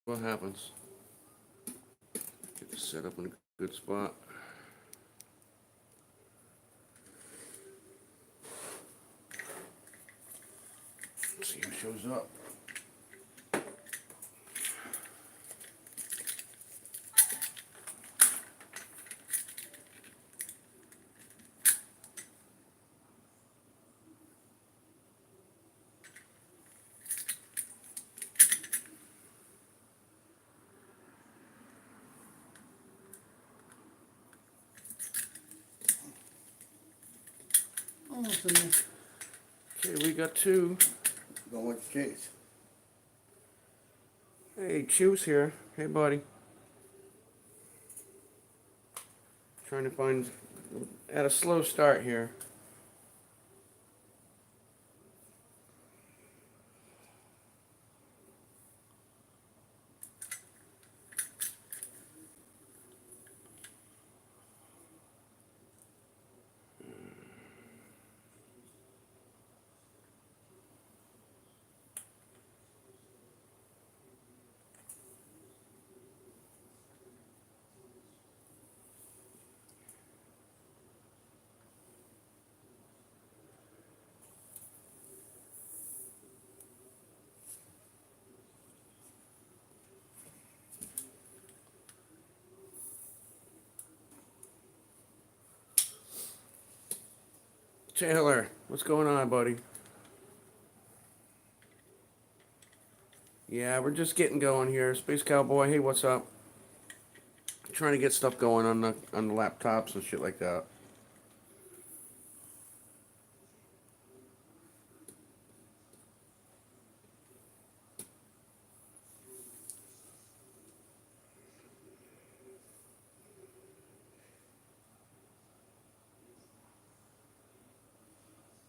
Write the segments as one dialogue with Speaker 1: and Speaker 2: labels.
Speaker 1: What happens? Get this set up in a good spot. Let's see who shows up.
Speaker 2: Oh, it's in there.
Speaker 1: Okay, we got two.
Speaker 2: Going with the case.
Speaker 1: Hey, Chew's here. Hey, buddy. Trying to find at a slow start here. Taylor, what's going on, buddy? Yeah, we're just getting going here. Space Cowboy, hey, what's up? Trying to get stuff going on the laptops and shit like that.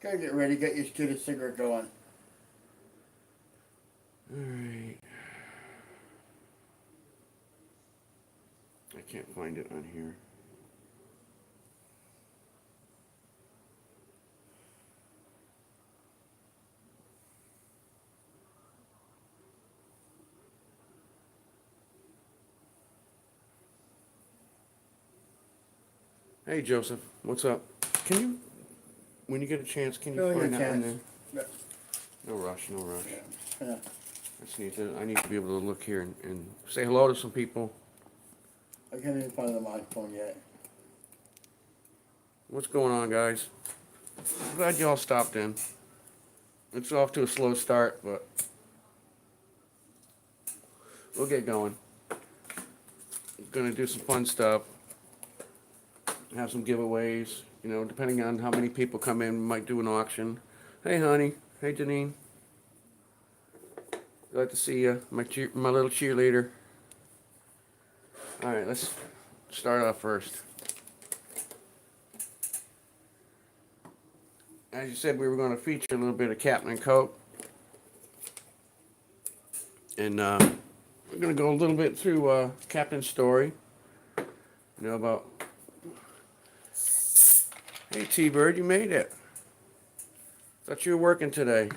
Speaker 2: Gotta get ready, get your student cigarette going.
Speaker 1: Alright. I can't find it on here. Hey, Joseph, what's up? Can you, when you get a chance, can you
Speaker 2: No,
Speaker 1: find
Speaker 2: you
Speaker 1: that on
Speaker 2: can't.
Speaker 1: there? No rush, no rush.
Speaker 2: Yeah.
Speaker 1: I need to be able to look here and say hello to some people.
Speaker 2: I can't even find the microphone yet.
Speaker 1: What's going on, guys? I'm glad y'all stopped in. It's off to a slow start, but we'll get going. Gonna do some fun stuff. Have some giveaways. You know, depending on how many people come in, we might do an auction. Hey, honey. Hey, Janine. Glad to see you, my little cheerleader. All right, let's start off first. As you said, we were going to feature a little bit of Captain and Coke. And we're going to go a little bit through Captain's story. You know about... Hey, T-Bird, you made it. Thought you were working today.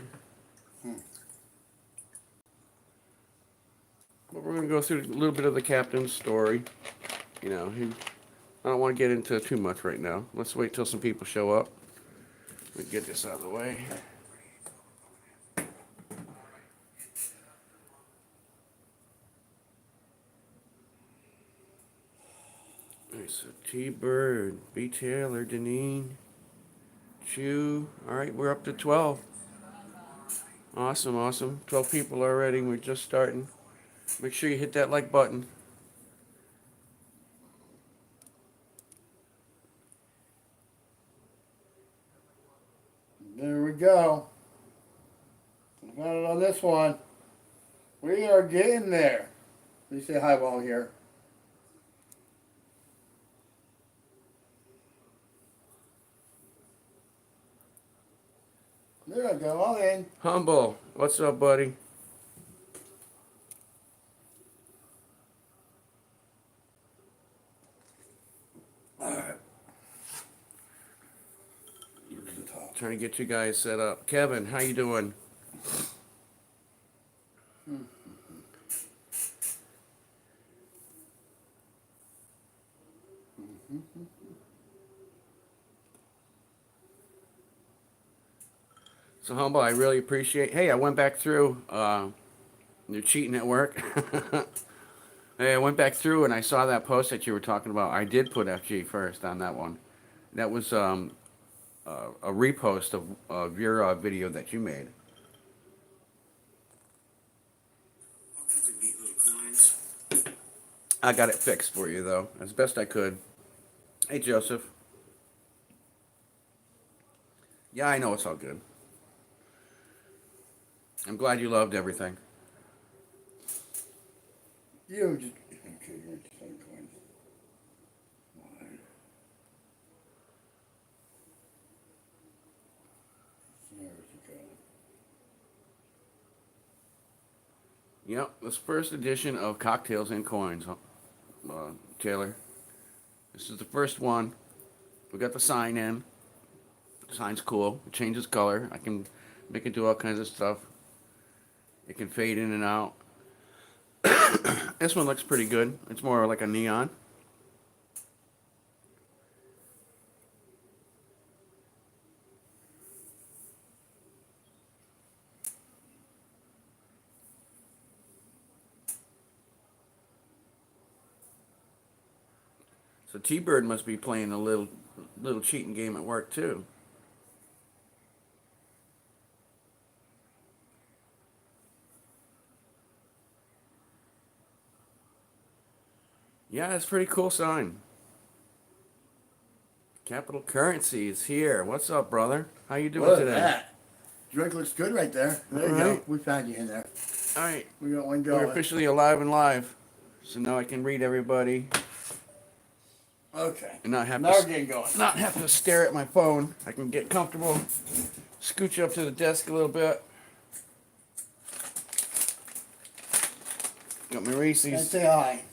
Speaker 1: But we're going to go through a little bit of the Captain's story. You know, I don't want to get into too much right now. Let's wait till some people show up. We can get this out of the way. Alright, so T-Bird, B. Taylor, Deneen, Chew. Alright, we're up to 12. Awesome, awesome. 12 people already. We're just starting. Make sure you hit that like button.
Speaker 2: There we go. We got it on this one. We are getting there. Let me say hi while I'm here. There I go, all in.
Speaker 1: Humble, what's up, buddy?
Speaker 2: Alright.
Speaker 1: Trying to get you guys set up. Kevin, how you doing? So humble, I really appreciate. Hey, I went back through. You're cheating at work. Hey, I went back through and I saw that post that you were talking about. I did put FG first on that one. That was a repost of your video that you made. All kinds of neat little coins. I got it fixed for you though, as best I could. Hey, Joseph. Yeah, I know it's all good. I'm glad you loved everything.
Speaker 2: You just okay. You're just saying coins. Why? Where's it going?
Speaker 1: Yep, this first edition of Cocktails and Coins, Taylor. This is the first one. We got the sign in. The sign's cool. It changes color. I can make it do all kinds of stuff. It can fade in and out. This one looks pretty good. It's more like a neon. So T-Bird must be playing a little cheating game at work too. Yeah, it's a pretty cool sign. Capital Currency is here. What's up, brother? How you doing
Speaker 2: Look at
Speaker 1: today?
Speaker 2: that. Drink looks good right there. There you go.
Speaker 1: Alright.
Speaker 2: We found you in there.
Speaker 1: All right,
Speaker 2: We got one
Speaker 1: we're
Speaker 2: going.
Speaker 1: officially alive and live. So now I can read everybody
Speaker 2: Okay.
Speaker 1: and not have
Speaker 2: Now
Speaker 1: to
Speaker 2: we're getting going.
Speaker 1: not have to stare at my phone. I can get comfortable, scooch up to the desk a little bit. Got my
Speaker 2: And
Speaker 1: Reese's.
Speaker 2: say hi.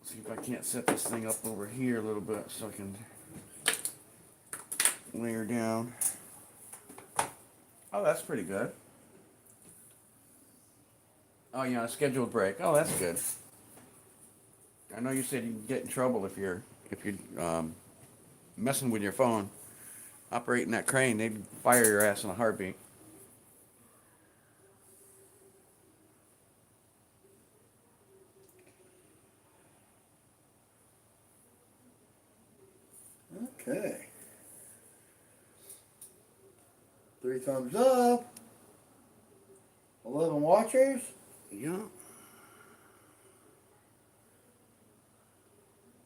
Speaker 1: See if I can't set this thing up over here a little bit so I can lay her down. Oh, that's pretty good. Oh, yeah, a scheduled break. Oh, that's good. I know you said you can get in trouble if you're messing with your phone, operating that crane. They'd fire your ass in a heartbeat.
Speaker 2: Okay. 3 thumbs up. 11 watchers.
Speaker 1: Yeah.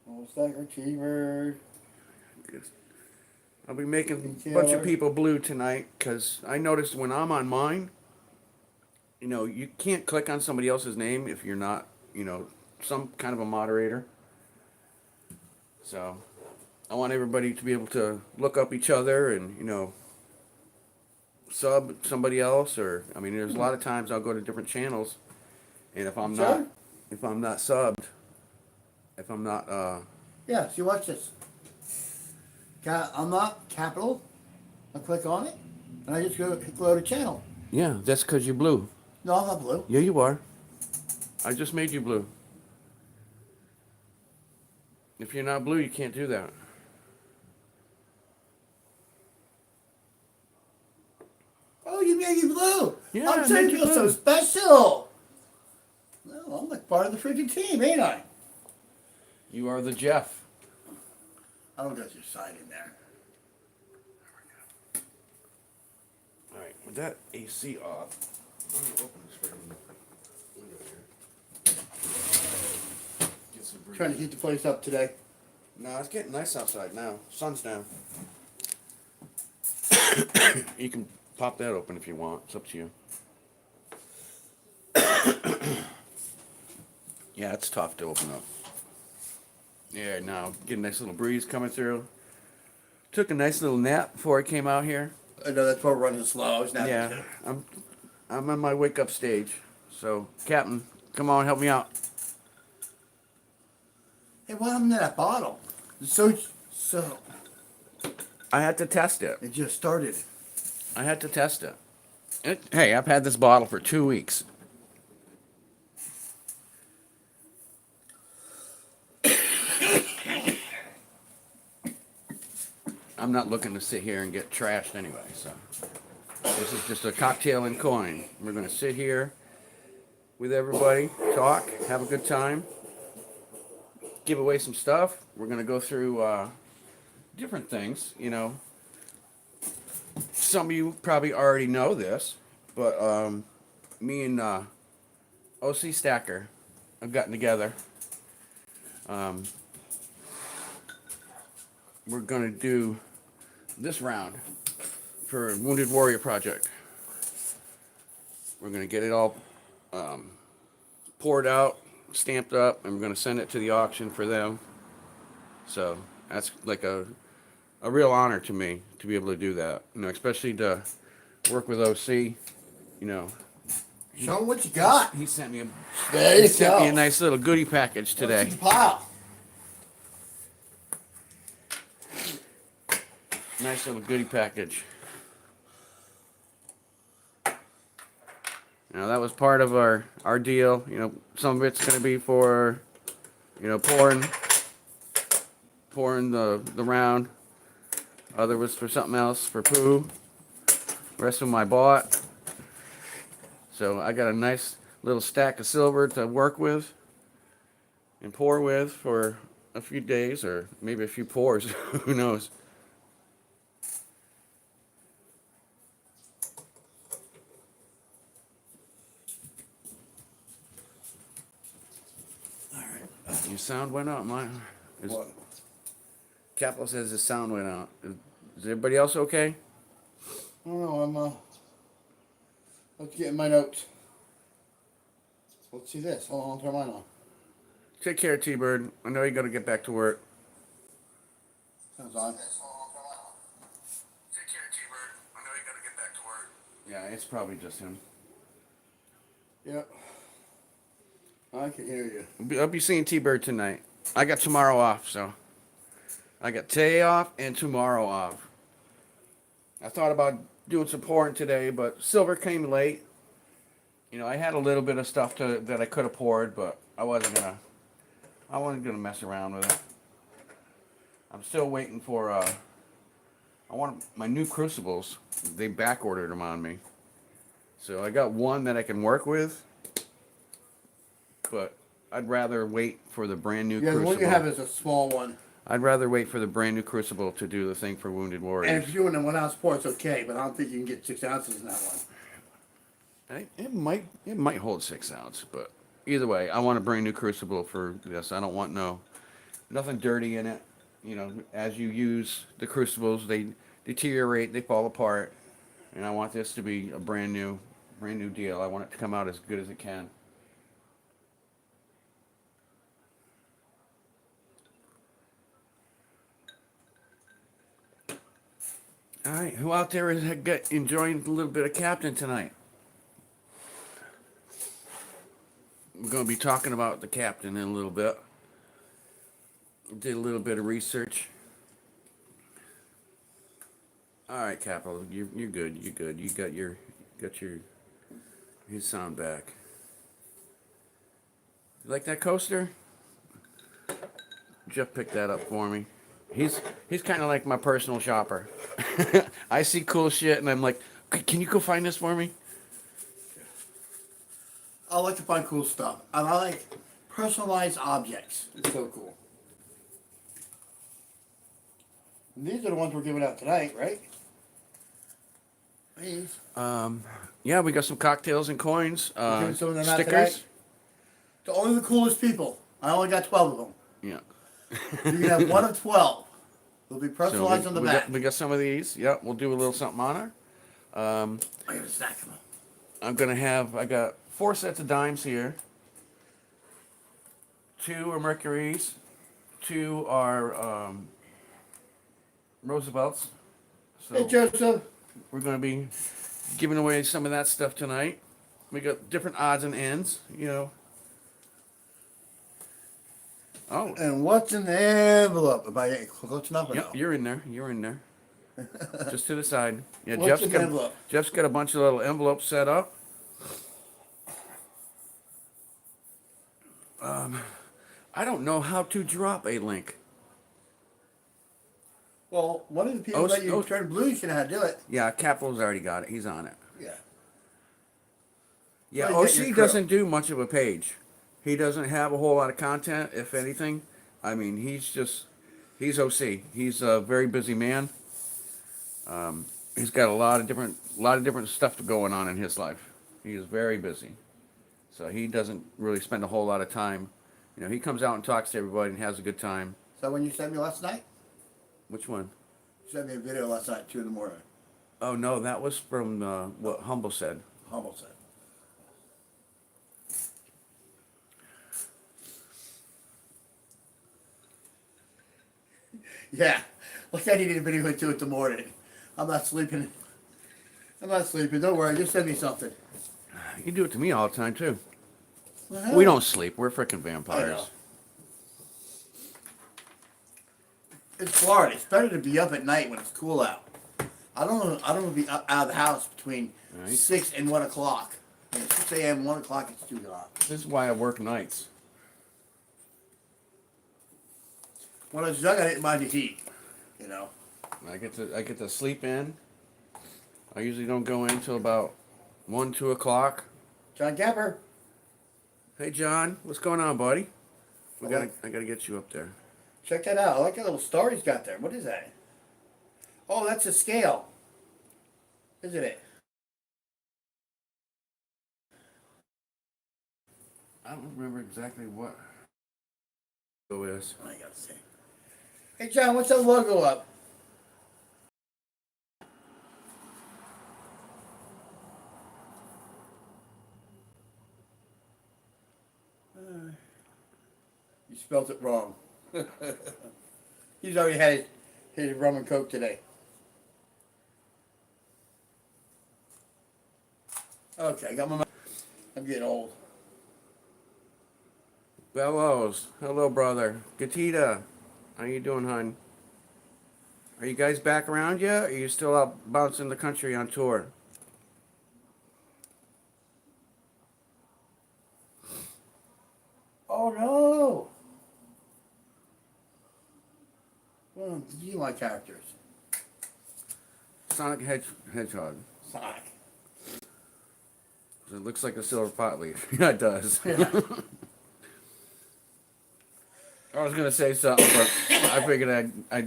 Speaker 2: Old Stacker T-Bird.
Speaker 1: I'll be making a bunch of people blue tonight because I noticed when I'm on mine, you can't click on somebody else's name if you're not, some kind of a moderator. So I want everybody to be able to look up each other and, sub somebody else there's a lot of times I'll go to different channels and if I'm not subbed, if I'm not
Speaker 2: Yeah, see, watch this. I'm not capital. I click on it, and I just go to channel.
Speaker 1: yeah, that's because you're blue.
Speaker 2: No, I'm not blue.
Speaker 1: Yeah, you are. I just made you blue. If you're not blue, you can't do that.
Speaker 2: Oh, you made me blue.
Speaker 1: Yeah,
Speaker 2: I'm
Speaker 1: I
Speaker 2: trying
Speaker 1: made
Speaker 2: to
Speaker 1: you
Speaker 2: feel so
Speaker 1: blue.
Speaker 2: special. Well, I'm like part of the freaking team, ain't I?
Speaker 1: You are the Jeff.
Speaker 2: I don't got your side in there.
Speaker 1: All right, with that AC off, I'm gonna open this freaking window here. Get some breeze.
Speaker 2: Trying to heat the place up today.
Speaker 1: No, it's getting nice outside now. Sun's down. You can pop that open if you want. It's up to you. Yeah, it's tough to open up. Yeah, now get a nice little breeze coming through. Took a nice little nap before I came out here.
Speaker 2: I know that's why we're running slow. It's not
Speaker 1: Yeah, I'm on my wake up stage. So, Captain, come on, help me out.
Speaker 2: Hey, what happened to that bottle? It's so.
Speaker 1: I had to test it.
Speaker 2: It just started.
Speaker 1: I had to test it. Hey, I've had this bottle for 2 weeks. I'm not looking to sit here and get trashed anyway. So this is just a cocktail and coin. We're gonna sit here with everybody, talk, have a good time, give away some stuff. We're gonna go through different things. You know, some of you probably already know this, but me and OC Stacker have gotten together. Um, we're gonna do this round for Wounded Warrior Project. We're gonna get it all poured out, stamped up, and we're gonna send it to the auction for them. So that's like a real honor to me to be able to do that. You know, especially to work with OC. You know,
Speaker 2: Show them what you got.
Speaker 1: he sent me a
Speaker 2: There
Speaker 1: he
Speaker 2: you
Speaker 1: sent me a
Speaker 2: go.
Speaker 1: nice little goodie package today.
Speaker 2: What's in the pile?
Speaker 1: Nice little goodie package. You know, that was part of our deal. You know, some of it's going to be for, you know, pouring the round. Other was for something else, for poo. The rest of them I bought. So I got a nice little stack of silver to work with and pour with for a few days, or maybe a few pours. Who knows? Your sound went out.
Speaker 2: What?
Speaker 1: Capital says the sound went out. Is everybody else okay?
Speaker 2: I don't know. I'm let's get in my notes. Let's see this. Hold on, I'll turn mine on.
Speaker 1: Take care, T-Bird. I know you got to get back to work.
Speaker 2: Sounds on.
Speaker 1: Take care, T-Bird. I know you got to get back to work. Yeah, it's probably just him.
Speaker 2: Yep. I can hear you.
Speaker 1: I'll be seeing T-Bird tonight. I got tomorrow off, so I got today off and tomorrow off. I thought about doing some pouring today, but silver came late. You know, I had a little bit of stuff that I could have poured, but I wasn't gonna mess around with it. I'm still waiting for I want my new crucibles. They back ordered them on me, so I got one that I can work with. But I'd rather wait for the brand new crucible.
Speaker 2: Yeah, the one you have is a small one.
Speaker 1: I'd rather wait for the brand new crucible to do the thing for Wounded Warriors.
Speaker 2: And if you're doing a 1 ounce pour, it's okay, but I don't think you can get 6 ounces in that one.
Speaker 1: It might hold 6 ounces, but either way, I want a brand new crucible for this. I don't want nothing dirty in it. You know, as you use the crucibles, they deteriorate, they fall apart, and I want this to be a brand new deal. I want it to come out as good as it can. All right, who out there is enjoying a little bit of Captain tonight? We're going to be talking about the Captain in a little bit. Did a little bit of research. All right, Capital, you're good. You're good. You got your his sound back. You like that coaster? Jeff picked that up for me. He's kind of like my personal shopper. I see cool shit and I'm like, can you go find this for me?
Speaker 2: I like to find cool stuff. I like personalized objects. It's so cool. And these are the ones we're giving out tonight, right? These.
Speaker 1: Yeah, we got some cocktails and coins.
Speaker 2: Giving some of them out
Speaker 1: Stickers.
Speaker 2: tonight. To only the coolest people. I only got 12 of them.
Speaker 1: Yeah.
Speaker 2: You can have one of 12. They'll be personalized on the back.
Speaker 1: We got some of these. Yeah, we'll do a little something on her.
Speaker 2: I got a stack of them.
Speaker 1: I got 4 sets of dimes here. 2 are Mercuries. 2 are Roosevelts. So
Speaker 2: Hey, Joseph.
Speaker 1: we're going to be giving away some of that stuff tonight. We got different odds and ends, you know. Oh,
Speaker 2: And what's in the envelope? Am I getting close enough or
Speaker 1: yep,
Speaker 2: no?
Speaker 1: you're in there. You're in there. Just to the side. Yeah,
Speaker 2: What's in the envelope?
Speaker 1: Jeff's got a bunch of little envelopes set up. I don't know how to drop a link.
Speaker 2: Well, one of the people that you turn blue, you should know how to do it.
Speaker 1: Yeah, Capo's already got it. He's on it.
Speaker 2: Yeah.
Speaker 1: Yeah,
Speaker 2: Well, you get your
Speaker 1: OC
Speaker 2: crew.
Speaker 1: doesn't do much of a page. He doesn't have a whole lot of content, if anything. I mean, he's OC. He's a very busy man. He's got a lot of different stuff going on in his life. He is very busy, so he doesn't really spend a whole lot of time. You know, he comes out and talks to everybody and has a good time.
Speaker 2: So when you sent me last night?
Speaker 1: Which one?
Speaker 2: You sent me a video last night, 2 in the morning.
Speaker 1: Oh no, that was from what Humble said.
Speaker 2: Humble said. Yeah. Like I needed a video at 2 in the morning. I'm not sleeping. Don't worry. Just send me something.
Speaker 1: You do it to me all the time too.
Speaker 2: Well,
Speaker 1: We don't sleep. We're freaking
Speaker 2: I
Speaker 1: vampires.
Speaker 2: know. It's Florida. It's better to be up at night when it's cool out. I don't want to be out of the house between
Speaker 1: Right.
Speaker 2: 6 and 1 o'clock. You know, 6 a.m., 1 o'clock, it's too hot.
Speaker 1: This is why I work nights.
Speaker 2: When I was young, I didn't mind the heat. You know.
Speaker 1: I get to sleep in. I usually don't go in till about 1, 2 o'clock.
Speaker 2: John Gapper.
Speaker 1: Hey John, what's going on, buddy?
Speaker 2: Hello.
Speaker 1: I gotta get you up there.
Speaker 2: Check that out. I like that little star he's got there. What is that? Oh, that's a scale. Isn't it?
Speaker 1: I don't remember exactly what it is.
Speaker 2: I gotta say. Hey, John, what's that logo up? You spelled it wrong. He's already had his rum and coke today. Okay, I got my. I'm getting old.
Speaker 1: Bellows, hello brother. Gatita, how you doing, hon? Are you guys back around yet? Or are you still out bouncing the country on tour?
Speaker 2: Oh no! Well, do you like characters?
Speaker 1: Sonic Hedgehog.
Speaker 2: Sonic.
Speaker 1: It looks like a silver pot leaf. Yeah, it does.
Speaker 2: Yeah.
Speaker 1: I was gonna say something, but I figured I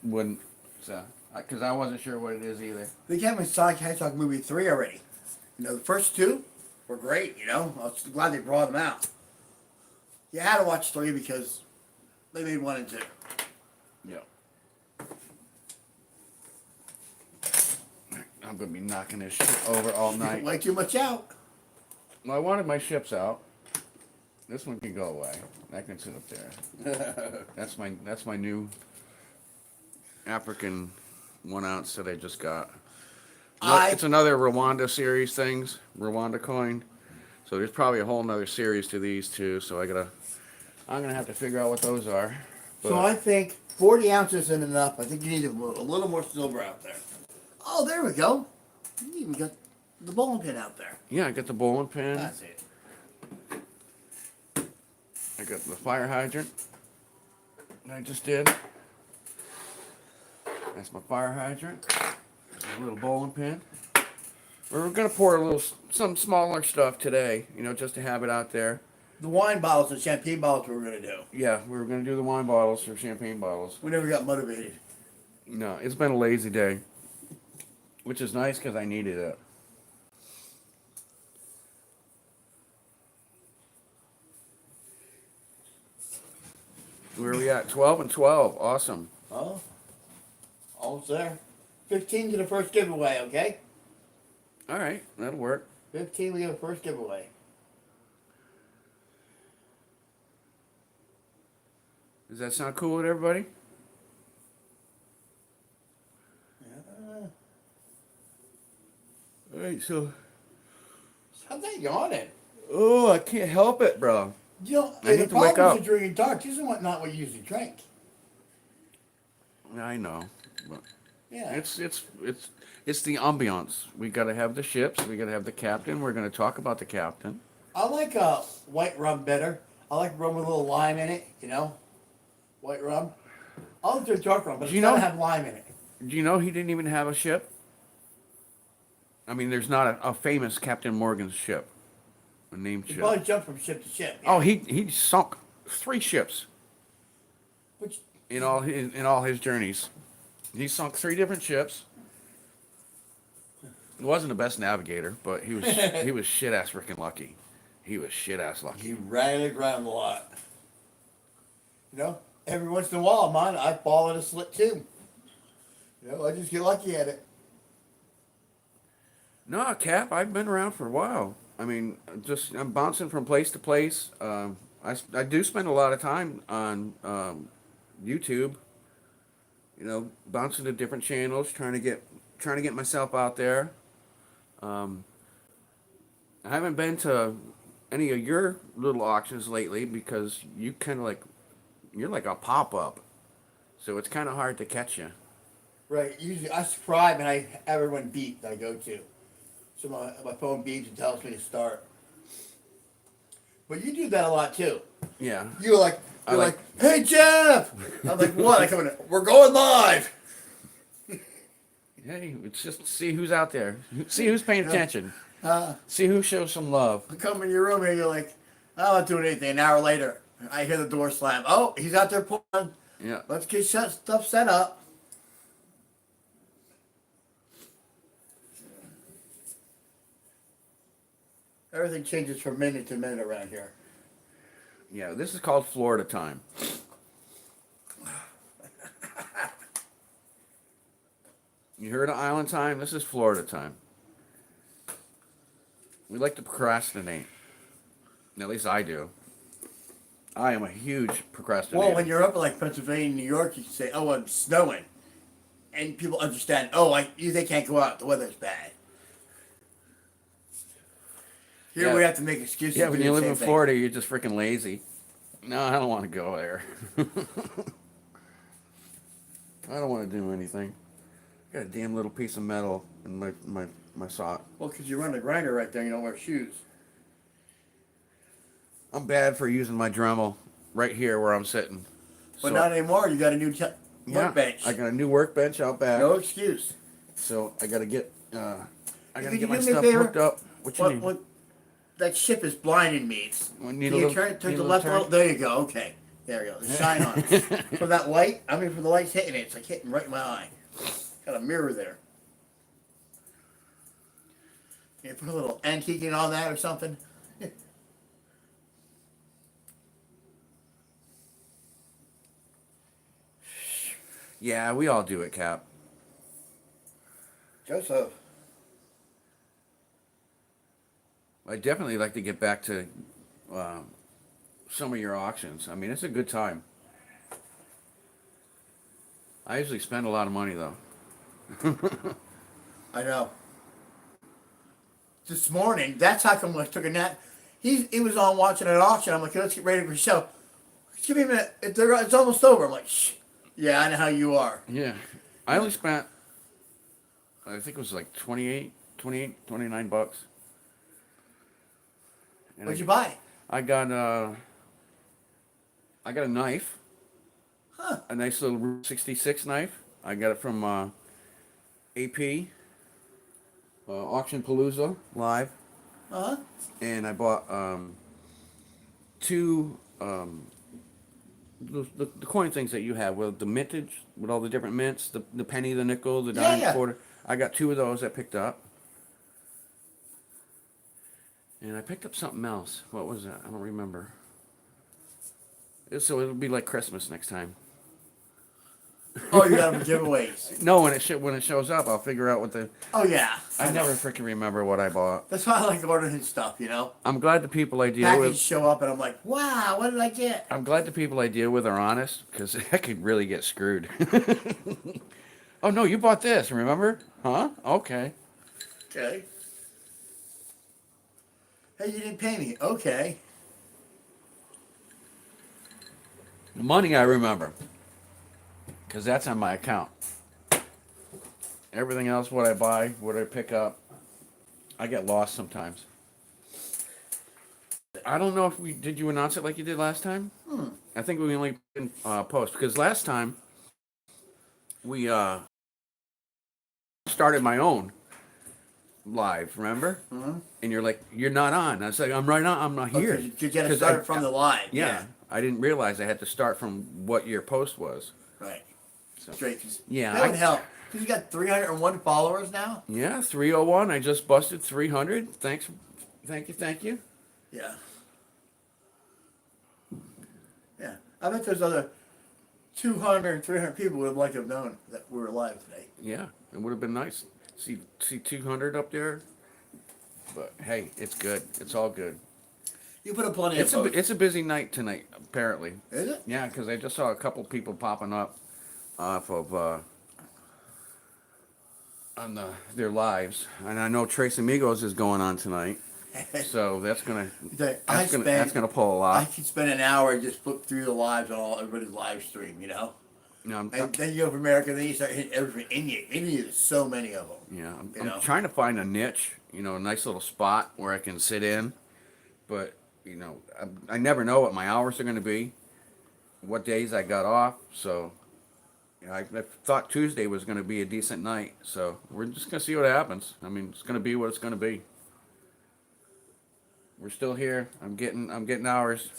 Speaker 1: wouldn't. So, because I wasn't sure what it is either.
Speaker 2: They got me Sonic Hedgehog movie 3 already. You know, the first 2 were great, you know. I was glad they brought them out. You had to watch 3 because they made 1 and 2.
Speaker 1: Yeah. I'm gonna be knocking this shit over all night.
Speaker 2: Way too much out.
Speaker 1: Well, I wanted my ships out. This one can go away. That can sit up there. That's my new African 1 ounce that I just got. It's another Rwanda series things. Rwanda coin. So there's probably a whole nother series to these too. So I'm gonna have to figure out what those are. But
Speaker 2: So I think 40 ounces isn't enough. I think you need a little more silver out there. Oh, there we go. You even got the bowling pin out there.
Speaker 1: yeah, I got the bowling pin.
Speaker 2: That's it.
Speaker 1: I got the fire hydrant. that I just did. That's my fire hydrant. There's a little bowling pin. We're gonna pour some smaller stuff today, just to have it out there.
Speaker 2: The wine bottles and champagne bottles we were going to do.
Speaker 1: Yeah, we were gonna do the wine bottles or champagne bottles.
Speaker 2: We never got motivated.
Speaker 1: No, it's been a lazy day, which is nice because I needed it. Where are we at? 12 and 12. Awesome.
Speaker 2: Oh, almost there. 15 to the first giveaway, okay?
Speaker 1: All right, that'll work.
Speaker 2: 15, we get a first giveaway.
Speaker 1: Does that sound cool with everybody? All right, so.
Speaker 2: How's that yawning?
Speaker 1: Oh, I can't help it, bro.
Speaker 2: You know,
Speaker 1: I need
Speaker 2: the
Speaker 1: to wake
Speaker 2: problem
Speaker 1: up.
Speaker 2: with drinking dark, this is not what you usually drink.
Speaker 1: I know, but
Speaker 2: Yeah.
Speaker 1: it's the ambiance. We got to have the ships. We got to have the captain. We're going to talk about the captain.
Speaker 2: I like white rum better. I like rum with a little lime in it, White rum. I'll do a dark one, but
Speaker 1: Do
Speaker 2: it's
Speaker 1: you
Speaker 2: gotta
Speaker 1: know-
Speaker 2: have lime in it.
Speaker 1: Do you know he didn't even have a ship? I mean, there's not a famous Captain Morgan's ship, a named
Speaker 2: He
Speaker 1: ship.
Speaker 2: probably jumped from ship to ship.
Speaker 1: Oh, he sunk 3 ships
Speaker 2: Which,
Speaker 1: in all his journeys. He sunk 3 different ships. He wasn't the best navigator, but he was shit ass freaking lucky. He was shit ass lucky.
Speaker 2: he ran it around a lot. You know, every once in a while, mine, I fall in a slit too. You know, I just get lucky at it.
Speaker 1: No, Cap, I've been around for a while. I mean, I'm bouncing from place to place. I do spend a lot of time on YouTube. You know, bouncing to different channels, trying to get myself out there. I haven't been to any of your little auctions lately because you're like a pop up, so it's kind of hard to catch you.
Speaker 2: Right. Usually, I subscribe and I have everyone beep that I go to. So my phone beeps and tells me to start. But you do that a lot too.
Speaker 1: Yeah.
Speaker 2: You're like, hey Jeff. I'm like, what? I come in. We're going live.
Speaker 1: Hey, it's just see who's out there, see who's paying attention, see who shows some love.
Speaker 2: I come in your room and you're like, I'm not doing anything. An hour later, I hear the door slam. Oh, he's out there pulling.
Speaker 1: Yeah.
Speaker 2: Let's get stuff set up. Everything changes from minute to minute around here.
Speaker 1: Yeah, this is called Florida time. You heard of island time? This is Florida time. We like to procrastinate. At least I do. I am a huge procrastinator.
Speaker 2: Well, when you're up in like Pennsylvania, New York, you can say, "Oh, it's snowing," and people understand. Oh, they can't go out. The weather's bad. Here
Speaker 1: Yeah.
Speaker 2: we have to make excuses.
Speaker 1: Yeah,
Speaker 2: to
Speaker 1: when
Speaker 2: do
Speaker 1: you
Speaker 2: the
Speaker 1: live
Speaker 2: same
Speaker 1: in
Speaker 2: thing.
Speaker 1: Florida, you're just freaking lazy. No, I don't want to go there. I don't want to do anything. Got a damn little piece of metal in my sock.
Speaker 2: Well, because you run a grinder right there, you don't wear shoes.
Speaker 1: I'm bad for using my Dremel right here where I'm sitting.
Speaker 2: But
Speaker 1: So-
Speaker 2: not anymore. You got a new workbench.
Speaker 1: I got a new workbench out back.
Speaker 2: No excuse.
Speaker 1: So I gotta get
Speaker 2: Could you
Speaker 1: my
Speaker 2: do me a
Speaker 1: stuff
Speaker 2: favor?
Speaker 1: hooked up. What you need?
Speaker 2: That ship is blinding me.
Speaker 1: We
Speaker 2: Can
Speaker 1: need a
Speaker 2: you
Speaker 1: little-
Speaker 2: turn it to
Speaker 1: need a
Speaker 2: the
Speaker 1: little
Speaker 2: left a
Speaker 1: turn?
Speaker 2: little? There you go. Okay. There you go. Shine on it. From that light, from the light's hitting it. It's like hitting right in my eye. Got a mirror there. Can you put a little antiquing on that or something?
Speaker 1: Yeah, we all do it, Cap.
Speaker 2: Joseph.
Speaker 1: I definitely like to get back to some of your auctions. I mean, it's a good time. I usually spend a lot of money though.
Speaker 2: I know. This morning, that's how come I took a nap. He was on watching an auction. I'm like, let's get ready for the show. Give me a minute. It's almost over. I'm like, shh. Yeah, I know how you are.
Speaker 1: Yeah. I only spent, I think it was like 29 bucks. And
Speaker 2: What'd you buy?
Speaker 1: I got a knife.
Speaker 2: Huh.
Speaker 1: A nice little Route 66 knife. I got it from AP, Auction Palooza Live.
Speaker 2: Uh-huh.
Speaker 1: And I bought two the coin things that you have with the mintage, with all the different mints, the penny, the nickel, the dime,
Speaker 2: Yeah.
Speaker 1: quarter. I got 2 of those I picked up. And I picked up something else. What was that? I don't remember. So it'll be like Christmas next time.
Speaker 2: Oh, you got them for giveaways.
Speaker 1: No, when it shows up, I'll figure out what the.
Speaker 2: Oh, yeah.
Speaker 1: I never freaking remember what I bought.
Speaker 2: That's why I like ordering stuff, you know?
Speaker 1: I'm glad the people I deal
Speaker 2: Packages
Speaker 1: with.
Speaker 2: show up and I'm like, wow, what did I get?
Speaker 1: I'm glad the people I deal with are honest, because I could really get screwed. Oh no, you bought this, remember? Huh? Okay.
Speaker 2: Okay. Hey, you didn't pay me. Okay.
Speaker 1: The money I remember, because that's on my account. Everything else, what I buy, what I pick up, I get lost sometimes. I don't know if did you announce it like you did last time? I think we only post because last time we started my own live. Remember?
Speaker 2: Mm-hmm.
Speaker 1: And you're like, you're not on. I was like, I'm right on. I'm not here.
Speaker 2: You get it started from the live.
Speaker 1: Yeah, I didn't realize I had to start from what your post was.
Speaker 2: Right.
Speaker 1: So,
Speaker 2: Straight.
Speaker 1: yeah,
Speaker 2: That would help. Because you got 301 followers now.
Speaker 1: Yeah, 301. I just busted 300. Thanks. Thank you.
Speaker 2: Yeah. Yeah. I bet there's other 200, 300 people would have liked to have known that we were live today.
Speaker 1: Yeah, it would have been nice. See 200 up there. But hey, it's good. It's all good.
Speaker 2: You put up plenty of posts.
Speaker 1: It's a busy night tonight, apparently.
Speaker 2: Is it?
Speaker 1: Yeah, because I just saw a couple people popping up off of on their lives, and I know Trace Amigos is going on tonight, so that's gonna pull a lot.
Speaker 2: I could spend an hour and just flip through the lives on all everybody's live stream, you know.
Speaker 1: No,
Speaker 2: And then you go from America, then you start hitting everything. India, there's so many of them.
Speaker 1: yeah, I'm trying to find a niche, a nice little spot where I can sit in, but I never know what my hours are going to be, what days I got off, so I thought Tuesday was going to be a decent night, so we're just going to see what happens. I mean, it's going to be what it's going to be. We're still here. I'm getting hours.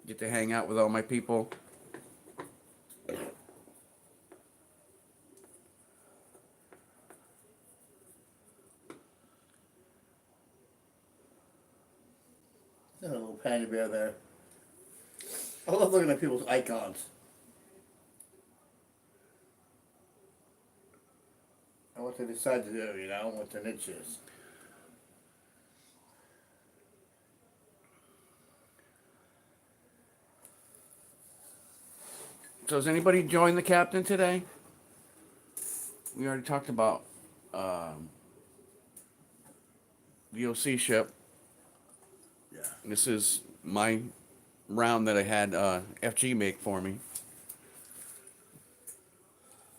Speaker 1: Get to hang out with all my people.
Speaker 2: There's a little panda bear there. I love looking at people's icons. And what they decide to do, what their niche is.
Speaker 1: So has anybody joined the captain today? We already talked about the OC ship.
Speaker 2: Yeah.
Speaker 1: This is my round that I had FG make for me.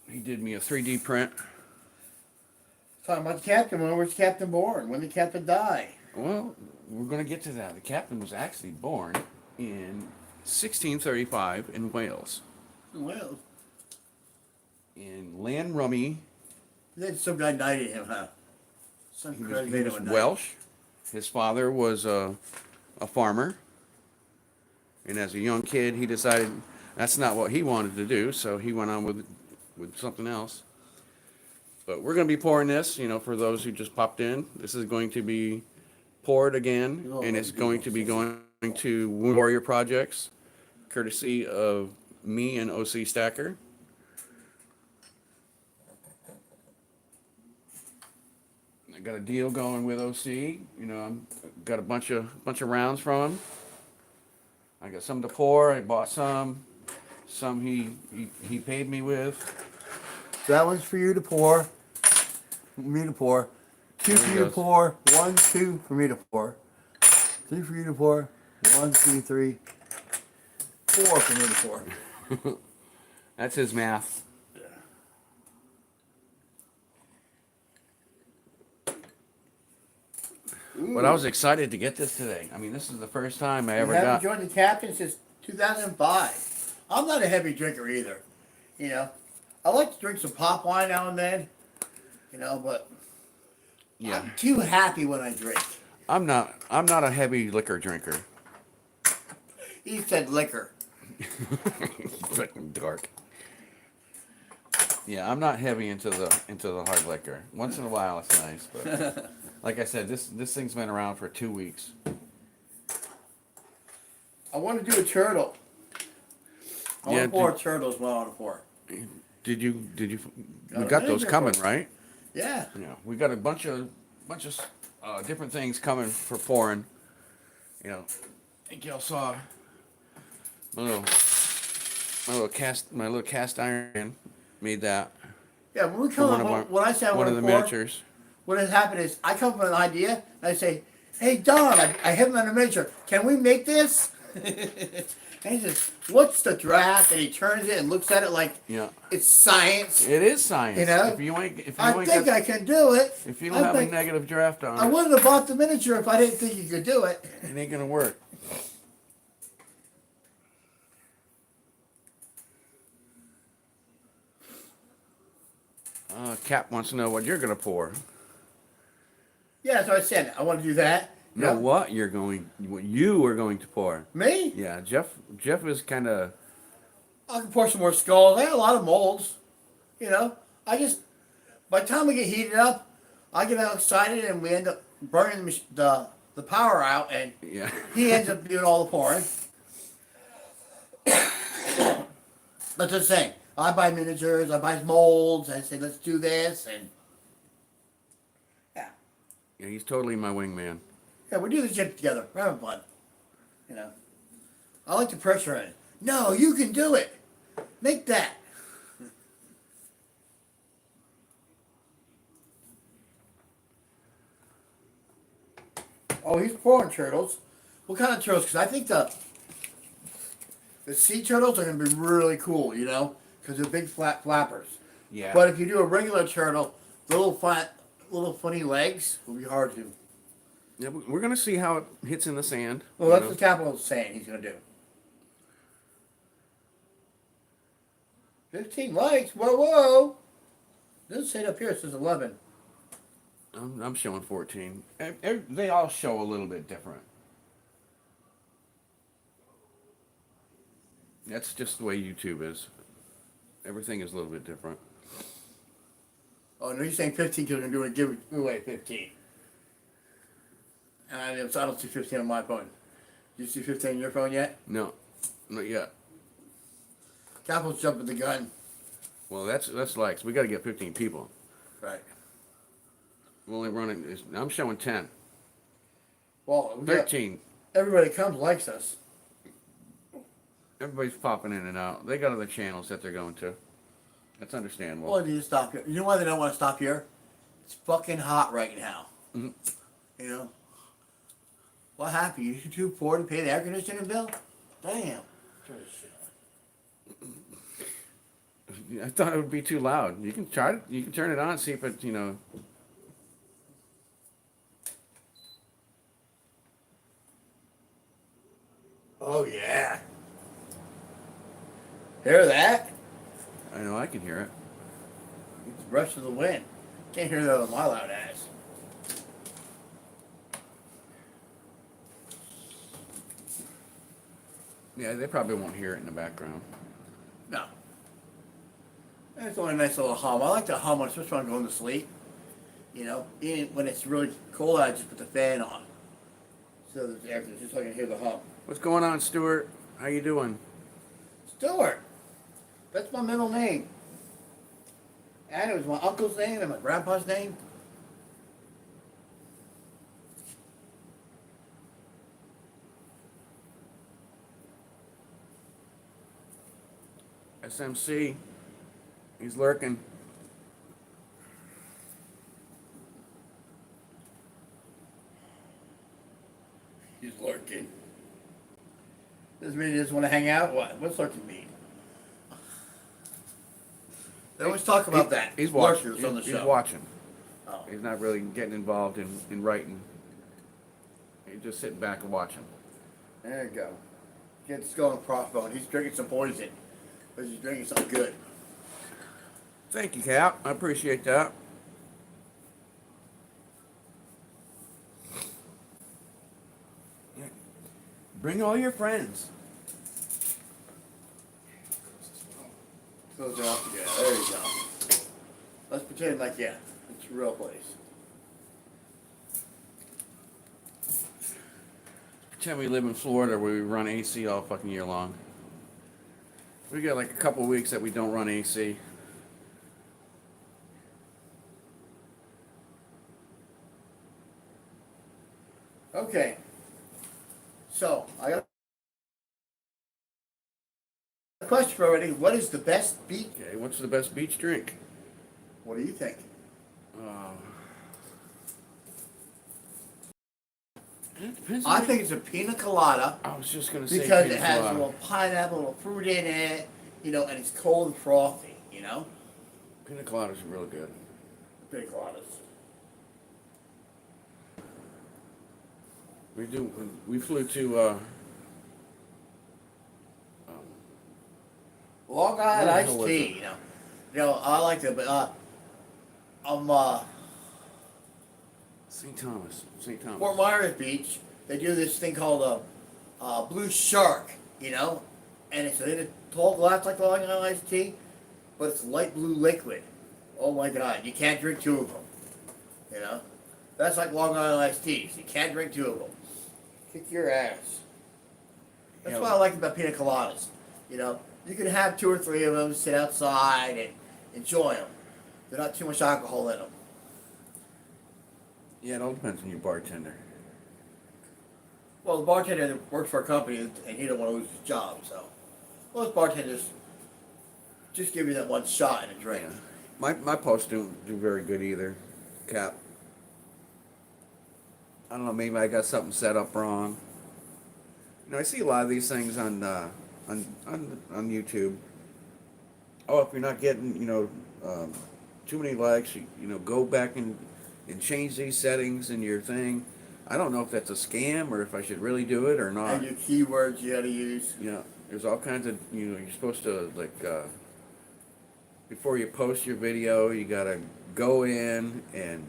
Speaker 1: He did me a 3D print.
Speaker 2: Talking about the captain. Where's the captain born? When did the captain die?
Speaker 1: Well, we're going to get to that. The captain was actually born in 1635 in Wales.
Speaker 2: Well,
Speaker 1: In Lanrummy.
Speaker 2: then some guy knighted him, huh?
Speaker 1: He was Welsh. His father was a farmer. And as a young kid, he decided that's not what he wanted to do, so he went on with something else. But we're going to be pouring this, for those who just popped in. This is going to be poured again, and it's going to be going to Wound Warrior Projects, courtesy of me and OC Stacker. I got a deal going with OC. I'm got a bunch of rounds from him. I got some to pour. I bought some. Some he paid me with.
Speaker 2: That one's for you to pour. Me to pour. Two
Speaker 1: There
Speaker 2: for
Speaker 1: he
Speaker 2: you to
Speaker 1: goes.
Speaker 2: pour. 1, 2 for me to pour. 3 for you to pour. 1, 2, 3. 4 for me to pour.
Speaker 1: That's his math. But I was excited to get this today. I mean, this is the first time I ever
Speaker 2: haven't
Speaker 1: got.
Speaker 2: joined the captain since 2005. I'm not a heavy drinker either. I like to drink some pop wine now and then. But
Speaker 1: Yeah,
Speaker 2: I'm too happy when I drink.
Speaker 1: I'm not a heavy liquor drinker.
Speaker 2: He said liquor.
Speaker 1: Fucking dark. Yeah, I'm not heavy into the hard liquor. Once in a while, it's nice, but like I said, this thing's been around for 2 weeks.
Speaker 2: I want to do a turtle. I want
Speaker 1: Yeah,
Speaker 2: to pour a turtle as well. I want to pour.
Speaker 1: Did you? We
Speaker 2: Got
Speaker 1: got
Speaker 2: a
Speaker 1: those
Speaker 2: vinegar
Speaker 1: coming,
Speaker 2: for it.
Speaker 1: right?
Speaker 2: Yeah.
Speaker 1: Yeah, we got a bunch of different things coming for pouring. I think y'all saw my little cast iron made that.
Speaker 2: Yeah, when we
Speaker 1: for
Speaker 2: come
Speaker 1: one
Speaker 2: up,
Speaker 1: of our-
Speaker 2: when I say I
Speaker 1: one
Speaker 2: want
Speaker 1: of
Speaker 2: to
Speaker 1: the
Speaker 2: pour,
Speaker 1: miniatures.
Speaker 2: what has happened is I come up with an idea and I say, "Hey Don, I have him on a miniature. Can we make this?" And And he says, "What's the draft?" And he turns it and looks at it like
Speaker 1: Yeah.
Speaker 2: it's science.
Speaker 1: It is science.
Speaker 2: You know?
Speaker 1: If you ain't
Speaker 2: I think I can do it.
Speaker 1: if you don't have a
Speaker 2: think
Speaker 1: negative draft
Speaker 2: I
Speaker 1: on it,
Speaker 2: wouldn't have bought the miniature if I didn't think you could do it.
Speaker 1: it ain't gonna work. Cap wants to know what you're gonna pour.
Speaker 2: Yeah, that's what I said. I want to do that.
Speaker 1: No,
Speaker 2: Yep.
Speaker 1: what you are going to pour.
Speaker 2: Me?
Speaker 1: Yeah, Jeff is kind of.
Speaker 2: I can pour some more skulls. I got a lot of molds. You know, by the time we get heated up, I get all excited and we end up burning the power out, and
Speaker 1: Yeah.
Speaker 2: he ends up doing all the pouring. That's the thing. I buy miniatures, I buy molds, I say, let's do this, and yeah.
Speaker 1: Yeah, he's totally my wingman.
Speaker 2: Yeah, we do the shit together. We're having fun. You know. I like the pressure in it. No, you can do it. Make that. Oh, he's pouring turtles. What kind of turtles? Because I think the sea turtles are going to be really cool, you know, because they're big flat flappers.
Speaker 1: Yeah.
Speaker 2: But if you do a regular turtle, the little funny legs will be hard to.
Speaker 1: Yeah, we're gonna see how it hits in the sand.
Speaker 2: Well,
Speaker 1: you
Speaker 2: that's
Speaker 1: know.
Speaker 2: what Capital's saying he's going to do. 15 likes? Whoa, whoa. Doesn't say it up here. It says 11.
Speaker 1: I'm showing 14. They all show a little bit different. That's just the way YouTube is. Everything is a little bit different.
Speaker 2: Oh, no, you're saying 15 because we're going to give away 15. And I don't see 15 on my phone. Do you see 15 on your phone yet?
Speaker 1: No, not yet.
Speaker 2: Capital's jumping the gun.
Speaker 1: Well, that's likes. We got to get 15 people.
Speaker 2: Right.
Speaker 1: We're only running. I'm showing 10.
Speaker 2: Well,
Speaker 1: 13.
Speaker 2: Everybody comes likes us.
Speaker 1: Everybody's popping in and out. They got other channels that they're going to. That's understandable.
Speaker 2: Well, they need to stop here. You know why they don't want to stop here? It's fucking hot right now.
Speaker 1: Mhm.
Speaker 2: You know? What happened? You too poor to pay the air conditioning bill? Damn. Turn this shit on.
Speaker 1: I thought it would be too loud. You can try it. You can turn it on, see if it,
Speaker 2: Oh, yeah. Hear that?
Speaker 1: I know I can hear it.
Speaker 2: It's the rush of the wind. Can't hear that on my loud ass.
Speaker 1: Yeah, they probably won't hear it in the background.
Speaker 2: No. It's only a nice little hum. I like to hum, especially when I'm going to sleep. You know, even when it's really cold, I just put the fan on. So that the air conditioning, so I can hear the hum.
Speaker 1: What's going on, Stuart? How you doing?
Speaker 2: Stewart. That's my middle name. And it was my uncle's name and my grandpa's name.
Speaker 1: SMC. He's lurking.
Speaker 2: He's lurking. Doesn't mean he doesn't want to hang out? What? What's lurking mean? They always talk about that.
Speaker 1: He's watching.
Speaker 2: Lurkers on the
Speaker 1: He's
Speaker 2: show.
Speaker 1: watching.
Speaker 2: Oh.
Speaker 1: He's not really getting involved in writing. He's just sitting back and watching.
Speaker 2: There you go. Get the skull and crossbone. He's drinking some poison. But he's drinking something good.
Speaker 1: Thank you, Cap. I appreciate that. Bring all your friends.
Speaker 2: Close it off together. There you go. Let's pretend like, yeah, it's a real place.
Speaker 1: Pretend we live in Florida where we run AC all fucking year long. We got like a couple weeks that we don't run AC.
Speaker 2: Okay. So, I got a question for everybody. What is the best beach?
Speaker 1: Okay, what's the best beach drink?
Speaker 2: What do you think?
Speaker 1: It depends
Speaker 2: I
Speaker 1: on
Speaker 2: think it's a pina colada
Speaker 1: I was just gonna say
Speaker 2: because
Speaker 1: pina
Speaker 2: it has a
Speaker 1: colada.
Speaker 2: little pineapple, a little fruit in it, you know, and it's cold and frothy, you know?
Speaker 1: Pina coladas are really good.
Speaker 2: Pina coladas.
Speaker 1: We flew to um,
Speaker 2: Long
Speaker 1: where
Speaker 2: Island
Speaker 1: the hell
Speaker 2: iced
Speaker 1: was it?
Speaker 2: tea, you know. You know, I like it, but I'm
Speaker 1: St. Thomas. St. Thomas.
Speaker 2: Fort Myers Beach. They do this thing called a blue shark, you know, and it's in a tall glass like Long Island iced tea, but it's light blue liquid. Oh my God, you can't drink two of them. You know, that's like Long Island iced teas. You can't drink two of them. Kick your ass. That's
Speaker 1: Yeah.
Speaker 2: what I like about pina coladas. You know, you can have two or three of them, sit outside and enjoy them. They're not too much alcohol in them.
Speaker 1: Yeah, it all depends on your bartender.
Speaker 2: Well, the bartender that works for a company and he don't want to lose his job, so most bartenders just give you that one shot and a drink.
Speaker 1: Yeah. My posts don't do very good either. Cap. I don't know, maybe I got something set up wrong. You know, I see a lot of these things on YouTube. Oh, if you're not getting, too many likes, you know, go back and change these settings in your thing. I don't know if that's a scam or if I should really do it or not.
Speaker 2: And your keywords you got to use.
Speaker 1: You know, there's all kinds of, you're supposed to, before you post your video, you gotta go in and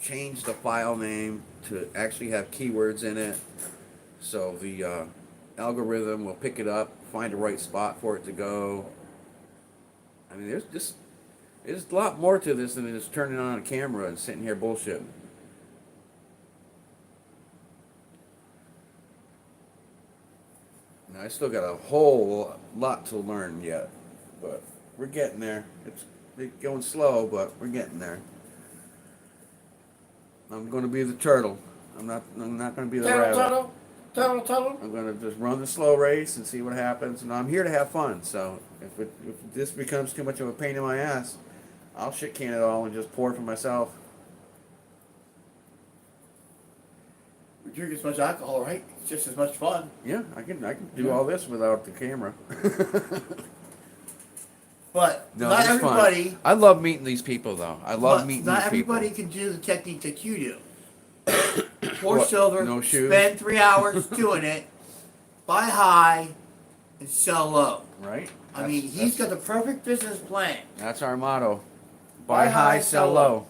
Speaker 1: change the file name to actually have keywords in it. So the algorithm will pick it up, find the right spot for it to go. I mean, there's a lot more to this than just turning on a camera and sitting here bullshitting. Now, I still got a whole lot to learn yet, but we're getting there. It's going slow, but we're getting there. I'm going to be the turtle. I'm not going to be the rabbit.
Speaker 2: Turtle.
Speaker 1: I'm going to just run the slow race and see what happens. And I'm here to have fun. So if this becomes too much of a pain in my ass, I'll shit can it all and just pour for myself.
Speaker 2: We drink as much alcohol, right? It's just as much fun.
Speaker 1: Yeah, I can do all this without the camera.
Speaker 2: But
Speaker 1: No,
Speaker 2: not
Speaker 1: it's
Speaker 2: everybody.
Speaker 1: fun. I love meeting these people, though. I love
Speaker 2: But
Speaker 1: meeting
Speaker 2: not
Speaker 1: these
Speaker 2: everybody
Speaker 1: people.
Speaker 2: can do the technique that you do. Pour
Speaker 1: What,
Speaker 2: silver,
Speaker 1: no shoes?
Speaker 2: spend 3 hours doing it, buy high, and sell low.
Speaker 1: Right?
Speaker 2: I mean, he's got the perfect business plan.
Speaker 1: That's our motto. Buy high, sell low.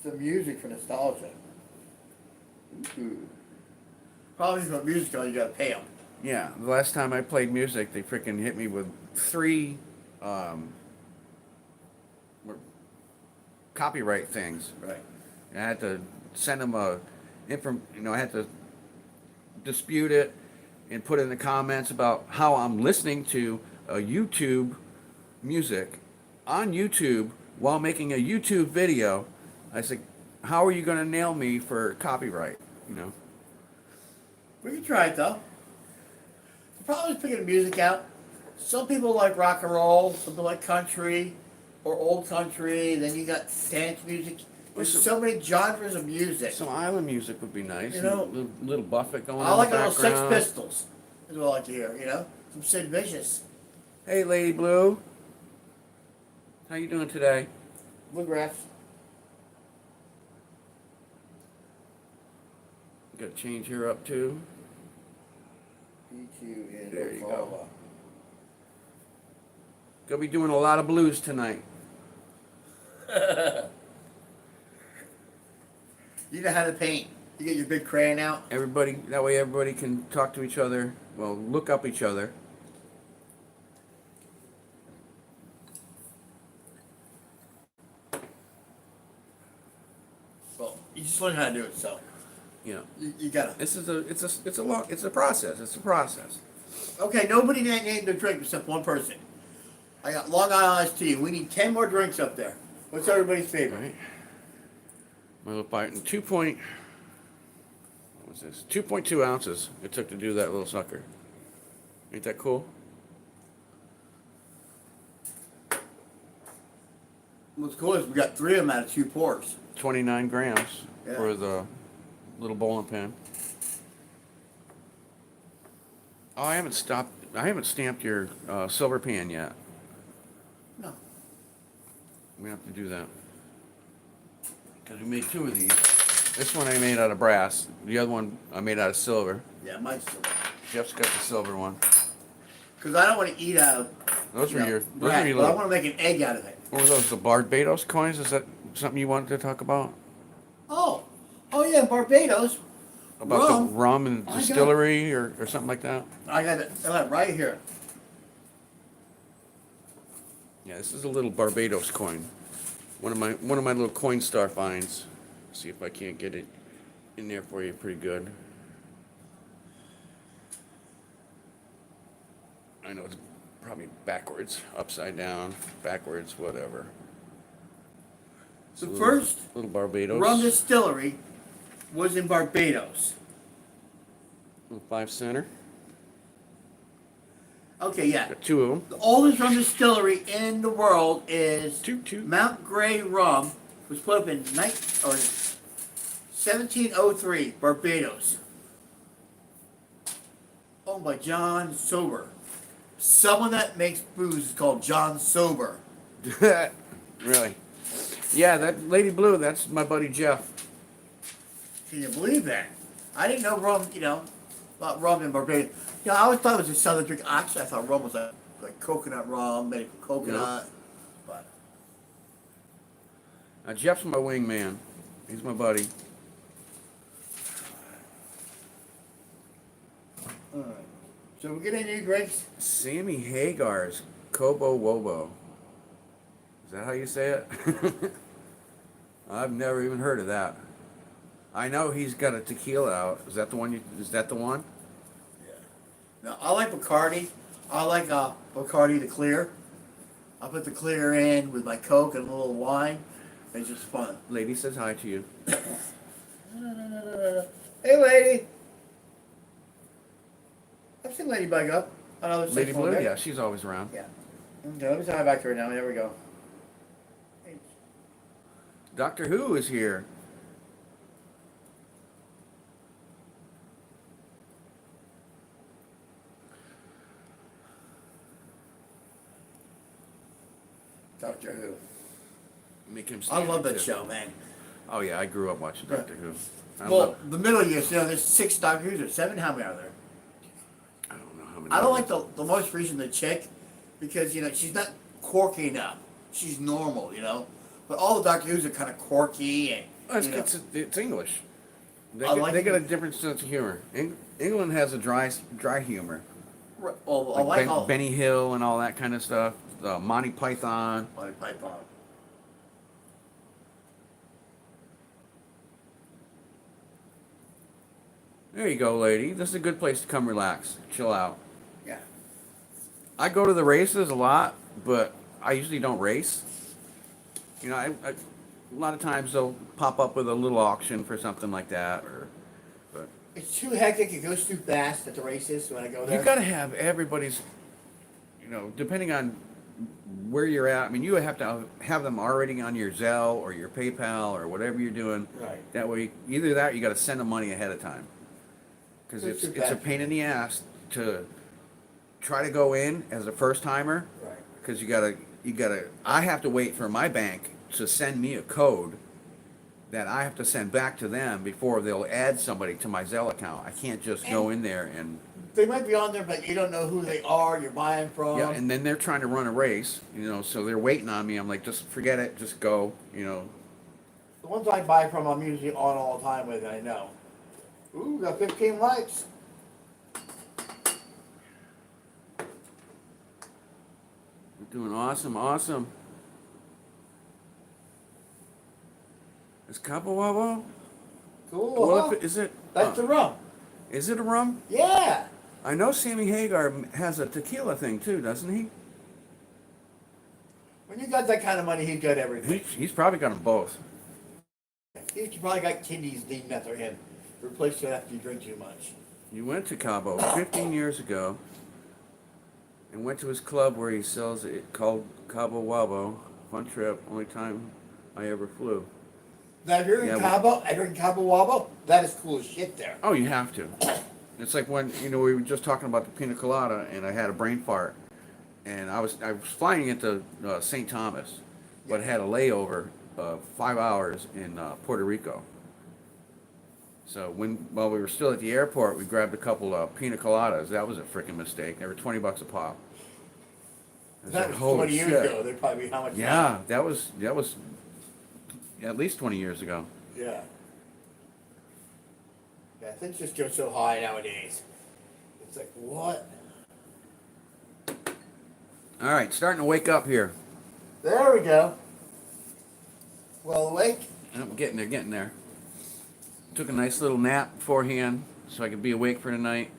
Speaker 2: Some music for nostalgia. Ooh. Probably for music, though, you gotta pay them.
Speaker 1: Yeah, the last time I played music, they freaking hit me with 3 copyright things.
Speaker 2: Right.
Speaker 1: And I had to send them I had to dispute it and put in the comments about how I'm listening to a YouTube music on YouTube while making a YouTube video. I said, how are you going to nail me for copyright? You know?
Speaker 2: We can try it, though. The problem is picking the music out. Some people like rock and roll, some people like country or old country. Then you got dance music. There's so many genres of music.
Speaker 1: Some island music would be nice.
Speaker 2: You know,
Speaker 1: little Buffett going
Speaker 2: I
Speaker 1: on
Speaker 2: like
Speaker 1: in
Speaker 2: a
Speaker 1: the
Speaker 2: little Sex
Speaker 1: background.
Speaker 2: Pistols. Is what I like to hear. You know, some Sid Vicious,
Speaker 1: Hey, Lady Blue. How you doing today?
Speaker 2: bluegrass.
Speaker 1: Got to change her up too.
Speaker 2: P2 in
Speaker 1: There you go.
Speaker 2: Oklahoma.
Speaker 1: Gonna be doing a lot of blues tonight.
Speaker 2: You know how to paint. You get your big crayon out.
Speaker 1: That way everybody can talk to each other. Well, look up each other.
Speaker 2: Well, you just learn how to do it, so
Speaker 1: You know,
Speaker 2: you gotta.
Speaker 1: it's a process. It's a process.
Speaker 2: Okay, nobody named their drink except one person. I got Long Island iced tea. We need 10 more drinks up there. What's everybody's favorite?
Speaker 1: Right. My little bite and 2.2 ounces it took to do that little sucker. Ain't that cool?
Speaker 2: What's cool is we got 3 of them out of 2 pours.
Speaker 1: 29 grams
Speaker 2: Yeah.
Speaker 1: for the little bowling pin. Oh, I haven't stopped. I haven't stamped your silver pan yet.
Speaker 2: No.
Speaker 1: We have to do that because we made 2 of these. This one I made out of brass. The other one I made out of silver.
Speaker 2: Yeah, mine's still.
Speaker 1: Jeff's got the silver one.
Speaker 2: Because I don't want to eat out of.
Speaker 1: Those were your. Those
Speaker 2: right,
Speaker 1: were your
Speaker 2: but I
Speaker 1: little.
Speaker 2: want to make an egg out of it.
Speaker 1: What were those? The Barbados coins? Is that something you wanted to talk about?
Speaker 2: Oh. Oh, yeah, Barbados.
Speaker 1: About
Speaker 2: Rum.
Speaker 1: the rum and
Speaker 2: I got-
Speaker 1: distillery or something like that?
Speaker 2: I got it right here.
Speaker 1: Yeah, this is a little Barbados coin. One of my little Coinstar finds. See if I can't get it in there for you pretty good. I know it's probably backwards, upside down, backwards, whatever.
Speaker 2: The
Speaker 1: Little-
Speaker 2: first
Speaker 1: little Barbados.
Speaker 2: rum distillery was in Barbados.
Speaker 1: Little 5 center.
Speaker 2: Okay, yeah.
Speaker 1: Got 2 of them.
Speaker 2: The oldest rum distillery in the world is
Speaker 1: Two.
Speaker 2: Mount Grey Rum. Was put up in 1703, Barbados. Owned by John Sober. Someone that makes booze is called John Sober.
Speaker 1: Really? Yeah, that Lady Blue, that's my buddy Jeff.
Speaker 2: Can you believe that? I didn't know rum, about rum in Barbados. I always thought it was a southern drink. Actually, I thought rum was like coconut rum, made from coconut. But
Speaker 1: Jeff's my wingman. He's my buddy.
Speaker 2: alright. So we get any new drinks?
Speaker 1: Sammy Hagar's Kobo Wobo. Is that how you say it? I've never even heard of that. I know he's got a tequila out. Is that the one? Is that the one?
Speaker 2: Yeah. Now I like Bacardi. I like Bacardi the clear. I put the clear in with my Coke and a little wine. It's just fun.
Speaker 1: Lady says hi to you.
Speaker 2: Hey, lady. I've seen Ladybug up. Another
Speaker 1: Lady Blue, yeah, she's always around.
Speaker 2: Yeah. Okay, let me turn back to her now. There we go. Hey.
Speaker 1: Doctor Who is here.
Speaker 2: Doctor Who.
Speaker 1: Make him
Speaker 2: I
Speaker 1: stand
Speaker 2: love that
Speaker 1: too.
Speaker 2: show, man.
Speaker 1: Oh yeah, I grew up watching Doctor Who. I
Speaker 2: Well,
Speaker 1: love,
Speaker 2: the middle years, there's 6 Doctor Who's or 7. How many are there?
Speaker 1: I don't know how many.
Speaker 2: I don't like the most recent, the chick, because she's not quirky enough. She's normal, But all the Doctor Who's are kind of quirky and.
Speaker 1: It's English. They,
Speaker 2: I
Speaker 1: get,
Speaker 2: like
Speaker 1: they got a
Speaker 2: it.
Speaker 1: different sense of humor. England has a dry humor.
Speaker 2: Well, I like all.
Speaker 1: Benny Hill and all that kind of stuff. Monty Python.
Speaker 2: Monty Python.
Speaker 1: There you go, lady. This is a good place to come relax, chill out.
Speaker 2: Yeah.
Speaker 1: I go to the races a lot, but I usually don't race. A lot of times they'll pop up with a little auction for something like that, but
Speaker 2: It's too hectic. It goes too fast at the races when I go there.
Speaker 1: you got to have everybody's, depending on where you're at. I mean, you have to have them already on your Zelle or your PayPal or whatever you're doing.
Speaker 2: Right.
Speaker 1: That way, either that, or you got to send them money ahead of time, because
Speaker 2: That's
Speaker 1: it's
Speaker 2: too
Speaker 1: a
Speaker 2: bad.
Speaker 1: pain in the ass to try to go in as a first timer.
Speaker 2: Right.
Speaker 1: Because you gotta. I have to wait for my bank to send me a code that I have to send back to them before they'll add somebody to my Zelle account. I can't just go in there and
Speaker 2: They might be on there, but you don't know who they are. You're buying from.
Speaker 1: yeah. And then they're trying to run a race, so they're waiting on me. I'm like, just forget it, just go,
Speaker 2: The ones I buy from, I'm usually on all the time with. I know. Ooh, got 15 likes.
Speaker 1: We're doing awesome. Is Cabo Wabo?
Speaker 2: Cool.
Speaker 1: Well,
Speaker 2: huh?
Speaker 1: is it?
Speaker 2: That's the rum.
Speaker 1: Is it a rum?
Speaker 2: Yeah.
Speaker 1: I know Sammy Hagar has a tequila thing too, doesn't he?
Speaker 2: When you got that kind of money, he's got everything.
Speaker 1: He's probably got them both.
Speaker 2: He's probably got kidneys named after him. Replace it after you drink too much.
Speaker 1: You went to Cabo 15 years ago. And went to his club where he sells it called Cabo Wabo. fun trip. Only time I ever flew.
Speaker 2: Now, if you're
Speaker 1: Yeah,
Speaker 2: in Cabo, if you're in Cabo Wabo, that is cool as shit there.
Speaker 1: Oh, you have to. It's like when we were just talking about the pina colada, and I had a brain fart, and I was flying into St. Thomas, but had a layover 5 hours in Puerto Rico. So while we were still at the airport, we grabbed a couple of pina coladas. That was a freaking mistake. They were $20 a pop. I
Speaker 2: That
Speaker 1: like,
Speaker 2: was
Speaker 1: "Holy
Speaker 2: 20 years
Speaker 1: shit."
Speaker 2: ago. They'd probably be how much?
Speaker 1: Yeah, that was at least 20 years ago.
Speaker 2: Yeah. Yeah, things just go so high nowadays. It's like, what?
Speaker 1: All right, starting to wake up here.
Speaker 2: There we go. Well awake?
Speaker 1: I'm getting there. Took a nice little nap beforehand so I could be awake for tonight.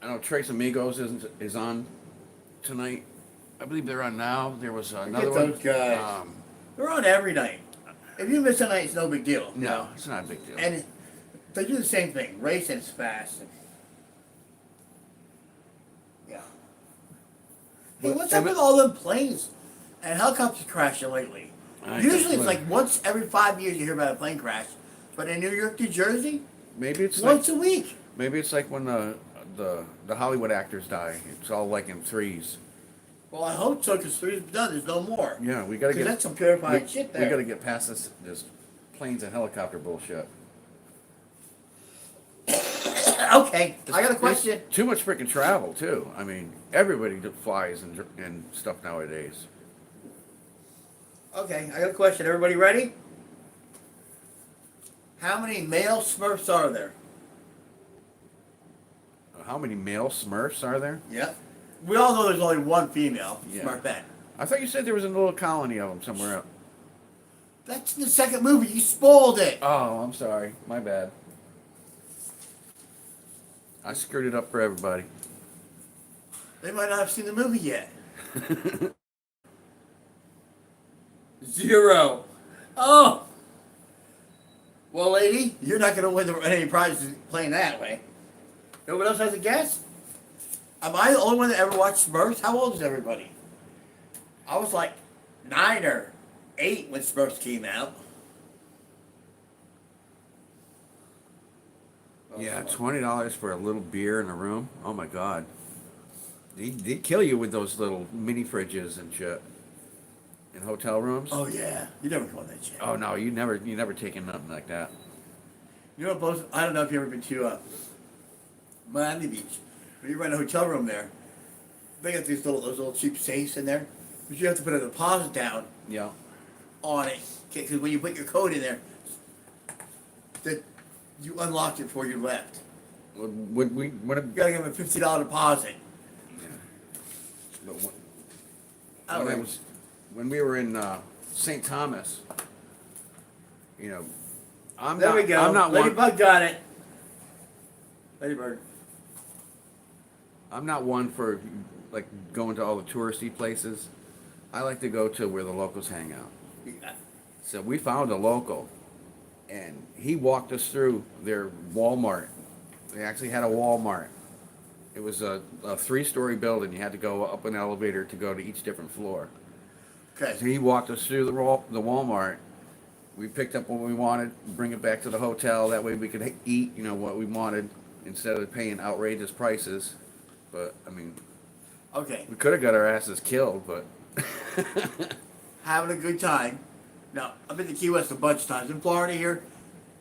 Speaker 1: I know Tres Amigos is on tonight. I believe they're on now. There was another
Speaker 2: Get
Speaker 1: one.
Speaker 2: those guys. They're on every night. If you miss a night, it's no big deal. you
Speaker 1: No,
Speaker 2: know?
Speaker 1: it's not a big deal.
Speaker 2: And they do the same thing. Racing is fast. Yeah. Hey,
Speaker 1: But-
Speaker 2: what's up with all them planes and helicopters crashing lately? Usually it's like once every 5 years you hear about a plane crash. But in New York, New Jersey,
Speaker 1: maybe it's
Speaker 2: once
Speaker 1: like,
Speaker 2: a week.
Speaker 1: maybe it's like when the Hollywood actors die. It's all like in threes.
Speaker 2: Well, I hope so, because three's done. There's no more.
Speaker 1: Yeah, we gotta
Speaker 2: Because
Speaker 1: get.
Speaker 2: that's some purified
Speaker 1: we,
Speaker 2: shit
Speaker 1: we
Speaker 2: there.
Speaker 1: gotta get past this planes and helicopter bullshit.
Speaker 2: Okay, I got a question.
Speaker 1: There's too much freaking travel too. I mean, everybody flies and stuff nowadays.
Speaker 2: Okay, I got a question. Everybody ready? How many male Smurfs are there?
Speaker 1: How many male Smurfs are there?
Speaker 2: Yep. We all know there's only one female
Speaker 1: Yeah.
Speaker 2: Smurfette.
Speaker 1: I thought you said there was a little colony of them somewhere else.
Speaker 2: That's in the second movie. You spoiled it.
Speaker 1: Oh, I'm sorry. My bad. I screwed it up for everybody.
Speaker 2: They might not have seen the movie yet. 0. Oh. Well, lady, you're not going to win any prizes playing that way. Nobody else has a guess? Am I the only one that ever watched Smurfs? How old is everybody? I was like 9 or 8 when Smurfs came out.
Speaker 1: Yeah, $20 for a little beer in a room. Oh my God. They kill you with those little mini fridges and shit in hotel rooms.
Speaker 2: Oh yeah, you never go on that shit.
Speaker 1: Oh no, you never taken nothing like that.
Speaker 2: You know what blows? I don't know if you've ever been to Miami Beach. When you rent a hotel room there, they got those little cheap safes in there, but you have to put a deposit down
Speaker 1: Yeah.
Speaker 2: on it because when you put your code in there, that you unlocked it before you left.
Speaker 1: Would we? Would
Speaker 2: You gotta give them a $50 deposit.
Speaker 1: But
Speaker 2: I don't know.
Speaker 1: when we were in St. Thomas, I'm
Speaker 2: There
Speaker 1: not.
Speaker 2: we go.
Speaker 1: I'm not one.
Speaker 2: Ladybug got it. Ladybird.
Speaker 1: I'm not one for like going to all the touristy places. I like to go to where the locals hang out.
Speaker 2: Yeah.
Speaker 1: So we found a local, and he walked us through their Walmart. They actually had a Walmart. It was a 3-story building. You had to go up an elevator to go to each different floor. So
Speaker 2: Okay.
Speaker 1: he walked us through the Walmart. We picked up what we wanted, bring it back to the hotel. That way we could eat, what we wanted instead of paying outrageous prices. But I mean,
Speaker 2: Okay.
Speaker 1: we could have got our asses killed, but
Speaker 2: Having a good time. Now, I've been to Key West a bunch of times. In Florida here,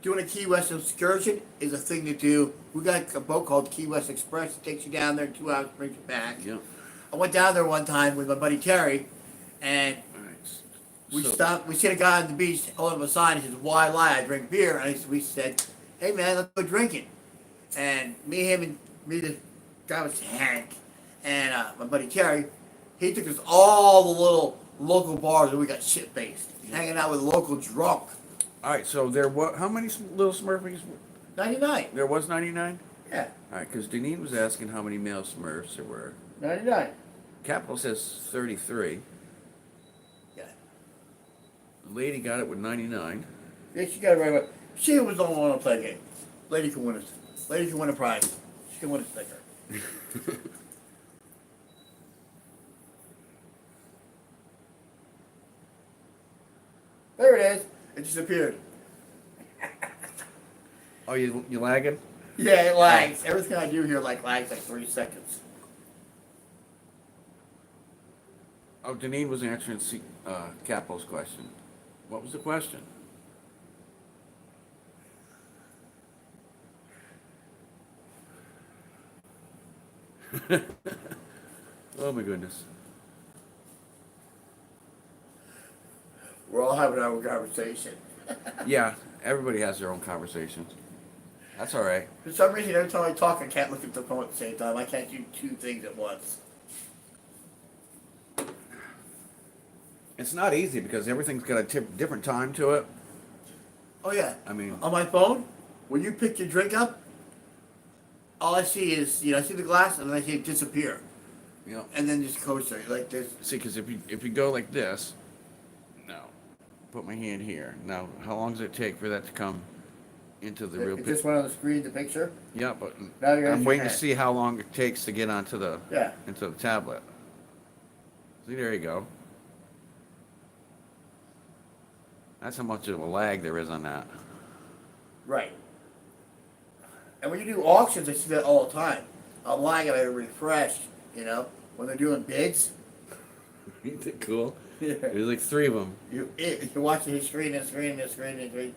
Speaker 2: doing a Key West excursion is a thing to do. We got a boat called Key West Express. It takes you down there in 2 hours, brings you back.
Speaker 1: yeah.
Speaker 2: I went down there one time with my buddy Terry, and
Speaker 1: All right.
Speaker 2: we
Speaker 1: So-
Speaker 2: stopped. We seen a guy on the beach holding up a sign. He says, "Why lie? I drink beer." And we said, "Hey man, let's go drinking." And the guy was Hank, and my buddy Terry, he took us all the little local bars, and we got shit faced, hanging out with a local drunk.
Speaker 1: All right. So there was how many little Smurfies?
Speaker 2: 99.
Speaker 1: There was 99.
Speaker 2: Yeah,
Speaker 1: All right, because Deneen was asking how many male Smurfs there were.
Speaker 2: 99.
Speaker 1: Capital says 33.
Speaker 2: Yeah.
Speaker 1: The lady got it with 99.
Speaker 2: Yeah, she got it right away. She was the only one to play the game. Lady can win a, lady can win a prize. She can win a sticker. There it is. It disappeared.
Speaker 1: Oh, you lagging?
Speaker 2: Yeah, it lags. Everything I do here lags like 3 seconds.
Speaker 1: Oh, Deneen was answering Capo's question. What was the question? Oh my goodness.
Speaker 2: We're all having our own conversation.
Speaker 1: Yeah, everybody has their own conversations. That's all right.
Speaker 2: For some reason, every time I talk, I can't look at the phone at the same time. I can't do two things at once.
Speaker 1: It's not easy because everything's got a different time to it.
Speaker 2: Oh yeah.
Speaker 1: I mean,
Speaker 2: On my phone, when you pick your drink up, all I see is, I see the glass and then I see it disappear.
Speaker 1: you know,
Speaker 2: And then just coaster like this.
Speaker 1: see, because if you go like this, no, put my hand here. Now, how long does it take for that to come into the real
Speaker 2: It
Speaker 1: picture?
Speaker 2: just went on the screen, the picture.
Speaker 1: Yeah, but
Speaker 2: Now you're
Speaker 1: I'm
Speaker 2: at
Speaker 1: waiting
Speaker 2: your
Speaker 1: to
Speaker 2: hand.
Speaker 1: see how long it takes to get onto the
Speaker 2: Yeah.
Speaker 1: into the tablet. See, there you go. That's how much of a lag there is on that.
Speaker 2: Right. And when you do auctions, I see that all the time. I'm lagging, I refresh, when they're doing bids.
Speaker 1: Isn't it cool?
Speaker 2: Yeah.
Speaker 1: There's like 3 of them.
Speaker 2: You're watching his screen and screen and screen and screen.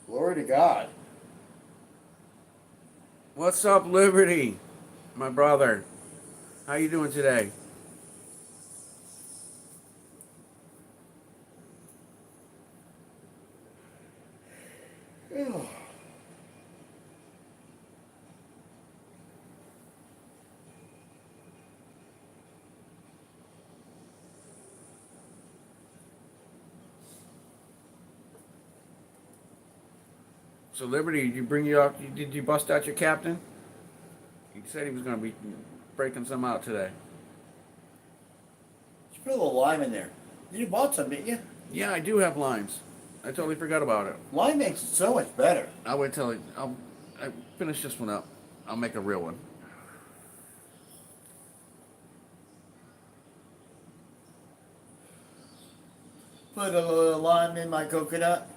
Speaker 2: Glory to God.
Speaker 1: What's up, Liberty? My brother. How you doing today? So Liberty, did you bring you up? Did you bust out your captain? He said he was going to be breaking some out today.
Speaker 2: Just put a little lime in there. You bought some, didn't you?
Speaker 1: Yeah, I do have limes. I totally forgot about it.
Speaker 2: Lime makes it so much better.
Speaker 1: I'll wait till I finish this one up. I'll make a real one.
Speaker 2: Put a little lime in my coconut.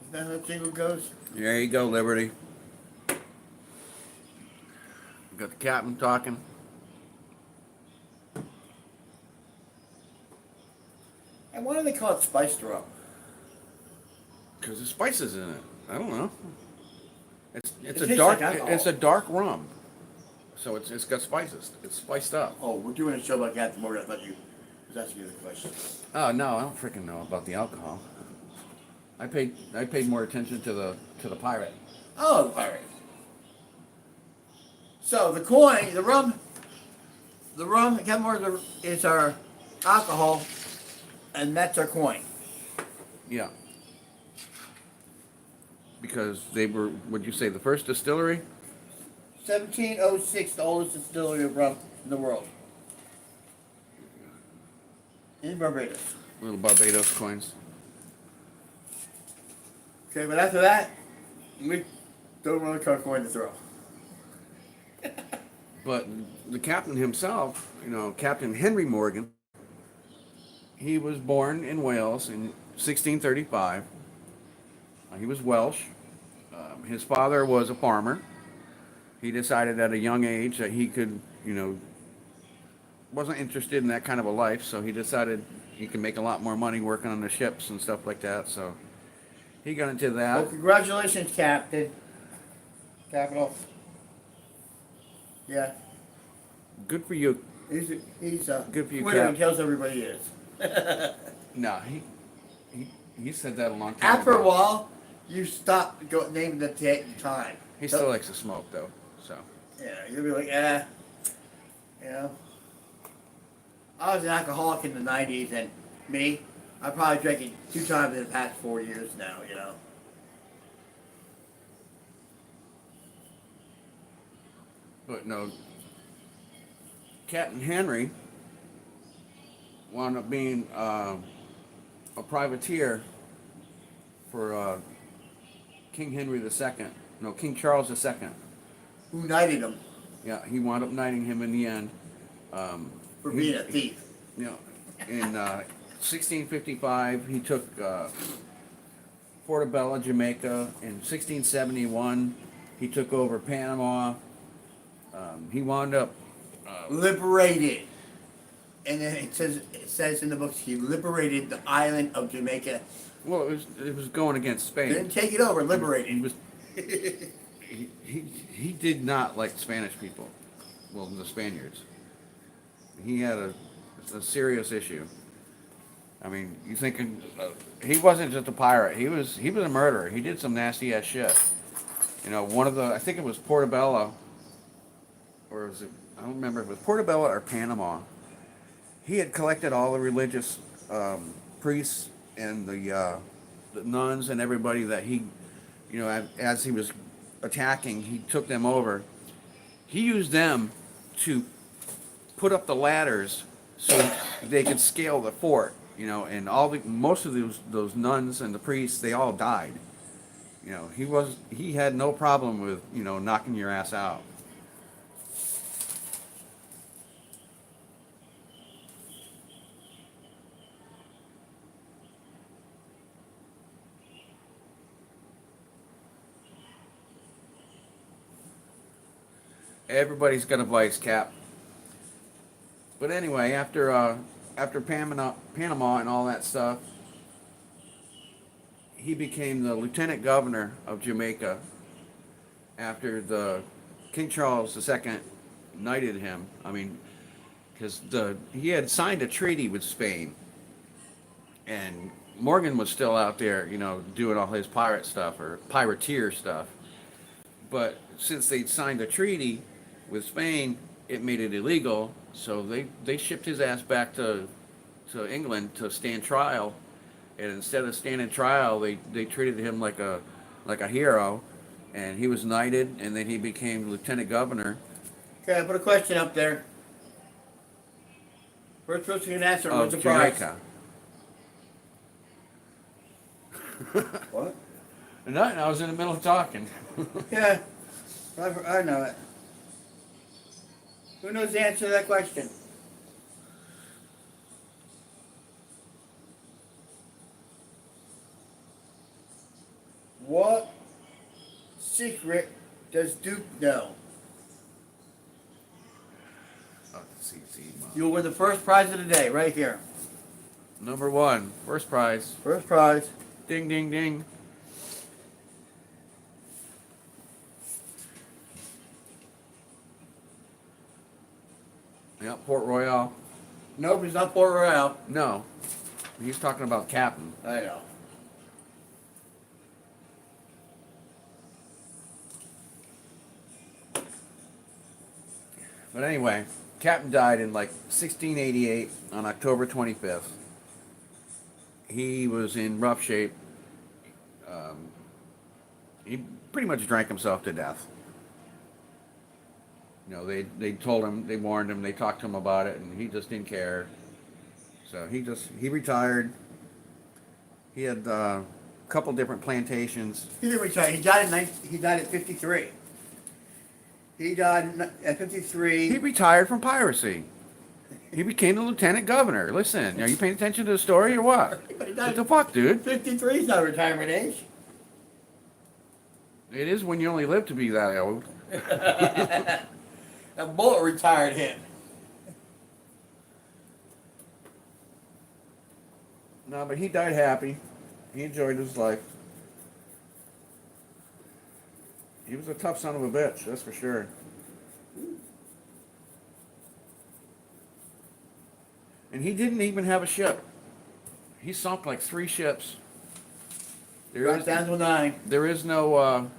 Speaker 2: Is that how the jingle goes?
Speaker 1: There you go, Liberty. We got the captain talking.
Speaker 2: And why do they call it spiced rum?
Speaker 1: Because there's spices in it. I don't know. It's
Speaker 2: It
Speaker 1: a
Speaker 2: tastes
Speaker 1: dark
Speaker 2: like alcohol.
Speaker 1: it's a dark rum. So it's got spices. It's spiced up.
Speaker 2: Oh, we're doing a show about Captain Morgan. I thought you was asking you the question.
Speaker 1: Oh no, I don't freaking know about the alcohol. I paid more attention to the pirate.
Speaker 2: Oh, the pirate. So the coin, the rum, Captain Morgan is our alcohol, and that's our coin.
Speaker 1: Yeah. Because they were, would you say, the first distillery?
Speaker 2: 1706, the oldest distillery of rum in the world. In Barbados.
Speaker 1: Little Barbados coins.
Speaker 2: Okay, but after that, we don't really cut coin to throw.
Speaker 1: But the captain himself, Captain Henry Morgan, he was born in Wales in 1635. He was Welsh. His father was a farmer. He decided at a young age that he could, wasn't interested in that kind of a life, so he decided he could make a lot more money working on the ships and stuff like that, so he got into that.
Speaker 2: Well, congratulations, Captain. Capital. Yeah.
Speaker 1: Good for you.
Speaker 2: He's
Speaker 1: Good for you,
Speaker 2: Twitter
Speaker 1: Cap.
Speaker 2: and tells everybody he is.
Speaker 1: No, he said that a long time
Speaker 2: After
Speaker 1: ago.
Speaker 2: a while, you stop naming the time.
Speaker 1: He still likes to smoke, though, so.
Speaker 2: Yeah, you'll be like, I was an alcoholic in the 90s, and I probably drank it 2 times in the past 4 years now,
Speaker 1: But no, Captain Henry wound up being a privateer for King Henry II. No, King Charles II.
Speaker 2: Who knighted him
Speaker 1: Yeah, he wound up knighting him in the end.
Speaker 2: for
Speaker 1: He-
Speaker 2: being a thief?
Speaker 1: You know, in 1655, he took Portobello, Jamaica. In 1671, he took over Panama. He wound up.
Speaker 2: Liberated. And then it says in the books he liberated the island of Jamaica.
Speaker 1: Well, it was going against Spain.
Speaker 2: Didn't take it over,
Speaker 1: He
Speaker 2: liberated.
Speaker 1: was he did not like Spanish people. Well, the Spaniards. He had a serious issue. I mean, you thinking he wasn't just a pirate. He was a murderer. He did some nasty ass shit. You know, one of the I think it was Portobello, or was it? I don't remember if it was Portobello or Panama. He had collected all the religious priests and the nuns and everybody that he, you know, as he was attacking, he took them over. He used them to put up the ladders so they could scale the fort, you know, and most of those nuns and the priests, they all died. You know, he had no problem with, you know, knocking your ass out. Everybody's got a vice, Cap. But anyway, after Panama and all that stuff, he became the lieutenant governor of Jamaica after the King Charles II knighted him. I mean, because he had signed a treaty with Spain, and Morgan was still out there, you know, doing all his pirate stuff or pirateer stuff. But since they'd signed a treaty with Spain, it made it illegal. So they shipped his ass back to England to stand trial. And instead of standing trial, they treated him like a hero, and he was knighted, and then he became lieutenant governor
Speaker 2: Okay, I put a question up there. First person can answer.
Speaker 1: of
Speaker 2: What's the prize?
Speaker 1: Jamaica.
Speaker 2: What?
Speaker 1: Nothing. I was in the middle of talking.
Speaker 2: Yeah, I know it. Who knows the answer to that question? What secret does Duke know?
Speaker 1: Oh, CC, Mom.
Speaker 2: You'll win the first prize of the day, right here.
Speaker 1: Number one, first prize.
Speaker 2: First prize.
Speaker 1: Ding, ding, ding. Yeah, Port Royal.
Speaker 2: Nope, it's not Port Royal.
Speaker 1: No, he's talking about Captain.
Speaker 2: I know.
Speaker 1: But anyway, Captain died in like 1688 on October 25th. He was in rough shape. He pretty much drank himself to death. You know, they told him, they warned him, they talked to him about it, and he just didn't care. So he retired. He had a couple different plantations.
Speaker 2: He didn't retire. He died at 53. He died at 53.
Speaker 1: He retired from piracy. He became the lieutenant governor. Listen, are you paying attention to the story or what?
Speaker 2: But he
Speaker 1: What
Speaker 2: died
Speaker 1: the fuck, dude?
Speaker 2: 53 is not retirement age.
Speaker 1: It is when you only live to be that old.
Speaker 2: A bullet retired him.
Speaker 1: No, but he died happy. He enjoyed his life. He was a tough son of a bitch, that's for sure. And he didn't even have a ship. He sunk like 3 ships.
Speaker 2: Dropped down to 9.
Speaker 1: There is no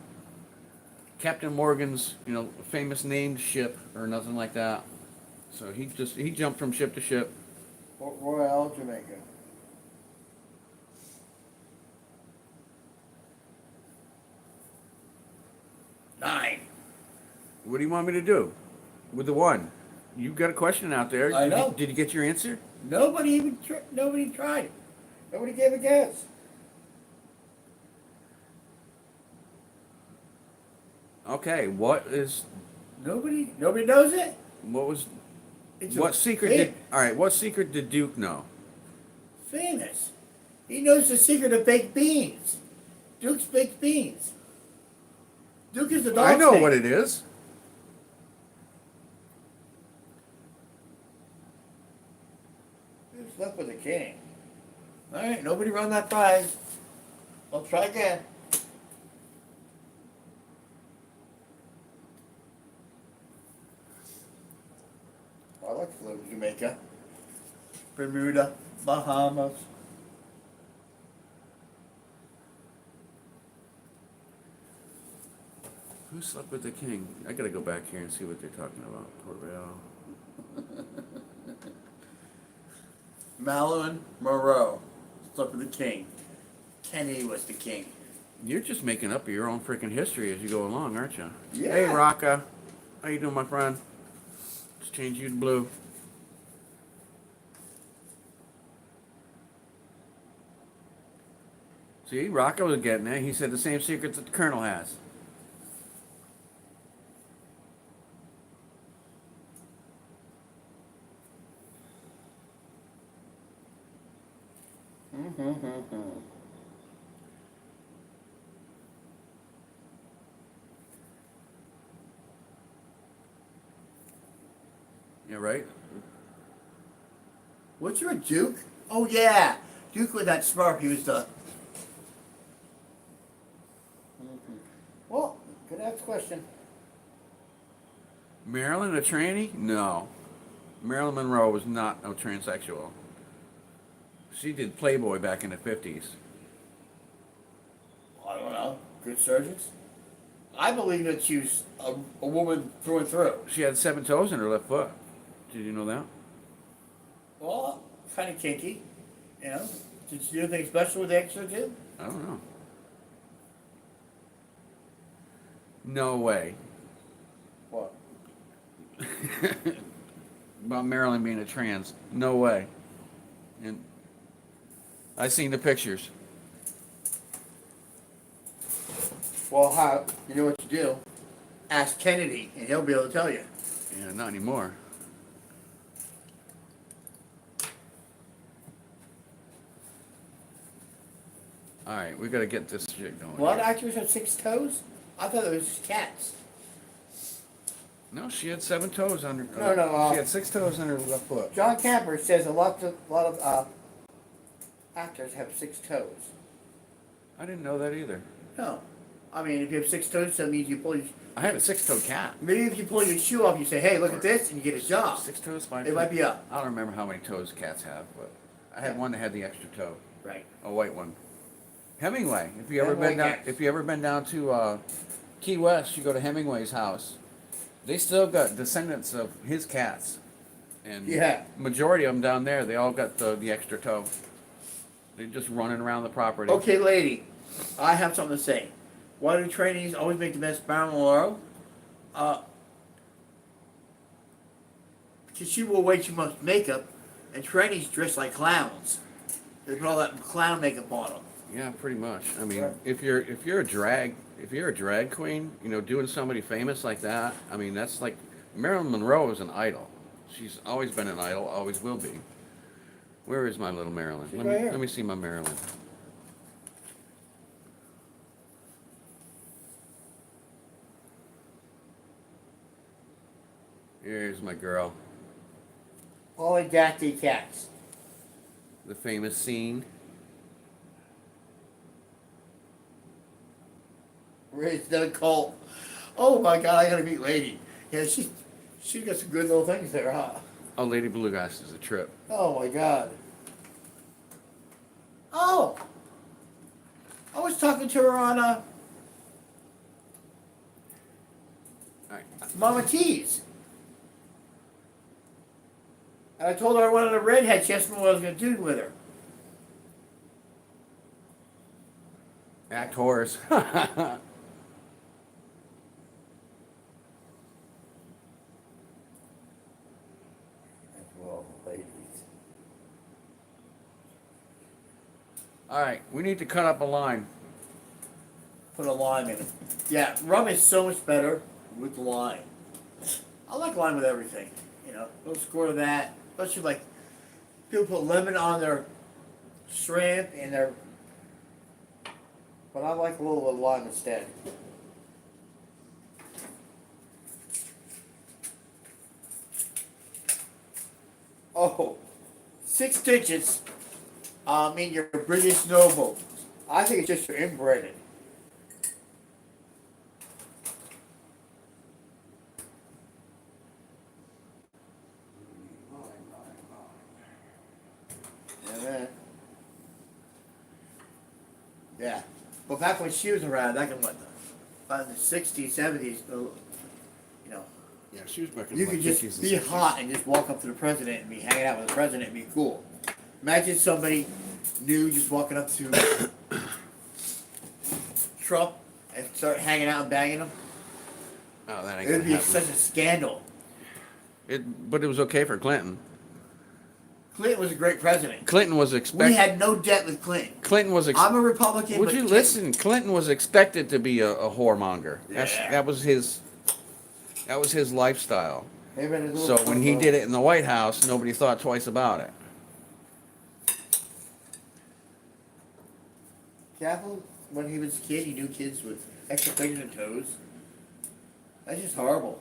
Speaker 1: Captain Morgan's, you know, famous named ship or nothing like that. So he jumped from ship to ship.
Speaker 2: Port Royal, Jamaica. 9.
Speaker 1: What do you want me to do with the one? You got a question out there.
Speaker 2: I know.
Speaker 1: Did you get your answer?
Speaker 2: Nobody tried. Nobody gave a guess.
Speaker 1: Okay,
Speaker 2: Nobody knows it.
Speaker 1: what was
Speaker 2: It's
Speaker 1: what secret did all right? What secret did Duke know?
Speaker 2: famous. He knows the secret of baked beans. Duke's baked beans. Duke is the dog
Speaker 1: I know
Speaker 2: snake.
Speaker 1: what it is.
Speaker 2: Who slept with a king? All right, nobody run that prize. I'll try again. I like to live in Jamaica, Bermuda, Bahamas.
Speaker 1: Who slept with the king? I gotta go back here and see what they're talking about. Port Royal.
Speaker 2: Marilyn Monroe slept with the king. Kennedy was the king.
Speaker 1: You're just making up your own freaking history as you go along, aren't you?
Speaker 2: Yeah.
Speaker 1: Hey, Rocca. How you doing, my friend? Let's change you to blue. See, Rocca was getting it. He said the same secret that the Colonel has. Yeah, right?
Speaker 2: What's your Duke? Oh yeah, Duke was that smart. He was the. Well, good ask question.
Speaker 1: Marilyn a tranny? No. Marilyn Monroe was not a transsexual. She did Playboy back in the 50s.
Speaker 2: I don't know. Good surgeons. I believe that she was a woman through and through.
Speaker 1: She had 7 toes in her left foot. Did you know that?
Speaker 2: Well, kind of kinky. You know, did she do anything special with the extra too?
Speaker 1: I don't know. No way.
Speaker 2: What?
Speaker 1: About Marilyn being a trans. No way. And I seen the pictures.
Speaker 2: Well, how? You know what you do? Ask Kennedy, and he'll be able to tell you.
Speaker 1: Yeah, not anymore. All right, we got to get this shit going.
Speaker 2: A lot of
Speaker 1: here.
Speaker 2: actors have 6 toes. I thought it was just cats.
Speaker 1: No, she had 7 toes on her.
Speaker 2: No,
Speaker 1: she had 6 toes on her left foot.
Speaker 2: John Camper says a lot of actors have 6 toes.
Speaker 1: I didn't know that either.
Speaker 2: No, I mean if you have 6 toes, that means you pull your.
Speaker 1: I have a 6-toed cat.
Speaker 2: Maybe if you pull your shoe off, you say, "Hey, look at this," and you get a job.
Speaker 1: 6 toes, 5
Speaker 2: It might be up.
Speaker 1: I don't remember how many toes cats have, but I had one that had the extra toe,
Speaker 2: Right.
Speaker 1: a white one. Hemingway. If you ever
Speaker 2: Hemingway
Speaker 1: been down,
Speaker 2: cats.
Speaker 1: if you ever been down to Key West, you go to Hemingway's house. They still got descendants of his cats, and
Speaker 2: Yeah.
Speaker 1: majority of them down there, they all got the extra toe. They're just running around the property.
Speaker 2: Okay, lady, I have something to say. Why do trainees always make the best Marilyn Monroe? Because she wore way too much makeup, and trainees dress like clowns. They put all that clown makeup on them.
Speaker 1: Yeah, pretty much. I mean,
Speaker 2: Right.
Speaker 1: if you're a drag queen, you know, doing somebody famous like that, I mean, that's like Marilyn Monroe is an idol. She's always been an idol, always will be. Where is my little Marilyn?
Speaker 2: She's
Speaker 1: Let
Speaker 2: right
Speaker 1: me
Speaker 2: here.
Speaker 1: let me see my Marilyn. Here's my girl.
Speaker 2: Polly Gaffney cats.
Speaker 1: The famous scene.
Speaker 2: Raised in a cult. Oh my God, I gotta meet Lady. Yeah, she got some good little things there, huh?
Speaker 1: Oh, Lady Bluegrass is a trip.
Speaker 2: Oh my God. Oh, I was talking to her on
Speaker 1: All right.
Speaker 2: Mama T's. And I told her I wanted a redhead. She asked me what I was gonna do with her.
Speaker 1: Act whores. All right, we need to cut up a line.
Speaker 2: Put a lime in it. Yeah, rum is so much better with lime. I like lime with everything. You know, a little squirt of that. Especially like people put lemon on their shrimp and their. But I like a little of lime instead. Oh, 6 digits. I mean, you're a British noble. I think it's just you're inbred. Yeah. Well, back when she was around, back in what, the 60s, 70s, you know,
Speaker 1: Yeah, she was back in
Speaker 2: you
Speaker 1: the
Speaker 2: could
Speaker 1: 50s
Speaker 2: just
Speaker 1: and
Speaker 2: be
Speaker 1: 60s.
Speaker 2: hot and just walk up to the president and be hanging out with the president and be cool. Imagine somebody new just walking up to Trump and start hanging out and banging him.
Speaker 1: Oh, that ain't
Speaker 2: It would
Speaker 1: gonna
Speaker 2: be
Speaker 1: happen.
Speaker 2: such a scandal.
Speaker 1: But it was okay for Clinton.
Speaker 2: Clinton was a great president.
Speaker 1: Clinton was
Speaker 2: We
Speaker 1: expected.
Speaker 2: had no debt with Clinton.
Speaker 1: Clinton was.
Speaker 2: I'm a Republican.
Speaker 1: Would
Speaker 2: but
Speaker 1: you
Speaker 2: Clinton-
Speaker 1: listen? Clinton was expected to be a whoremonger.
Speaker 2: Yeah.
Speaker 1: That was his. That was his lifestyle.
Speaker 2: Him and his
Speaker 1: So
Speaker 2: little
Speaker 1: when he
Speaker 2: football.
Speaker 1: did it in the White House, nobody thought twice about it.
Speaker 2: Capital, when he was a kid, he knew kids with extra fingers and toes. That's just horrible.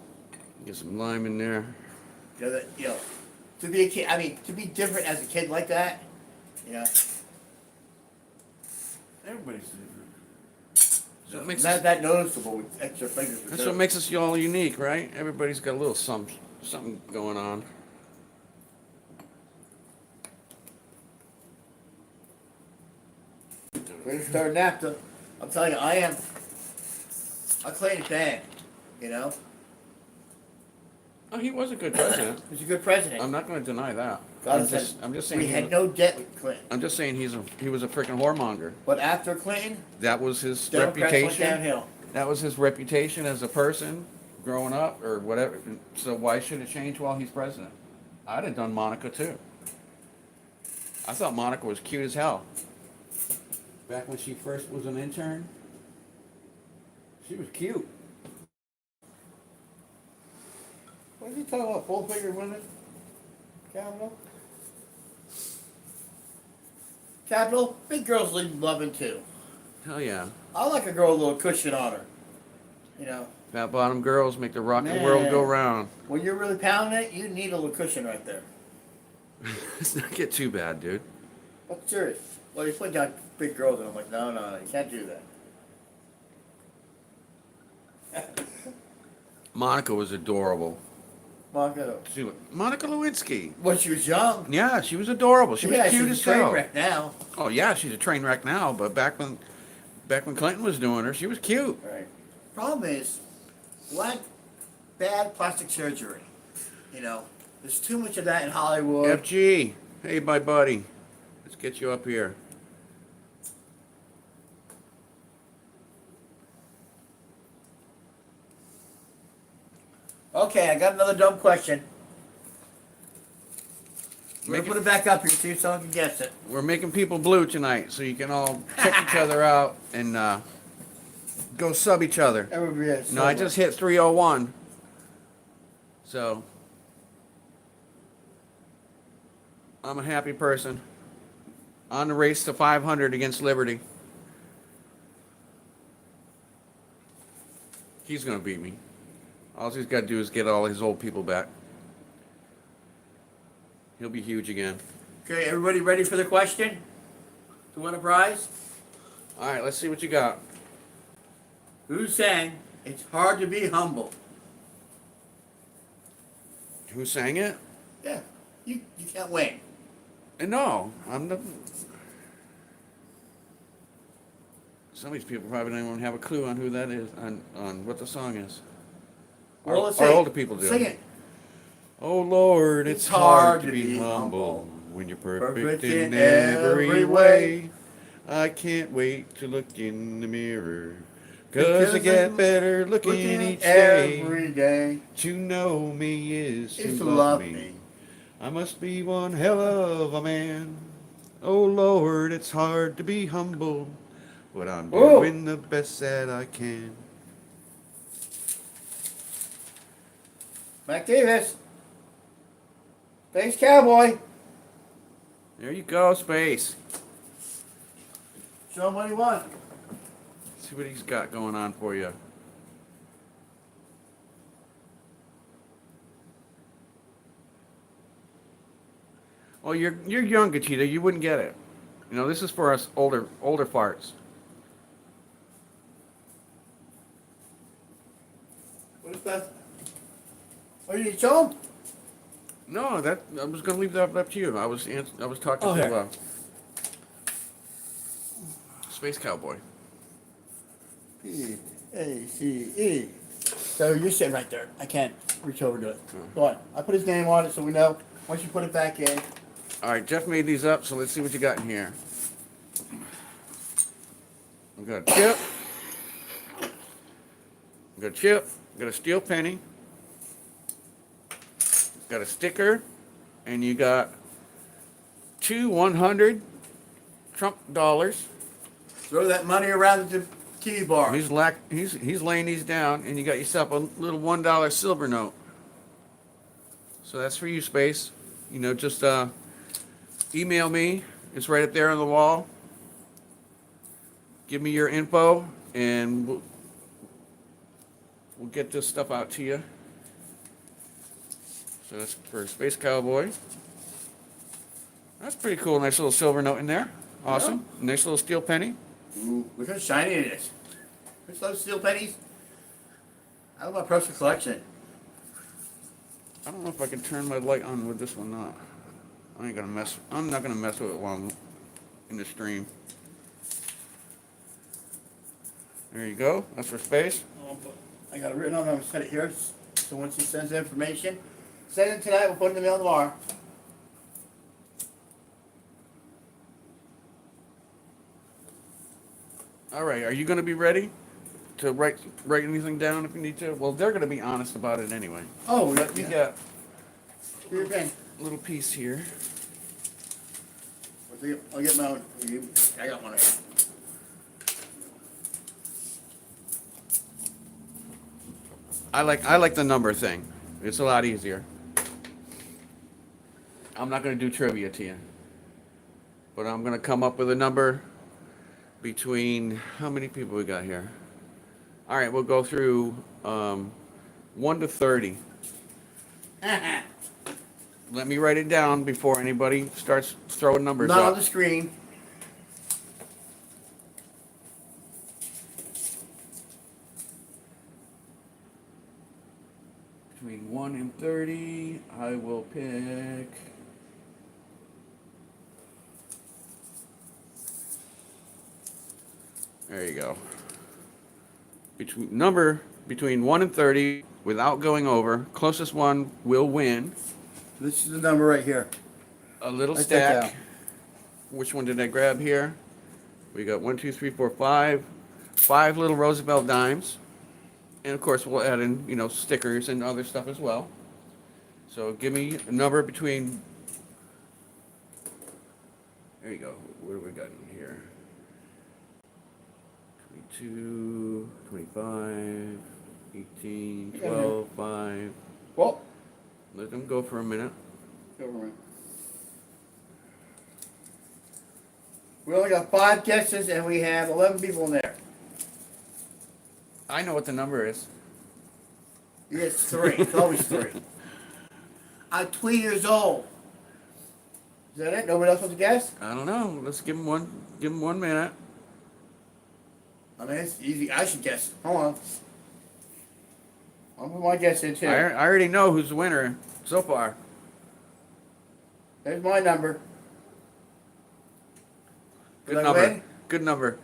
Speaker 1: Get some lime in there.
Speaker 2: You know, to be a kid, I mean, to be different as a kid like that, you know. Everybody's different.
Speaker 1: So it makes
Speaker 2: Not
Speaker 1: us,
Speaker 2: that noticeable with extra fingers and
Speaker 1: that's
Speaker 2: toes.
Speaker 1: what makes us all unique, right? Everybody's got a little something going on.
Speaker 2: We're starting after. I'm telling you, I am a Clinton fan, you know.
Speaker 1: Oh, he was a good president.
Speaker 2: He's a good president.
Speaker 1: I'm not going to deny that.
Speaker 2: God
Speaker 1: I'm
Speaker 2: said
Speaker 1: just
Speaker 2: we
Speaker 1: saying.
Speaker 2: had no debt with Clinton.
Speaker 1: I'm just saying he was a freaking whoremonger.
Speaker 2: But after Clinton,
Speaker 1: That was his
Speaker 2: Democrats went
Speaker 1: reputation.
Speaker 2: downhill.
Speaker 1: That was his reputation as a person growing up or whatever. So why should it change while he's president? I'd have done Monica too. I thought Monica was cute as hell. Back when she first was an intern, she was cute.
Speaker 2: What are you talking about? Full-figured women? Capital? Capital? Big girls need loving too.
Speaker 1: Hell yeah.
Speaker 2: I like a girl with a little cushion on her. You know,
Speaker 1: Fat bottom girls make the rocket world go
Speaker 2: Man.
Speaker 1: round.
Speaker 2: when you're really pounding it, you need a little cushion right there.
Speaker 1: Let's not get too bad, dude.
Speaker 2: I'm serious. Well, you put down big girls, and I'm like, no, you can't do that.
Speaker 1: Monica was adorable.
Speaker 2: Monica,
Speaker 1: Monica Lewinsky.
Speaker 2: when she was young,
Speaker 1: Yeah, she was adorable. She was
Speaker 2: yeah,
Speaker 1: cute
Speaker 2: she's
Speaker 1: as
Speaker 2: a train
Speaker 1: hell.
Speaker 2: wreck now.
Speaker 1: Oh yeah, she's a train wreck now. But back when Clinton was doing her, she was cute.
Speaker 2: Right. Problem is, bad plastic surgery. You know, there's too much of that in Hollywood.
Speaker 1: FG, hey my buddy, let's get you up here.
Speaker 2: Okay, I got another dumb question. We're
Speaker 1: Make
Speaker 2: gonna put
Speaker 1: it-
Speaker 2: it back up here, see if someone can guess it.
Speaker 1: We're making people blue tonight, so you can all check each other out and go sub each other.
Speaker 2: Everybody has
Speaker 1: No, I just hit 301. So I'm a happy person. On the race to 500 against Liberty. He's gonna beat me. All he's got to do is get all his old people back. He'll be huge again.
Speaker 2: Okay, everybody ready for the question? To win a prize?
Speaker 1: All right, let's see what you got.
Speaker 2: Who sang "It's Hard to Be Humble"?
Speaker 1: Who sang it?
Speaker 2: Yeah, you can't win.
Speaker 1: No, I'm not. Some of these people probably don't even have a clue on who that is, on what the song is.
Speaker 2: Well, let's
Speaker 1: Our
Speaker 2: sing it.
Speaker 1: older people do.
Speaker 2: Sing it.
Speaker 1: Oh Lord, it's hard to be humble when you're perfect in every way. I can't wait to look in the mirror, 'cause I get better looking each day.
Speaker 2: every day.
Speaker 1: To know me is
Speaker 2: Is
Speaker 1: to
Speaker 2: to
Speaker 1: love
Speaker 2: love
Speaker 1: me.
Speaker 2: me.
Speaker 1: I must be one hell of a man. Oh Lord, it's hard to be humble, but I'm
Speaker 2: Whoa.
Speaker 1: doing the best that I can.
Speaker 2: Mac Davis. Space Cowboy.
Speaker 1: There you go, Space.
Speaker 2: Show him what he wants.
Speaker 1: See what he's got going on for you. Well, you're young, Gachita. You wouldn't get it. You know, this is for us older farts.
Speaker 2: What is that? Oh, you need to show him?
Speaker 1: No, that I was going to leave that up to you. I was talking to
Speaker 2: Okay.
Speaker 1: Space Cowboy.
Speaker 2: P-A-C-E. So you're sitting right there. I can't reach over to it. Go on. I put his name on it so we know. Once you put it back in.
Speaker 1: All right, Jeff made these up, so let's see what you got in here. We got a chip. We got a chip. We got a steel penny. Got a sticker, and you got 2 100 Trump dollars.
Speaker 2: Throw that money around at the TV bar.
Speaker 1: He's laying these down, and you got yourself a little $1 silver note. So that's for you, Space. You know, just email me. It's right up there on the wall. Give me your info, and we'll get this stuff out to you. So that's for Space Cowboy. That's pretty cool. Nice little silver note in there. Awesome.
Speaker 2: Yeah.
Speaker 1: Nice little steel penny.
Speaker 2: Ooh, look how shiny it is. What's those steel pennies? I love my personal collection.
Speaker 1: I don't know if I can turn my light on with this one or not. I'm not gonna mess with it while I'm in the stream. There you go. That's for Space.
Speaker 2: I got it written on. I'm gonna set it here. So once he sends the information, send it tonight. We'll put it in the mail tomorrow.
Speaker 1: All right. Are you gonna be ready to write anything down if you need to? Well, they're gonna be honest about it anyway.
Speaker 2: Oh,
Speaker 1: You got
Speaker 2: Here your pen.
Speaker 1: a little piece here.
Speaker 2: I'll get my own. I got one.
Speaker 1: I like the number thing. It's a lot easier. I'm not going to do trivia to you, but I'm going to come up with a number between how many people we got here. All right, we'll go through 1 to 30. Let me write it down before anybody starts throwing numbers
Speaker 2: Not on
Speaker 1: out.
Speaker 2: the screen.
Speaker 1: Between 1 and 30, I will pick. There you go. Between 1 and 30 without going over. Closest one will win.
Speaker 2: This is the number right here.
Speaker 1: A little
Speaker 2: Write that
Speaker 1: stack. Which one did I grab here? We got 1, 2, 3, 4, 5. 5 little Roosevelt dimes. And of course we'll add in, stickers and other stuff as well. So give me a number between. There you go. What have we got in here? 22, 25, 18, 12, 5.
Speaker 2: Well,
Speaker 1: Let them go for a minute.
Speaker 2: we only got 5 guesses and we have 11 people in there.
Speaker 1: I know what the number is.
Speaker 2: Yeah, it's 3. It's always 3. I'm 2 years old. Is that it? Nobody else wants to guess?
Speaker 1: I don't know. Let's give them one. Give them 1 minute.
Speaker 2: I mean, it's easy. I should guess. Hold on. I'll put my guess in too.
Speaker 1: I already know who's the winner so far.
Speaker 2: There's my number.
Speaker 1: Good
Speaker 2: Did I
Speaker 1: number.
Speaker 2: win?
Speaker 1: Good number.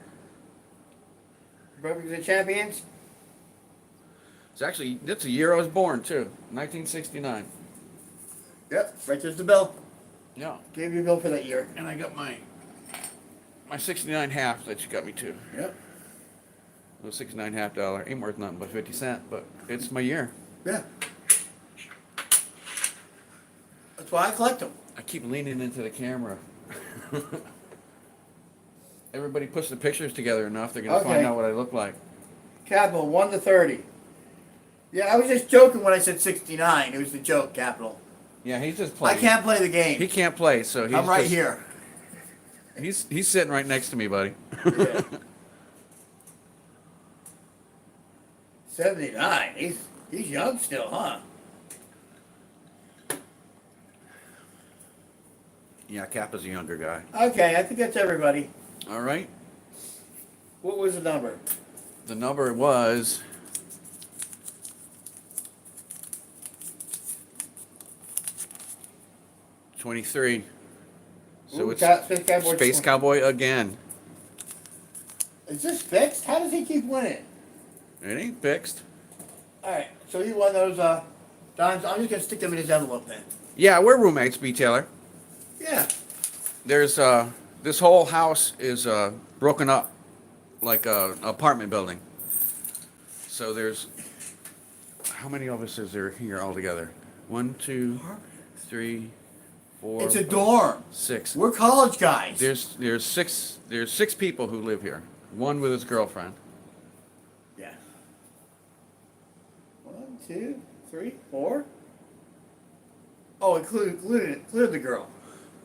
Speaker 2: Breakfast of the Champions?
Speaker 1: That's the year I was born too. 1969.
Speaker 2: Yep, right there's the bill.
Speaker 1: Yeah.
Speaker 2: Gave you a bill for that year.
Speaker 1: And I got my 69 half that you got me too.
Speaker 2: Yep.
Speaker 1: The 69 half dollar ain't worth nothing but 50 cents, but it's my year.
Speaker 2: Yeah. That's why I collect them.
Speaker 1: I keep leaning into the camera Everybody puts the pictures together enough, they're gonna
Speaker 2: Okay.
Speaker 1: find out what I look like.
Speaker 2: Capital 1 to 30. Yeah, I was just joking when I said 69. It was the joke, Capital.
Speaker 1: Yeah, he's just
Speaker 2: I
Speaker 1: playing.
Speaker 2: can't play the
Speaker 1: He
Speaker 2: game.
Speaker 1: can't play, so he's
Speaker 2: I'm right
Speaker 1: just,
Speaker 2: here.
Speaker 1: He's sitting right next to me, buddy.
Speaker 2: Yeah. 79. He's young still, huh?
Speaker 1: Yeah, Cap is a younger guy.
Speaker 2: Okay, I think that's everybody.
Speaker 1: All right.
Speaker 2: What was the number?
Speaker 1: The number was 23. So
Speaker 2: Ooh,
Speaker 1: it's
Speaker 2: Space Cowboy.
Speaker 1: Space Cowboy again.
Speaker 2: Is this fixed? How does he keep winning?
Speaker 1: It ain't fixed.
Speaker 2: Alright, so he won those dimes. I'm just gonna stick them in his envelope then.
Speaker 1: Yeah, we're roommates, B. Taylor.
Speaker 2: Yeah.
Speaker 1: There's this whole house is broken up like a apartment building. So there's how many of us is there here altogether? 1, 2, 3, 4.
Speaker 2: It's a dorm.
Speaker 1: 6.
Speaker 2: We're college guys.
Speaker 1: There's six people who live here. One with his girlfriend.
Speaker 2: Yeah. 1, 2, 3, 4. Oh, included the girl.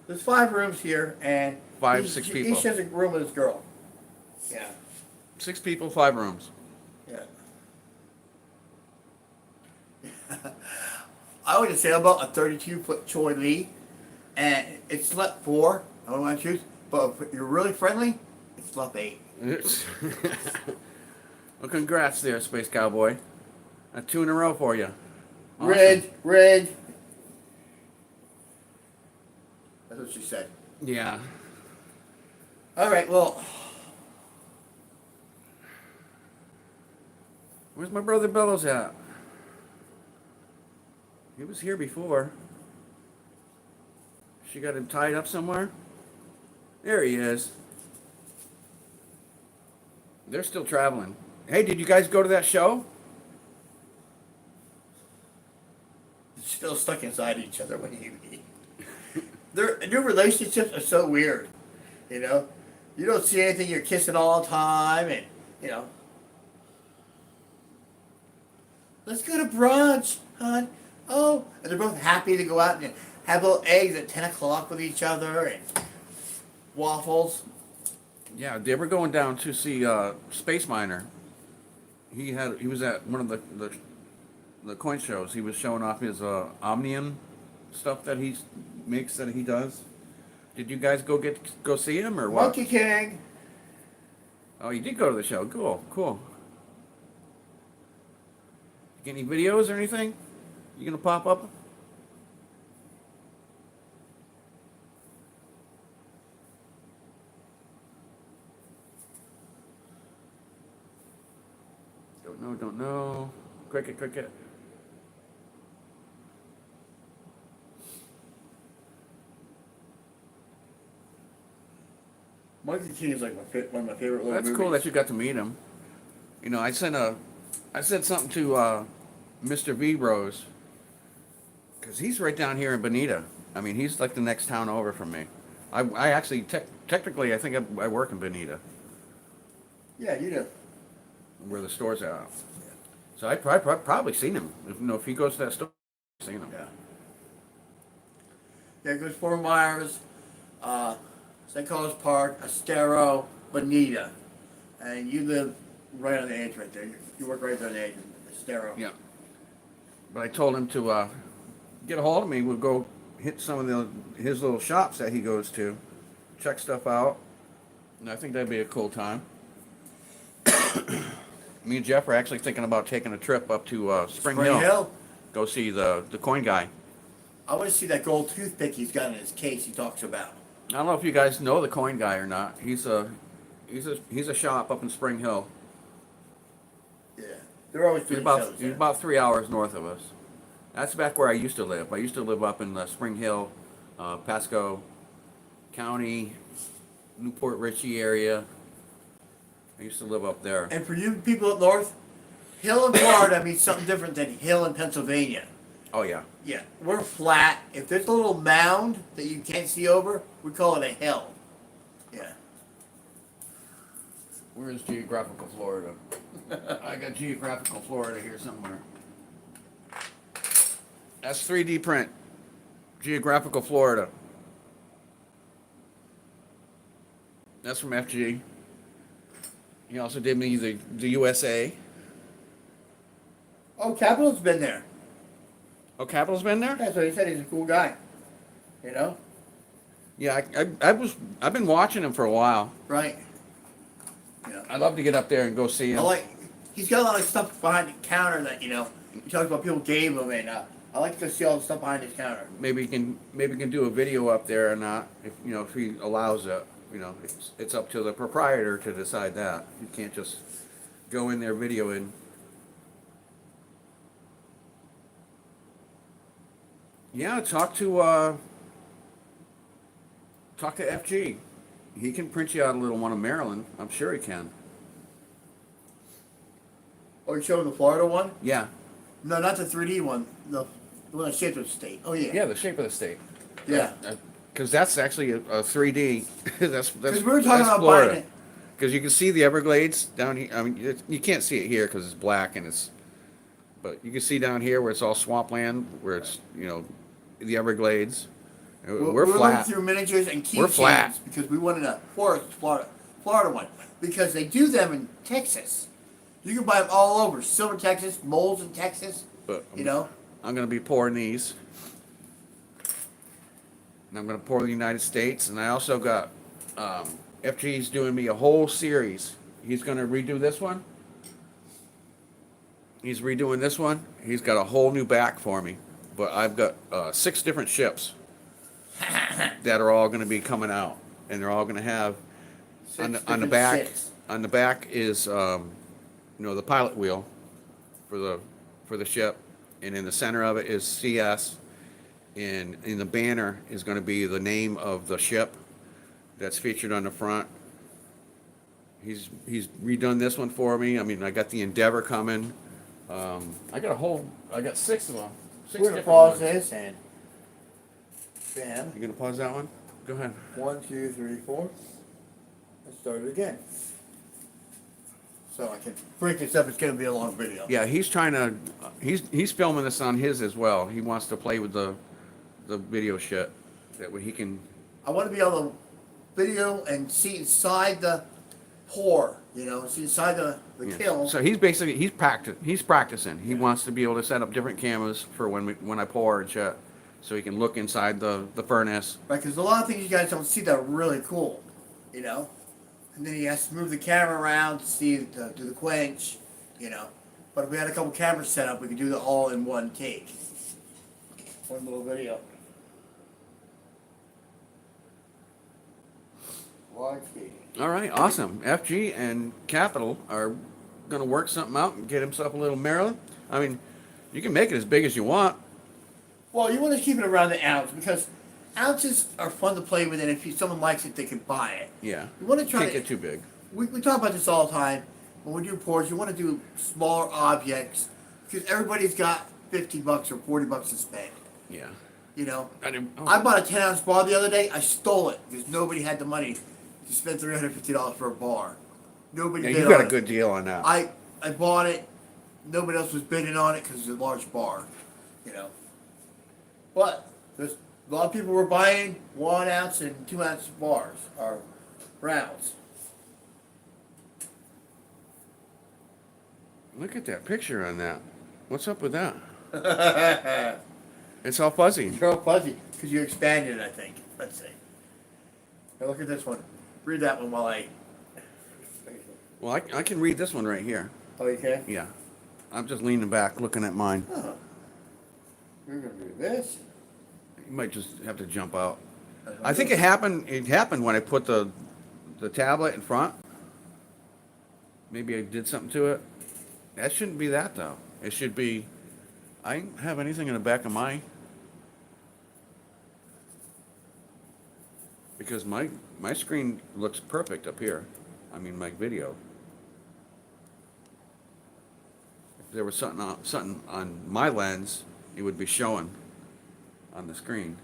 Speaker 2: There's 5 rooms here, and
Speaker 1: 6 people.
Speaker 2: Each has a room with his girl. Yeah.
Speaker 1: 6 people, 5 rooms.
Speaker 2: Yeah. I would say about a 32-foot Choi Lee, and it slept 4. I don't want to choose, but if you're really friendly, it slept 8.
Speaker 1: Well, congrats there, Space Cowboy. 2 in a row for you. Awesome.
Speaker 2: Red. That's what she said.
Speaker 1: Yeah.
Speaker 2: All right, well,
Speaker 1: Where's my brother Bellows at? He was here before. She got him tied up somewhere? There he is. They're still traveling. Hey, did you guys go to that show?
Speaker 2: still stuck inside each other when you meet. Their new relationships are so weird, you know. You don't see anything. You're kissing all the time, and you know. Let's go to brunch, hon. Oh, and they're both happy to go out and have little eggs at 10 o'clock with each other and waffles.
Speaker 1: Yeah, they were going down to see Space Miner. He was at one of the coin shows. He was showing off his Omnium stuff that he makes, that he does. Did you guys go see him or what?
Speaker 2: Monkey King.
Speaker 1: Oh, you did go to the show. Cool. Get any videos or anything? You gonna pop up? Don't know. Cricket.
Speaker 2: Monkey King is like one of my favorite little
Speaker 1: That's
Speaker 2: movies.
Speaker 1: cool that you got to meet him. You know, I said something to Mr. V Rose, because he's right down here in Bonita. I mean, he's like the next town over from me. I actually technically I think I work in Bonita,
Speaker 2: Yeah, you do.
Speaker 1: where the store's at. So I probably seen him. If he goes to that store, I've seen him.
Speaker 2: Yeah. Yeah, it goes Fort Myers, St. Carlos Park, Estero, Bonita. And you live right on the edge right there. You work right there on the edge of Estero.
Speaker 1: Yeah. But I told him to get a hold of me. We'll go hit some of his little shops that he goes to, check stuff out. And I think that'd be a cool time. Me and Jeff are actually thinking about taking a trip up to Spring Hill. Go see the coin guy.
Speaker 2: I want to see that gold toothpick he's got in his case he talks about.
Speaker 1: I don't know if you guys know the coin guy or not. He's a shop up in Spring Hill.
Speaker 2: Yeah. They're always doing shows
Speaker 1: He's
Speaker 2: there.
Speaker 1: about 3 hours north of us. That's back where I used to live. I used to live up in Spring Hill, Pasco County, Newport Richey area. I used to live up there.
Speaker 2: And for you people up north, Hill in Florida means something different than Hill in Pennsylvania.
Speaker 1: Oh yeah.
Speaker 2: Yeah, we're flat. If there's a little mound that you can't see over, we call it a hill. Yeah.
Speaker 1: Where is geographical Florida? I got geographical Florida here somewhere. That's 3D print. Geographical Florida. That's from FG. He also did me the USA.
Speaker 2: Oh, Capitol's been there.
Speaker 1: Oh, Capital's been there?
Speaker 2: That's what he said. He's a cool guy. You know?
Speaker 1: Yeah, I've been watching him for a while.
Speaker 2: Right. Yeah.
Speaker 1: I'd love to get up there and go see him.
Speaker 2: He's got a lot of stuff behind the counter that, he talks about people gave him, and I like to see all the stuff behind his counter.
Speaker 1: Maybe he can do a video up there or not, if he allows it. It's up to the proprietor to decide that. You can't just go in there videoing. Yeah, talk to FG. He can print you out a little one of Maryland. I'm sure he can.
Speaker 2: Oh, you showed him the Florida one?
Speaker 1: Yeah.
Speaker 2: No, not the 3D one. The one that shaped the state. Oh, yeah.
Speaker 1: Yeah, the shape of the state.
Speaker 2: Yeah.
Speaker 1: Because that's actually a 3D. that's
Speaker 2: Because we were talking about
Speaker 1: Florida.
Speaker 2: buying it.
Speaker 1: Because you can see the Everglades down here. I mean, you can't see it here because it's black but you can see down here where it's all swampland, where it's the Everglades. We're flat.
Speaker 2: Looking through miniatures and keychains.
Speaker 1: We're flat.
Speaker 2: Because we wanted a Florida one. Because they do them in Texas. You can buy them all over. Silver, Texas, Moles in Texas.
Speaker 1: But
Speaker 2: I'm
Speaker 1: going to be pouring these. And I'm going to pour the United States. And I also got FG's doing me a whole series. He's going to redo this one. He's redoing this one. He's got a whole new back for me. But I've got 6 different ships that are all going to be coming out. And they're all going to have on the back.
Speaker 2: Ships.
Speaker 1: On the back is the pilot wheel for the ship, and in the center of it is CS, and in the banner is going to be the name of the ship that's featured on the front. He's redone this one for me. I mean, I got the Endeavor coming. I got 6 of them. 6
Speaker 2: We're going to
Speaker 1: different
Speaker 2: pause
Speaker 1: ones.
Speaker 2: this and bam.
Speaker 1: You gonna pause that one? Go ahead.
Speaker 2: 1, 2, 3, 4. Let's start it again. So I can break this up. It's going to be a long video.
Speaker 1: Yeah, he's trying to. He's filming this on his as well. He wants to play with the video shit. That way he can.
Speaker 2: I want to be able to video and see inside the pour. See inside the kiln.
Speaker 1: So he's practicing. He wants to be able to set up different cameras for when I pour and shit, so he can look inside the furnace.
Speaker 2: Right, because a lot of things you guys don't see that are really cool. And then he has to move the camera around to do the quench, But if we had a couple cameras set up, we could do it all in one take. One little video. Large speed.
Speaker 1: All right, awesome. FG and Capital are gonna work something out and get himself a little Maryland. I mean, you can make it as big as you want.
Speaker 2: Well, you want to keep it around the ounce because ounces are fun to play with, and if someone likes it, they can buy it.
Speaker 1: Yeah.
Speaker 2: You want to try
Speaker 1: Can't
Speaker 2: to
Speaker 1: get too big.
Speaker 2: We talk about this all the time. When we do pours, you want to do smaller objects because everybody's got $50 or $40 to spend.
Speaker 1: Yeah.
Speaker 2: I bought a 10-ounce bar the other day. I stole it because nobody had the money to spend $350 for a bar. Nobody
Speaker 1: Yeah,
Speaker 2: bid
Speaker 1: you got
Speaker 2: on
Speaker 1: a
Speaker 2: it.
Speaker 1: good deal on that.
Speaker 2: I bought it. Nobody else was bidding on it because it's a large bar. But there's a lot of people were buying 1 ounce and 2 ounce bars or rounds.
Speaker 1: Look at that picture on that. What's up with that? It's all fuzzy.
Speaker 2: You're all fuzzy because you expanded it, I think. Let's see. Now look at this one. Read that one while I.
Speaker 1: Well, I can read this one right here.
Speaker 2: Oh, you can?
Speaker 1: Yeah. I'm just leaning back, looking at mine.
Speaker 2: Oh. We're gonna do this.
Speaker 1: You might just have to jump out. I think it happened. It happened when I put the tablet in front. Maybe I did something to it. That shouldn't be that though. It should be. I don't have anything in the back of my. Because my screen looks perfect up here. I mean my video. If there was something on my lens, it would be showing on the screen.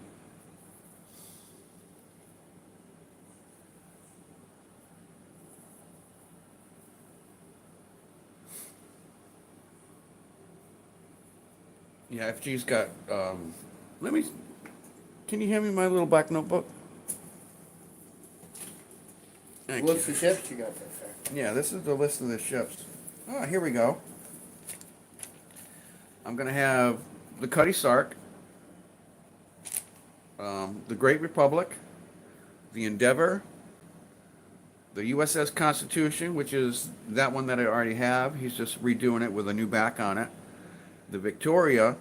Speaker 1: Yeah, FG's got, let me, can you hand me my little black notebook? Thank
Speaker 2: What's
Speaker 1: you.
Speaker 2: the ships you got there, sir?
Speaker 1: Yeah, this is the list of the ships. Oh, here we go. I'm gonna have the Cuddy Sark, the Great Republic, the Endeavor, the USS Constitution, which is that one that I already have. He's just redoing it with a new back on it. The Victoria,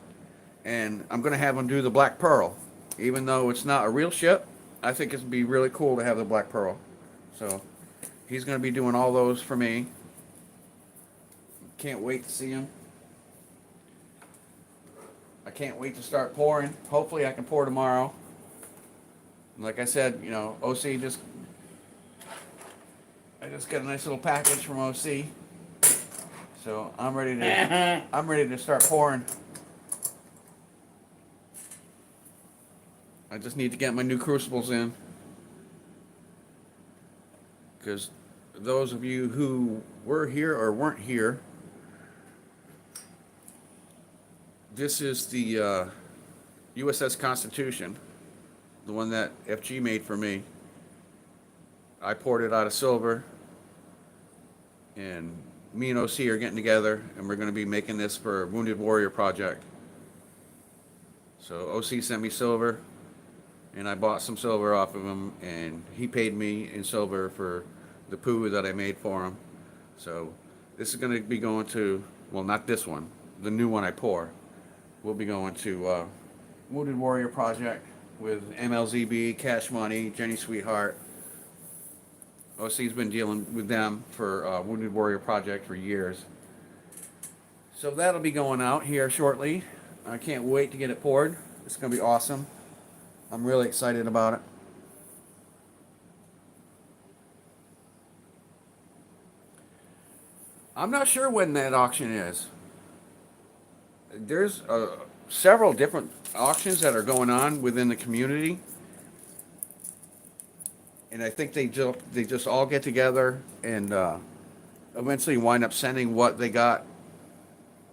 Speaker 1: and I'm gonna have him do the Black Pearl. Even though it's not a real ship, I think it'd be really cool to have the Black Pearl. So he's gonna be doing all those for me. Can't wait to see him. I can't wait to start pouring. Hopefully I can pour tomorrow. Like I said, you know, OC I just got a nice little package from OC. So I'm ready to start pouring. I just need to get my new crucibles in. Because those of you who were here or weren't here, this is the USS Constitution, the one that FG made for me. I poured it out of silver, and me and OC are getting together, and we're going to be making this for Wounded Warrior Project. So OC sent me silver, and I bought some silver off of him, and he paid me in silver for the poo that I made for him. So this is going to be going to, well, not this one, the new one I pour. We'll be going to Wounded Warrior Project with MLZB, Cash Money, Jenny Sweetheart. OC's been dealing with them for Wounded Warrior Project for years. So that'll be going out here shortly. I can't wait to get it poured. It's going to be awesome. I'm really excited about it. I'm not sure when that auction is. There's several different auctions that are going on within the community. And I think they just all get together and eventually wind up sending what they got,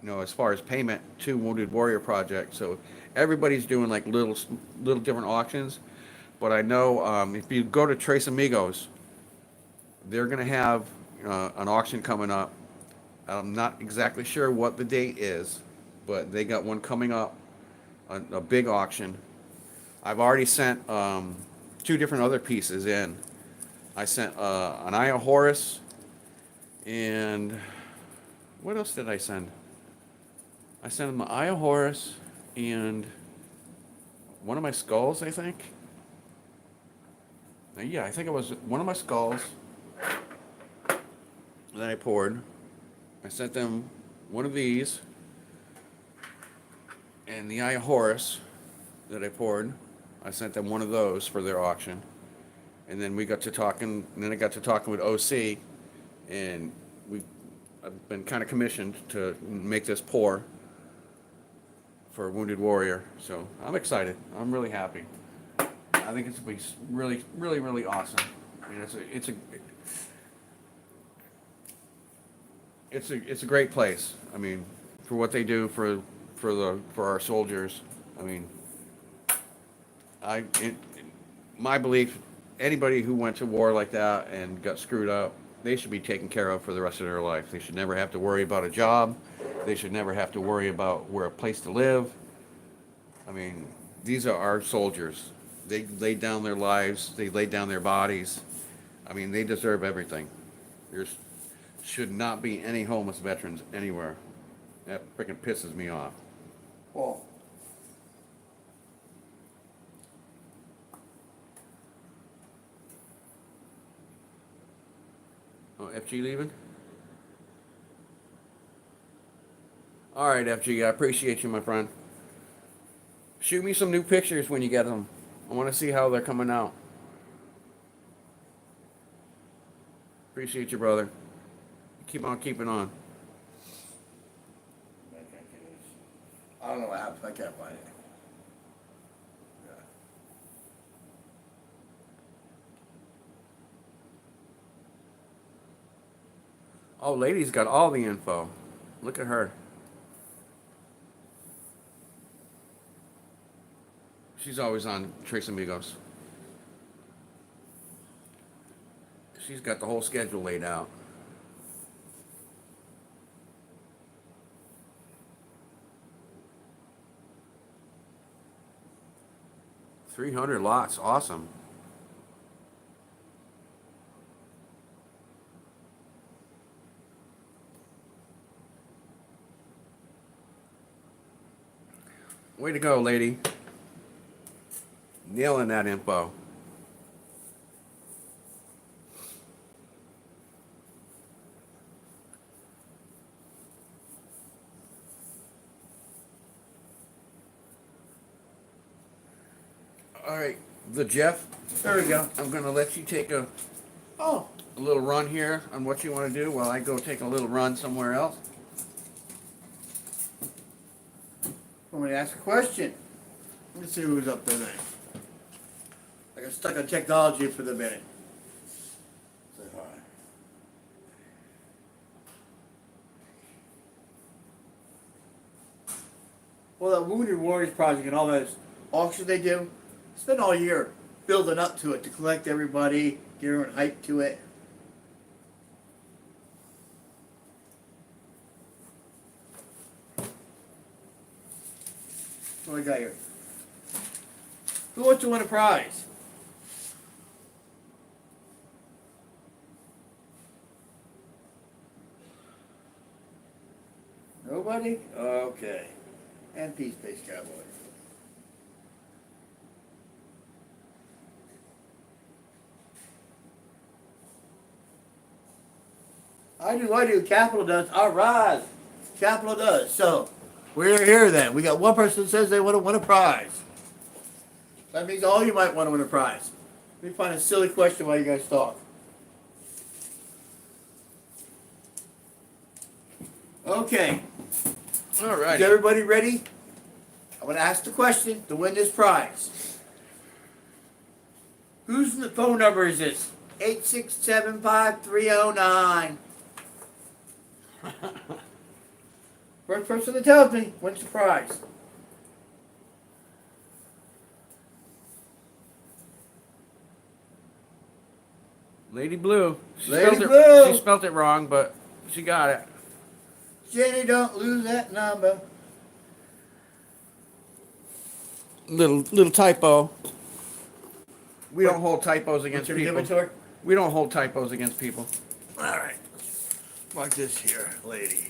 Speaker 1: you know, as far as payment to Wounded Warrior Project. So everybody's doing like little different auctions. But I know if you go to Tres Amigos, they're going to have an auction coming up. I'm not exactly sure what the date is, but they got one coming up, a big auction. I've already sent two different other pieces in. I sent an Eye of Horus, and what else did I send? I sent them the Eye of Horus and one of my skulls, I think. Yeah, I think it was one of my skulls that I poured. I sent them one of these and the Eye of Horus that I poured. I sent them one of those for their auction. And then we got to talking, and then I got to talking with OC, and I've been kind of commissioned to make this pour for Wounded Warrior. So I'm excited. I'm really happy. I think it's going to be really, really, really awesome. I mean, it's a great place. I mean, for what they do for our soldiers. I mean, my belief, anybody who went to war like that and got screwed up, they should be taken care of for the rest of their life. They should never have to worry about a job. They should never have to worry about where a place to live. I mean, these are our soldiers. They laid down their lives. They laid down their bodies. I mean, they deserve everything. There should not be any homeless veterans anywhere. That freaking pisses me off.
Speaker 2: Well,
Speaker 1: Oh, FG leaving? All right, FG, I appreciate you, my friend. Shoot me some new pictures when you get them. I want to see how they're coming out. Appreciate you, brother. Keep on keeping on.
Speaker 2: I don't know what happened. I can't find it. Yeah.
Speaker 1: Oh, lady's got all the info. Look at her. She's always on Tres Amigos. She's got the whole schedule laid out. $300 awesome. Way to go, lady. Nailing that info. All right, the Jeff.
Speaker 2: There we go.
Speaker 1: I'm gonna let you take a
Speaker 2: Oh,
Speaker 1: little run here on what you want to do while I go take a little run somewhere else.
Speaker 2: want me to ask a question? Let's see who's up there then. I got stuck on technology for the minute. Say hi. Well, that Wounded Warriors Project and all those auctions they do, spend all year building up to it to collect everybody, get everyone hyped to it. What do I got here? Who wants to win a prize? Nobody? Okay. And Peace Space Cowboy. I do. Capital does. All right. Capital does. So, we're here then. We got one person that says they want to win a prize. That means all you might want to win a prize. Let me find a silly question while you guys talk. Okay.
Speaker 1: All right.
Speaker 2: Is everybody ready? I'm going to ask the question to win this prize. Whose phone number is this? 8675309. First person that tells me wins the prize.
Speaker 1: Lady Blue.
Speaker 2: Lady Blue.
Speaker 1: She spelled it wrong, but she got it.
Speaker 2: Jenny, don't lose that number.
Speaker 1: Little typo. We don't hold typos against
Speaker 2: Should we give
Speaker 1: people.
Speaker 2: it to her?
Speaker 1: We don't hold typos against people.
Speaker 2: All right. Like this here, lady.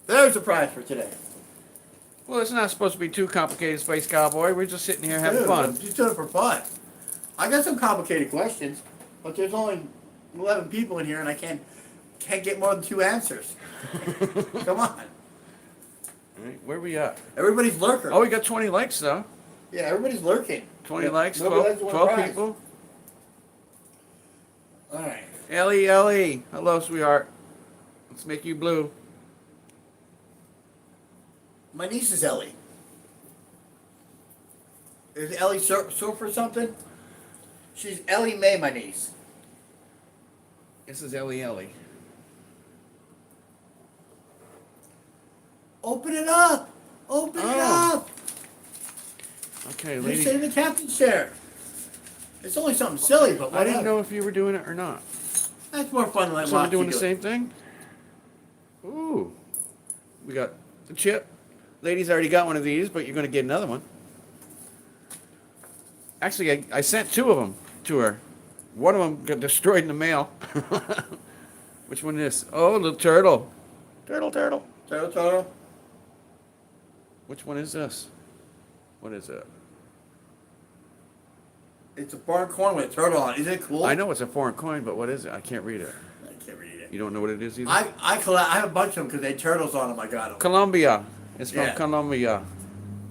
Speaker 2: There's the prize for today.
Speaker 1: Well, it's not supposed to be too complicated, Space Cowboy. We're just sitting here having fun.
Speaker 2: I'm just doing it for fun. I got some complicated questions, but there's only 11 people in here, and I can't get more than 2 answers. Come on.
Speaker 1: All right, where we at?
Speaker 2: Everybody's lurking.
Speaker 1: Oh, we got 20 likes, though.
Speaker 2: Yeah, everybody's lurking.
Speaker 1: 20
Speaker 2: Yeah,
Speaker 1: likes,
Speaker 2: nobody
Speaker 1: 12,
Speaker 2: likes to win a
Speaker 1: 12
Speaker 2: prize.
Speaker 1: people.
Speaker 2: All right.
Speaker 1: Ellie. Hello, sweetheart. Let's make you blue.
Speaker 2: My niece is Ellie. Is Ellie short for something? She's Ellie Mae, my niece.
Speaker 1: This is Ellie.
Speaker 2: Open it up! Open it up!
Speaker 1: Okay,
Speaker 2: You're
Speaker 1: lady.
Speaker 2: sitting in the captain's chair. It's only something silly, but
Speaker 1: I didn't know if you were doing it or not.
Speaker 2: That's more fun than I
Speaker 1: So we're
Speaker 2: watch
Speaker 1: doing
Speaker 2: you
Speaker 1: the
Speaker 2: do it.
Speaker 1: same thing? Ooh. We got the chip. Lady's already got one of these, but you're going to get another one. Actually, I sent 2 of them to her. One of them got destroyed in the mail. Which one is this? Oh, little turtle. Turtle.
Speaker 2: Turtle.
Speaker 1: Which one is this? What is it?
Speaker 2: It's a foreign coin with a turtle on it. Isn't it cool?
Speaker 1: I know it's a foreign coin, but what is it? I can't read it.
Speaker 2: I can't read it.
Speaker 1: You don't know what it is either?
Speaker 2: I have a bunch of them because they had turtles on them. I got them.
Speaker 1: Colombia. It's from
Speaker 2: Yeah.
Speaker 1: Colombia.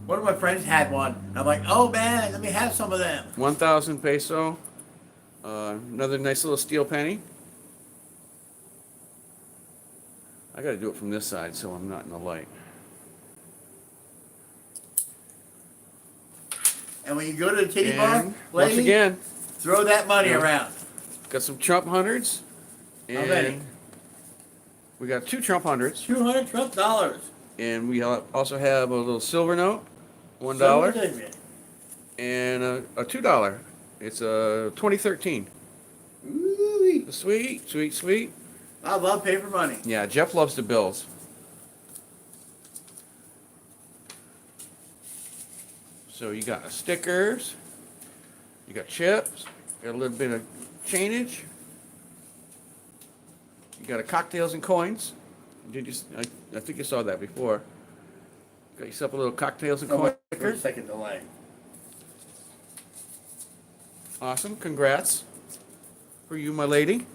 Speaker 2: One of my friends had one. And I'm like, oh man, let me have some of them.
Speaker 1: 1,000 peso. Another nice little steel penny. I got to do it from this side so I'm not in the light.
Speaker 2: And when you go to the titty bar,
Speaker 1: And
Speaker 2: lady,
Speaker 1: once again,
Speaker 2: throw that money
Speaker 1: Yeah.
Speaker 2: around.
Speaker 1: got some Trump hundreds.
Speaker 2: How many?
Speaker 1: We got 2 Trump hundreds.
Speaker 2: 200 Trump dollars.
Speaker 1: And we also have a little silver note, $1,
Speaker 2: $1.
Speaker 1: and a $2. It's a 2013.
Speaker 2: Ooh,
Speaker 1: Sweet, sweet, sweet.
Speaker 2: I love paper money.
Speaker 1: Yeah, Jeff loves the bills. So you got stickers, you got chips, got a little bit of change. You got a cocktails and coins. Did you? I think you saw that before. Got yourself a little cocktails and coins
Speaker 2: For a
Speaker 1: sticker.
Speaker 2: second delay.
Speaker 1: Awesome, congrats for you, my lady.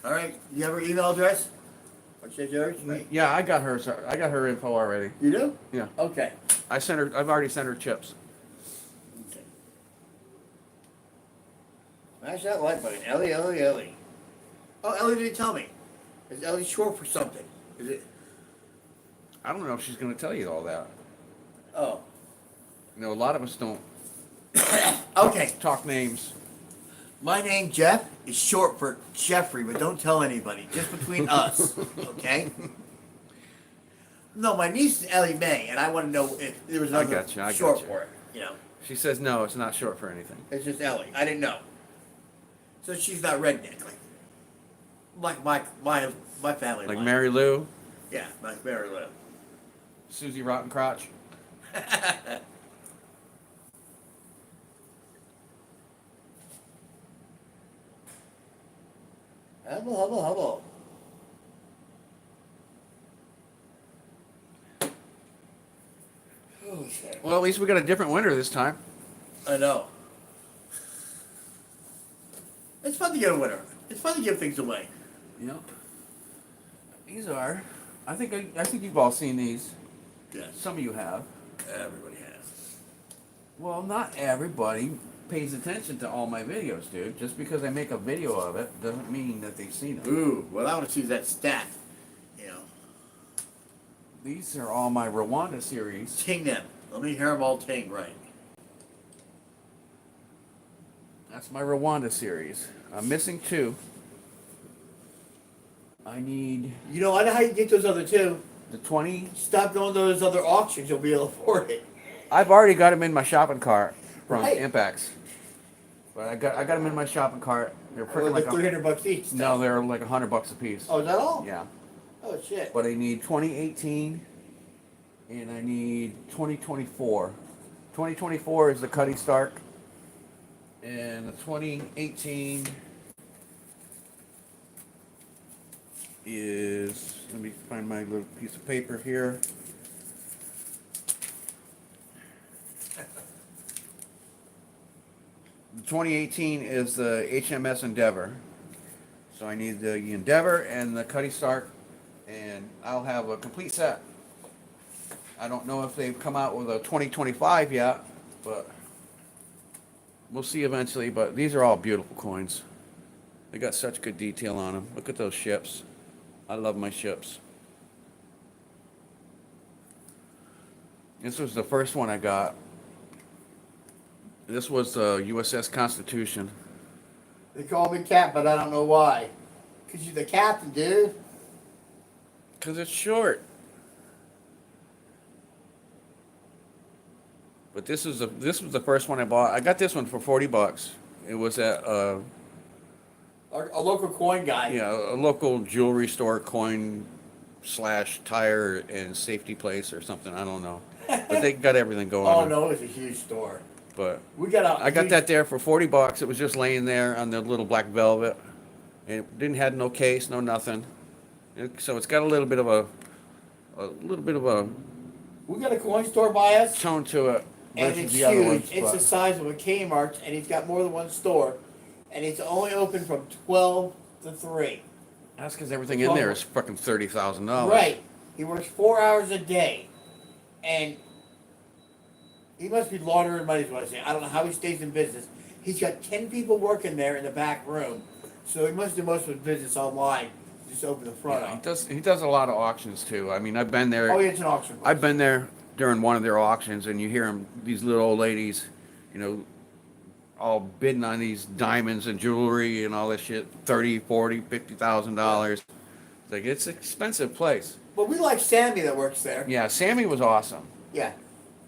Speaker 2: All right, you have her email address? What's yours? Right.
Speaker 1: Yeah, I got her info already.
Speaker 2: You do?
Speaker 1: Yeah,
Speaker 2: Okay.
Speaker 1: I've already sent her chips.
Speaker 2: Okay. Smash that like button. Ellie, Ellie, Ellie. Oh, Ellie didn't tell me. Is Ellie short for something? Is it?
Speaker 1: I don't know if she's going to tell you all that.
Speaker 2: Oh.
Speaker 1: You know, a lot of us don't
Speaker 2: Okay.
Speaker 1: talk names.
Speaker 2: My name, Jeff, is short for Jeffrey, but don't tell anybody. Just between us. Okay? No, my niece is Ellie Mae, and I want to know if there was
Speaker 1: I
Speaker 2: another
Speaker 1: got you, I
Speaker 2: short
Speaker 1: got you.
Speaker 2: for it. You know,
Speaker 1: She says no, it's not short for anything.
Speaker 2: it's just Ellie. I didn't know. So she's not redneck, like my family.
Speaker 1: Like
Speaker 2: line.
Speaker 1: Mary Lou,
Speaker 2: Yeah, like Mary Lou.
Speaker 1: Susie Rotten Crotch.
Speaker 2: Hello, hello, hello. Oh shit!
Speaker 1: Well, at least we got a different winner this time.
Speaker 2: I know. It's fun to get a winner. It's fun to give things away.
Speaker 1: Yep. These are. I think you've all seen these.
Speaker 2: Yes,
Speaker 1: Some of you have.
Speaker 2: everybody has.
Speaker 1: Well, not everybody pays attention to all my videos, dude. Just because I make a video of it doesn't mean that they've seen it.
Speaker 2: Ooh, well, I want to see that stat. You know,
Speaker 1: These are all my Rwanda series.
Speaker 2: ting them. Let me hear them all ting right.
Speaker 1: That's my Rwanda series. I'm missing 2. I need
Speaker 2: You know, I know how you get those other two.
Speaker 1: the 20.
Speaker 2: Stop going to those other auctions. You'll be able to afford it.
Speaker 1: I've already got them in my shopping cart from
Speaker 2: Right.
Speaker 1: Impacts. But I got them in my shopping cart. They're
Speaker 2: For
Speaker 1: freaking
Speaker 2: like
Speaker 1: like
Speaker 2: $300 each.
Speaker 1: no, they're like $100 a piece.
Speaker 2: Oh, is that all?
Speaker 1: Yeah.
Speaker 2: Oh shit.
Speaker 1: But I need 2018 and I need 2024. 2024 is the Cuddy Stark. And the 2018 is, let me find my little piece of paper here. The 2018 is the HMS Endeavor. So I need the Endeavor and the Cuddy Stark, and I'll have a complete set. I don't know if they've come out with a 2025 yet, but we'll see eventually. But these are all beautiful coins. They got such good detail on them. Look at those ships. I love my ships. This was the first one I got. This was the USS Constitution.
Speaker 2: They call me Cap, but I don't know why. Cause you're the captain, dude.
Speaker 1: Because it's short. But this was the first one I bought. I got this one for $40. It was at
Speaker 2: A local coin guy.
Speaker 1: a local jewelry store, coin / tire and safety place or something. I don't know. But they got everything going
Speaker 2: Oh
Speaker 1: on.
Speaker 2: no, it's a huge store.
Speaker 1: But
Speaker 2: We got a.
Speaker 1: I got
Speaker 2: huge-
Speaker 1: that there for $40. It was just laying there on the little black velvet. And it didn't have no case, no nothing. So it's got a little bit of a
Speaker 2: We got a coin store by us,
Speaker 1: tone to it
Speaker 2: and
Speaker 1: versus
Speaker 2: it's
Speaker 1: the other
Speaker 2: huge.
Speaker 1: ones.
Speaker 2: It's
Speaker 1: but-
Speaker 2: the size of a Kmart, and he's got more than one store, and it's only open from 12 to 3.
Speaker 1: That's because everything in there is fucking $30,000.
Speaker 2: Right. He works 4 hours a day, and he must be laundering money. Is what I say. I don't know how he stays in business. He's got 10 people working there in the back room, so he must do most of his business online just open the front
Speaker 1: Yeah,
Speaker 2: up.
Speaker 1: he does a lot of auctions too. I mean, I've been there.
Speaker 2: Oh, yeah, it's an auction.
Speaker 1: I've been there during one of their auctions, and you hear them, these little old ladies, you know, all bidding on these diamonds and jewelry and all this shit, 30, 40, $50,000. Like, it's an expensive place.
Speaker 2: But we like Sammy that works there.
Speaker 1: Yeah, Sammy was awesome.
Speaker 2: Yeah.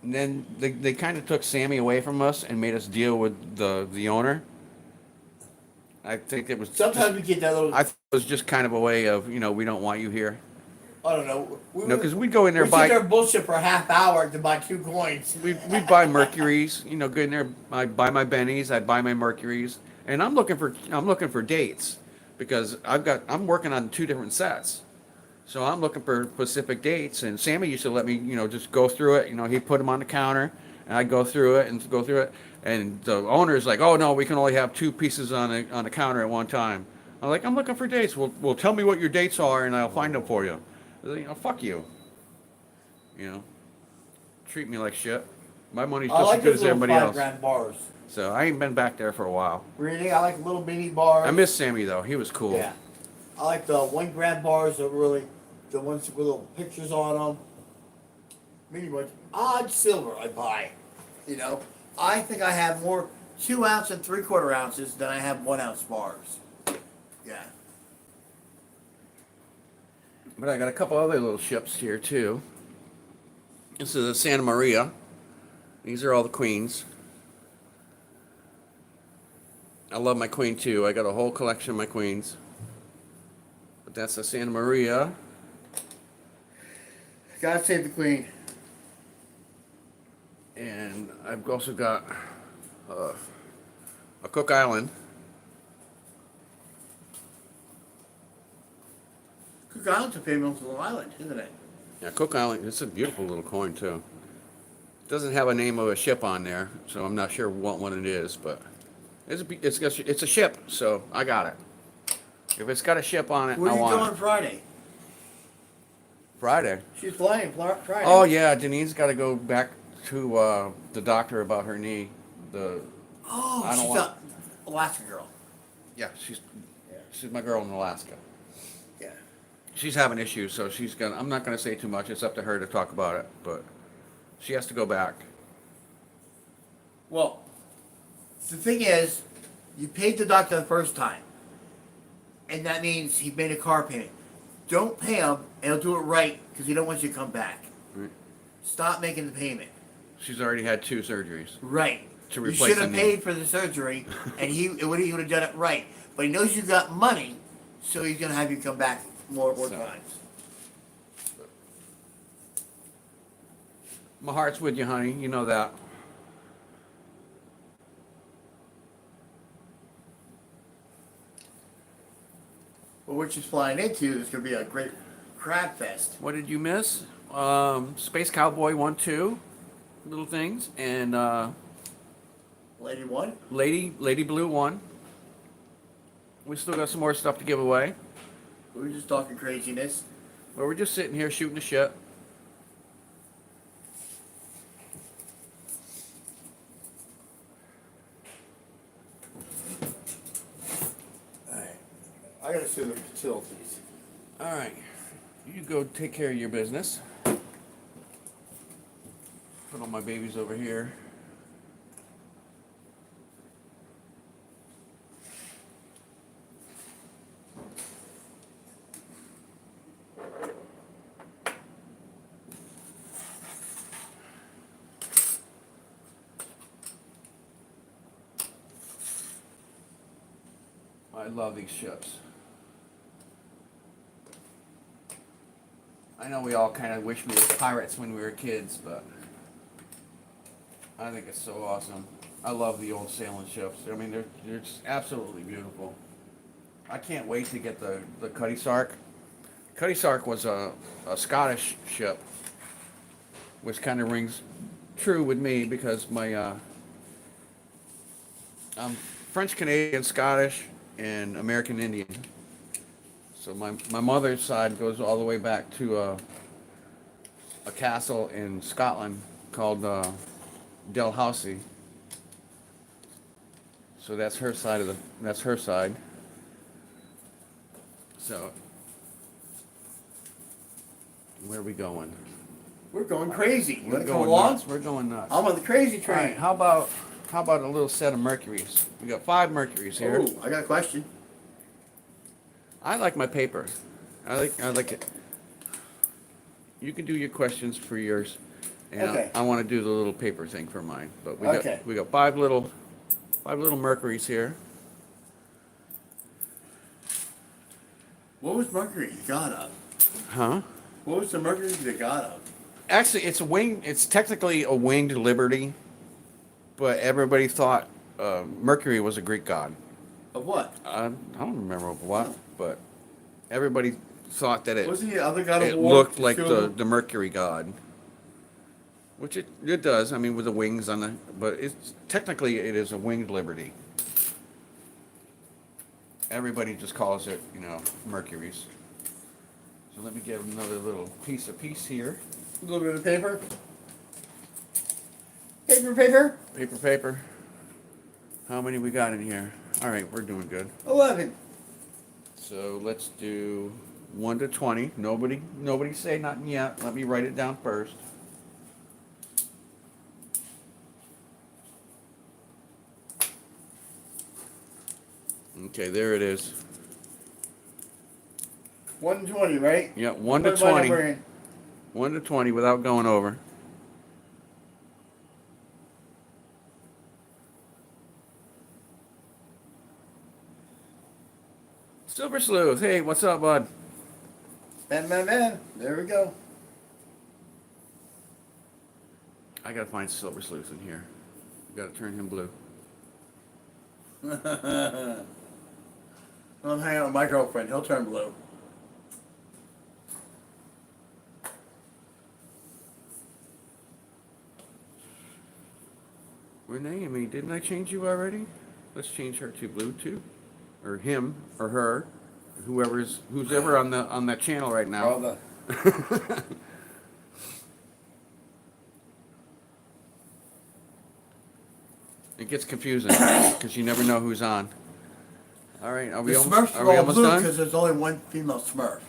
Speaker 1: And then they kind of took Sammy away from us and made us deal with the owner. I think it was
Speaker 2: Sometimes we get that little.
Speaker 1: I thought it was just kind of a way of, we don't want you here.
Speaker 2: I don't know.
Speaker 1: No, because we go in there
Speaker 2: we
Speaker 1: buy
Speaker 2: sit there bullshit for a half hour to buy 2 coins.
Speaker 1: we buy Mercuries, go in there, I buy my Bennies, I buy my Mercuries, and I'm looking for dates because I'm working on 2 different sets. So I'm looking for specific dates, and Sammy used to let me, just go through it. He put them on the counter, and I'd go through it, and the owner's like, "Oh no, we can only have 2 pieces on the counter at one time." I'm like, "I'm looking for dates. Well, tell me what your dates are, and I'll find them for you." Fuck you. Treat me like shit. My money's
Speaker 2: I
Speaker 1: just
Speaker 2: like
Speaker 1: as good
Speaker 2: those
Speaker 1: as
Speaker 2: little
Speaker 1: everybody else.
Speaker 2: $5 bars.
Speaker 1: So I ain't been back there for a while.
Speaker 2: Really, I like little mini bars.
Speaker 1: I miss Sammy though. He was cool.
Speaker 2: Yeah. I like the 1 gram bars that really, the ones with little pictures on them. Mini ones. Odd silver I buy. I think I have more 2 ounce and 3/4 ounces than I have 1 ounce bars. Yeah.
Speaker 1: But I got a couple other little ships here too. This is a Santa Maria. These are all the queens. I love my queen too. I got a whole collection of my queens. But that's a Santa Maria.
Speaker 2: Gotta save the queen.
Speaker 1: And I've also got a Cook Island.
Speaker 2: Cook Island's a famous little island, isn't it?
Speaker 1: Yeah, Cook Island. It's a beautiful little coin too. It doesn't have a name of a ship on there, so I'm not sure what one it is, but it's a ship, so I got it. If it's got a ship on it,
Speaker 2: Where
Speaker 1: I
Speaker 2: are you
Speaker 1: want
Speaker 2: going
Speaker 1: it.
Speaker 2: Friday?
Speaker 1: Friday.
Speaker 2: She's flying Friday.
Speaker 1: Oh yeah, Denise's got to go back to the doctor about her knee.
Speaker 2: Oh,
Speaker 1: I don't
Speaker 2: she's
Speaker 1: want-
Speaker 2: a Alaska girl.
Speaker 1: Yeah, she's my girl in Alaska.
Speaker 2: Yeah.
Speaker 1: She's having issues, so I'm not gonna say too much. It's up to her to talk about it, but she has to go back.
Speaker 2: Well, the thing is, you paid the doctor the first time, and that means he made a car payment. Don't pay him, and he'll do it right because he don't want you to come back.
Speaker 1: Right.
Speaker 2: Stop making the payment.
Speaker 1: She's already had 2 surgeries.
Speaker 2: Right.
Speaker 1: To
Speaker 2: You
Speaker 1: replace
Speaker 2: should
Speaker 1: the
Speaker 2: have
Speaker 1: knee.
Speaker 2: paid for the surgery, and he would have done it right. But he knows you got money, so he's gonna have you come back more
Speaker 1: So.
Speaker 2: times.
Speaker 1: My heart's with you, honey. You know that.
Speaker 2: But what she's flying into is gonna be a great crab fest.
Speaker 1: What did you miss? Space Cowboy 1, 2, little things, and
Speaker 2: Lady one.
Speaker 1: Lady Blue 1. We still got some more stuff to give away.
Speaker 2: We were just talking craziness.
Speaker 1: But we're just sitting here shooting the shit.
Speaker 2: Alright. I gotta see the facilities.
Speaker 1: All right, you go take care of your business. Put all my babies over here. I love these ships. I know we all kind of wish we were pirates when we were kids, but I think it's so awesome. I love the old sailing ships. I mean, they're just absolutely beautiful. I can't wait to get the Cutty Sark. Cutty Sark was a Scottish ship, which kind of rings true with me because I'm French Canadian, Scottish, and American Indian. So my mother's side goes all the way back to a castle in Scotland called Dalhousie. So that's her side. So Where are we going?
Speaker 2: We're going crazy. You
Speaker 1: We're
Speaker 2: want to come
Speaker 1: going
Speaker 2: along?
Speaker 1: nuts. We're going nuts.
Speaker 2: I'm on the crazy
Speaker 1: All
Speaker 2: train.
Speaker 1: right, how about a little set of Mercuries? We got 5 Mercuries here.
Speaker 2: Oh, I got a question.
Speaker 1: I like my paper. I like it. You can do your questions for yours, and
Speaker 2: Okay.
Speaker 1: I want to do the little paper thing for mine. But
Speaker 2: Okay.
Speaker 1: we got 5 little Mercuries here.
Speaker 2: What was Mercury the god of?
Speaker 1: Huh?
Speaker 2: What was the Mercury the god of?
Speaker 1: Actually, it's technically a winged liberty, but everybody thought Mercury was a Greek god.
Speaker 2: Of what?
Speaker 1: I don't remember what, but everybody thought that
Speaker 2: Wasn't he the other god of
Speaker 1: it
Speaker 2: war?
Speaker 1: looked like
Speaker 2: Silver?
Speaker 1: the Mercury god, which it does. I mean, with the wings on the, but it's technically it is a winged liberty. Everybody just calls it, Mercury's. So let me get another little piece here.
Speaker 2: A little bit of paper. Paper.
Speaker 1: Paper. How many we got in here? All right, we're doing good.
Speaker 2: 11.
Speaker 1: So let's do 1 to 20. Nobody say nothing yet. Let me write it down first. Okay, there it is.
Speaker 2: 1 to 20, right?
Speaker 1: Yeah, 1 to
Speaker 2: Put my
Speaker 1: 20.
Speaker 2: number in.
Speaker 1: 1 to 20 without going over. Silver Sleuth, hey, what's up, bud?
Speaker 2: Man. There we go.
Speaker 1: I gotta find Silver Sleuth in here. Gotta turn him blue.
Speaker 2: I'm hanging out with my girlfriend. He'll turn blue.
Speaker 1: Renee, didn't I change you already? Let's change her to blue too, or him, or her, who's ever on that channel right now.
Speaker 2: All the
Speaker 1: It gets confusing because you never know who's on. All right, are we
Speaker 2: Smurfs
Speaker 1: are
Speaker 2: are
Speaker 1: we
Speaker 2: all
Speaker 1: almost
Speaker 2: blue
Speaker 1: done?
Speaker 2: because there's only one female Smurf.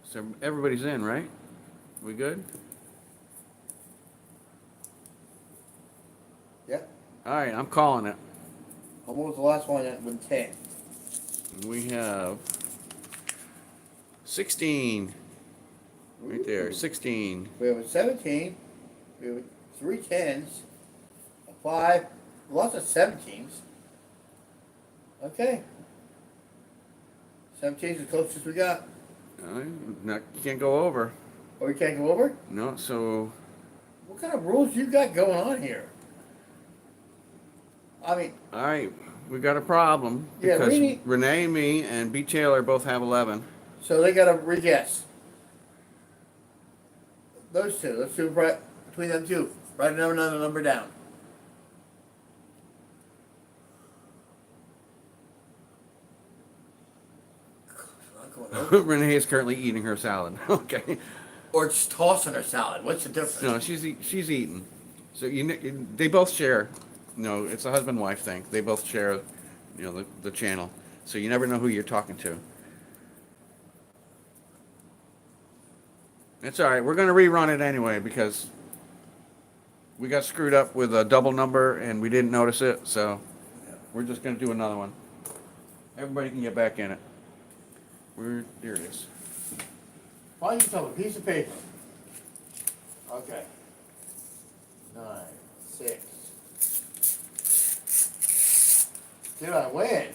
Speaker 1: So everybody's in, right? We good?
Speaker 2: Yep.
Speaker 1: All right, I'm calling it.
Speaker 2: What was the last one with 10?
Speaker 1: We have 16. Right there,
Speaker 2: Ooh.
Speaker 1: 16.
Speaker 2: We have a 17. We have 3 10s. A 5. Lots of 17s. Okay. 17 is the closest we got.
Speaker 1: You can't go over.
Speaker 2: Oh, we can't go over?
Speaker 1: No, so
Speaker 2: What kind of rules you got going on here? I mean,
Speaker 1: all right, we got a problem
Speaker 2: Yeah,
Speaker 1: because
Speaker 2: we need-
Speaker 1: Renee, me, and B. Taylor both have 11.
Speaker 2: so they got to re-guess. Those two. Let's do right between them two. Write another number down. Not going over.
Speaker 1: Renee is currently eating her salad. Okay.
Speaker 2: Or just tossing her salad. What's the difference?
Speaker 1: No, she's eating. So they both share. It's a husband-wife thing. They both share, the channel. So you never know who you're talking to. It's all right. We're gonna rerun it anyway because we got screwed up with a double number and we didn't notice it. So we're just gonna do another one. Everybody can get back in it. There it is.
Speaker 2: Find yourself a piece of paper. Okay. 9, 6. Did I win?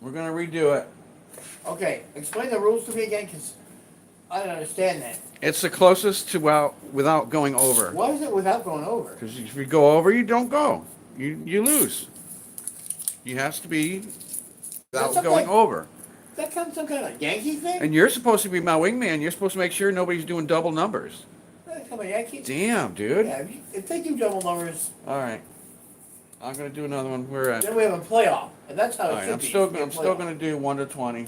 Speaker 1: We're gonna redo it.
Speaker 2: Okay, explain the rules to me again, because I don't understand that.
Speaker 1: It's the closest to without going over.
Speaker 2: Why is it without going over?
Speaker 1: Because if you go over, you don't go. You lose. You has to be without
Speaker 2: That's
Speaker 1: going
Speaker 2: okay.
Speaker 1: over.
Speaker 2: That kind of some kind of Yankee thing?
Speaker 1: And you're supposed to be my wingman. You're supposed to make sure nobody's doing double numbers.
Speaker 2: That kind of Yankee?
Speaker 1: Damn, dude.
Speaker 2: Yeah, if they do double numbers,
Speaker 1: All right. I'm gonna do another one. We're at.
Speaker 2: then we have a playoff, and that's how
Speaker 1: All
Speaker 2: it
Speaker 1: right.
Speaker 2: should
Speaker 1: I'm
Speaker 2: be.
Speaker 1: still
Speaker 2: It should be a
Speaker 1: I'm still
Speaker 2: playoff.
Speaker 1: gonna do 1 to 20.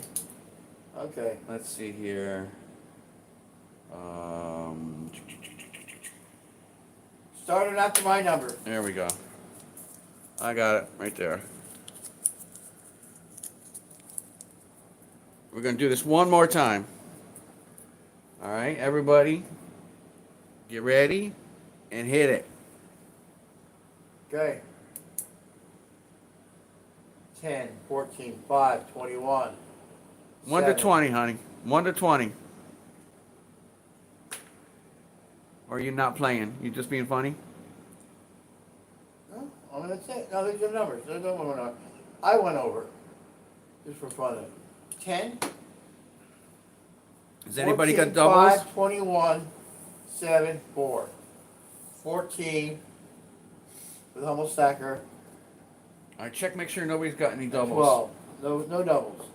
Speaker 2: Okay.
Speaker 1: Let's see here.
Speaker 2: Starting after my number.
Speaker 1: There we go. I got it right there. We're going to do this one more time. All right, everybody, get ready and hit it.
Speaker 2: Okay. 10, 14, 5, 21.
Speaker 1: 1 to
Speaker 2: 7.
Speaker 1: 20, honey. 1 to 20. Or you're not playing. You just being funny?
Speaker 2: No, I mean, that's it. No, these are numbers. There's no one. I went over. Just for fun. 10.
Speaker 1: Has anybody
Speaker 2: 14,
Speaker 1: got doubles?
Speaker 2: 5, 21, 7, 4. 14 with humble stacker.
Speaker 1: All right, check, make sure nobody's got any doubles.
Speaker 2: 12. No doubles.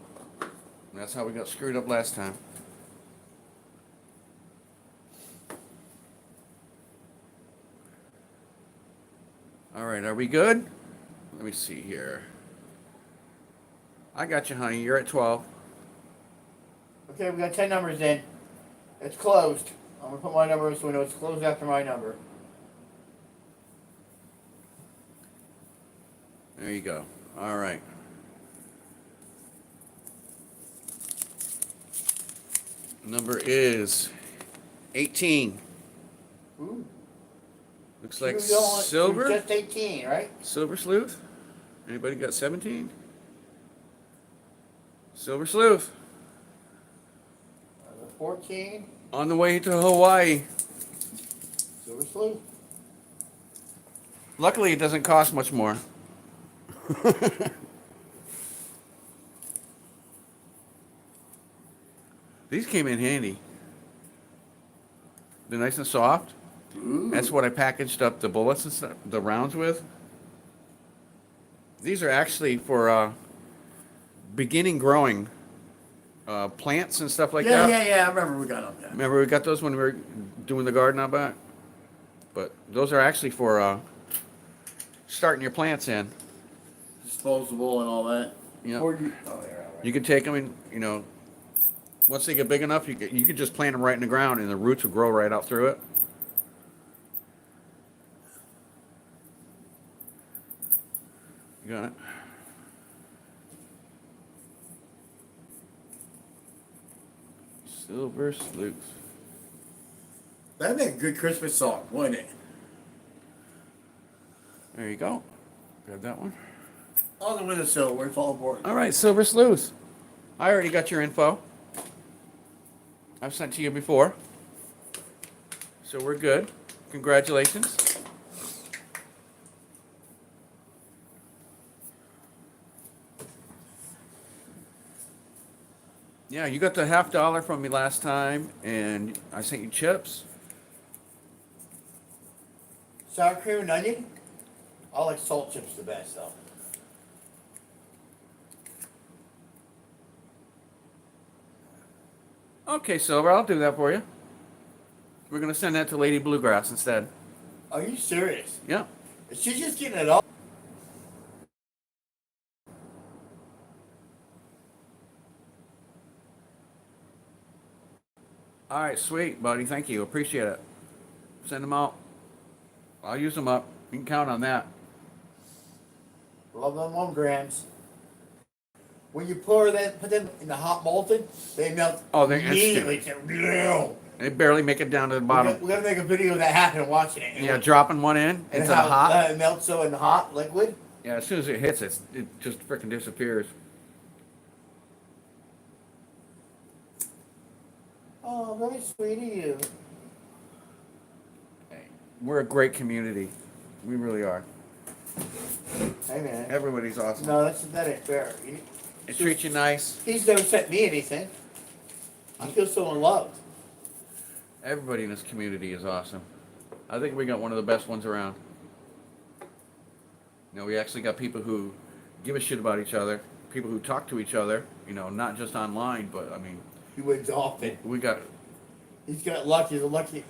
Speaker 1: That's how we got screwed up last time. All right, are we good? Let me see here. I got you, honey. You're at 12.
Speaker 2: Okay, we got 10 numbers in. It's closed. I'm going to put my number in so we know it's closed after my number.
Speaker 1: There you go. All right. Number is 18.
Speaker 2: Ooh.
Speaker 1: Looks like
Speaker 2: You don't want-
Speaker 1: silver.
Speaker 2: Just 18, right?
Speaker 1: Silver sleuth. Anybody got 17? Silver sleuth.
Speaker 2: 14.
Speaker 1: On the way to Hawaii.
Speaker 2: Silver sleuth.
Speaker 1: Luckily, it doesn't cost much more. These came in handy. They're nice and soft.
Speaker 2: Ooh.
Speaker 1: That's what I packaged up the bullets and stuff, the rounds with. These are actually for beginning growing plants and stuff like that.
Speaker 2: Yeah. I remember we got them. Yeah.
Speaker 1: Remember we got those when we were doing the garden out back? But those are actually for starting your plants in.
Speaker 2: Disposable and all that.
Speaker 1: Yeah.
Speaker 2: Oh, yeah, all right.
Speaker 1: You could take them and, once they get big enough, you could just plant them right in the ground and the roots will grow right out through it. You got it? Silver sleuth.
Speaker 2: That'd make a good Christmas song, wouldn't it?
Speaker 1: There you go. Grab that one.
Speaker 2: On the windowsill, we're all aboard.
Speaker 1: All right, Silver Sleuth. I already got your info. I've sent to you before. So we're good. Congratulations. Yeah, you got the $50 from me last time, and I sent you chips.
Speaker 2: Sour cream and onion? I like salt chips the best, though.
Speaker 1: Okay, Silver, I'll do that for you. We're going to send that to Lady Bluegrass instead.
Speaker 2: Are you serious?
Speaker 1: Yeah.
Speaker 2: Is she just getting it all?
Speaker 1: All right, sweet, buddy. Thank you. Appreciate it. Send them out. I'll use them up. You can count on that.
Speaker 2: Love them 1 grams. When you put them in the hot molten, they melt
Speaker 1: Oh, they're
Speaker 2: immediately.
Speaker 1: They barely make it down to the bottom.
Speaker 2: We gotta make a video of that happen watching it.
Speaker 1: Yeah, dropping one in
Speaker 2: and
Speaker 1: into the
Speaker 2: how
Speaker 1: hot.
Speaker 2: it melts so in the hot liquid.
Speaker 1: Yeah, as soon as it hits, it just freaking disappears.
Speaker 2: Oh, very sweet of you.
Speaker 1: Hey, we're a great community. We really are.
Speaker 2: Hey man.
Speaker 1: Everybody's awesome.
Speaker 2: No, that ain't fair.
Speaker 1: They treat you nice.
Speaker 2: He's never sent me anything. I feel so unloved.
Speaker 1: Everybody in this community is awesome. I think we got one of the best ones around. We actually got people who give a shit about each other, people who talk to each other, not just online, but I mean,
Speaker 2: He wins often.
Speaker 1: we got,
Speaker 2: He's got luck. He's a lucky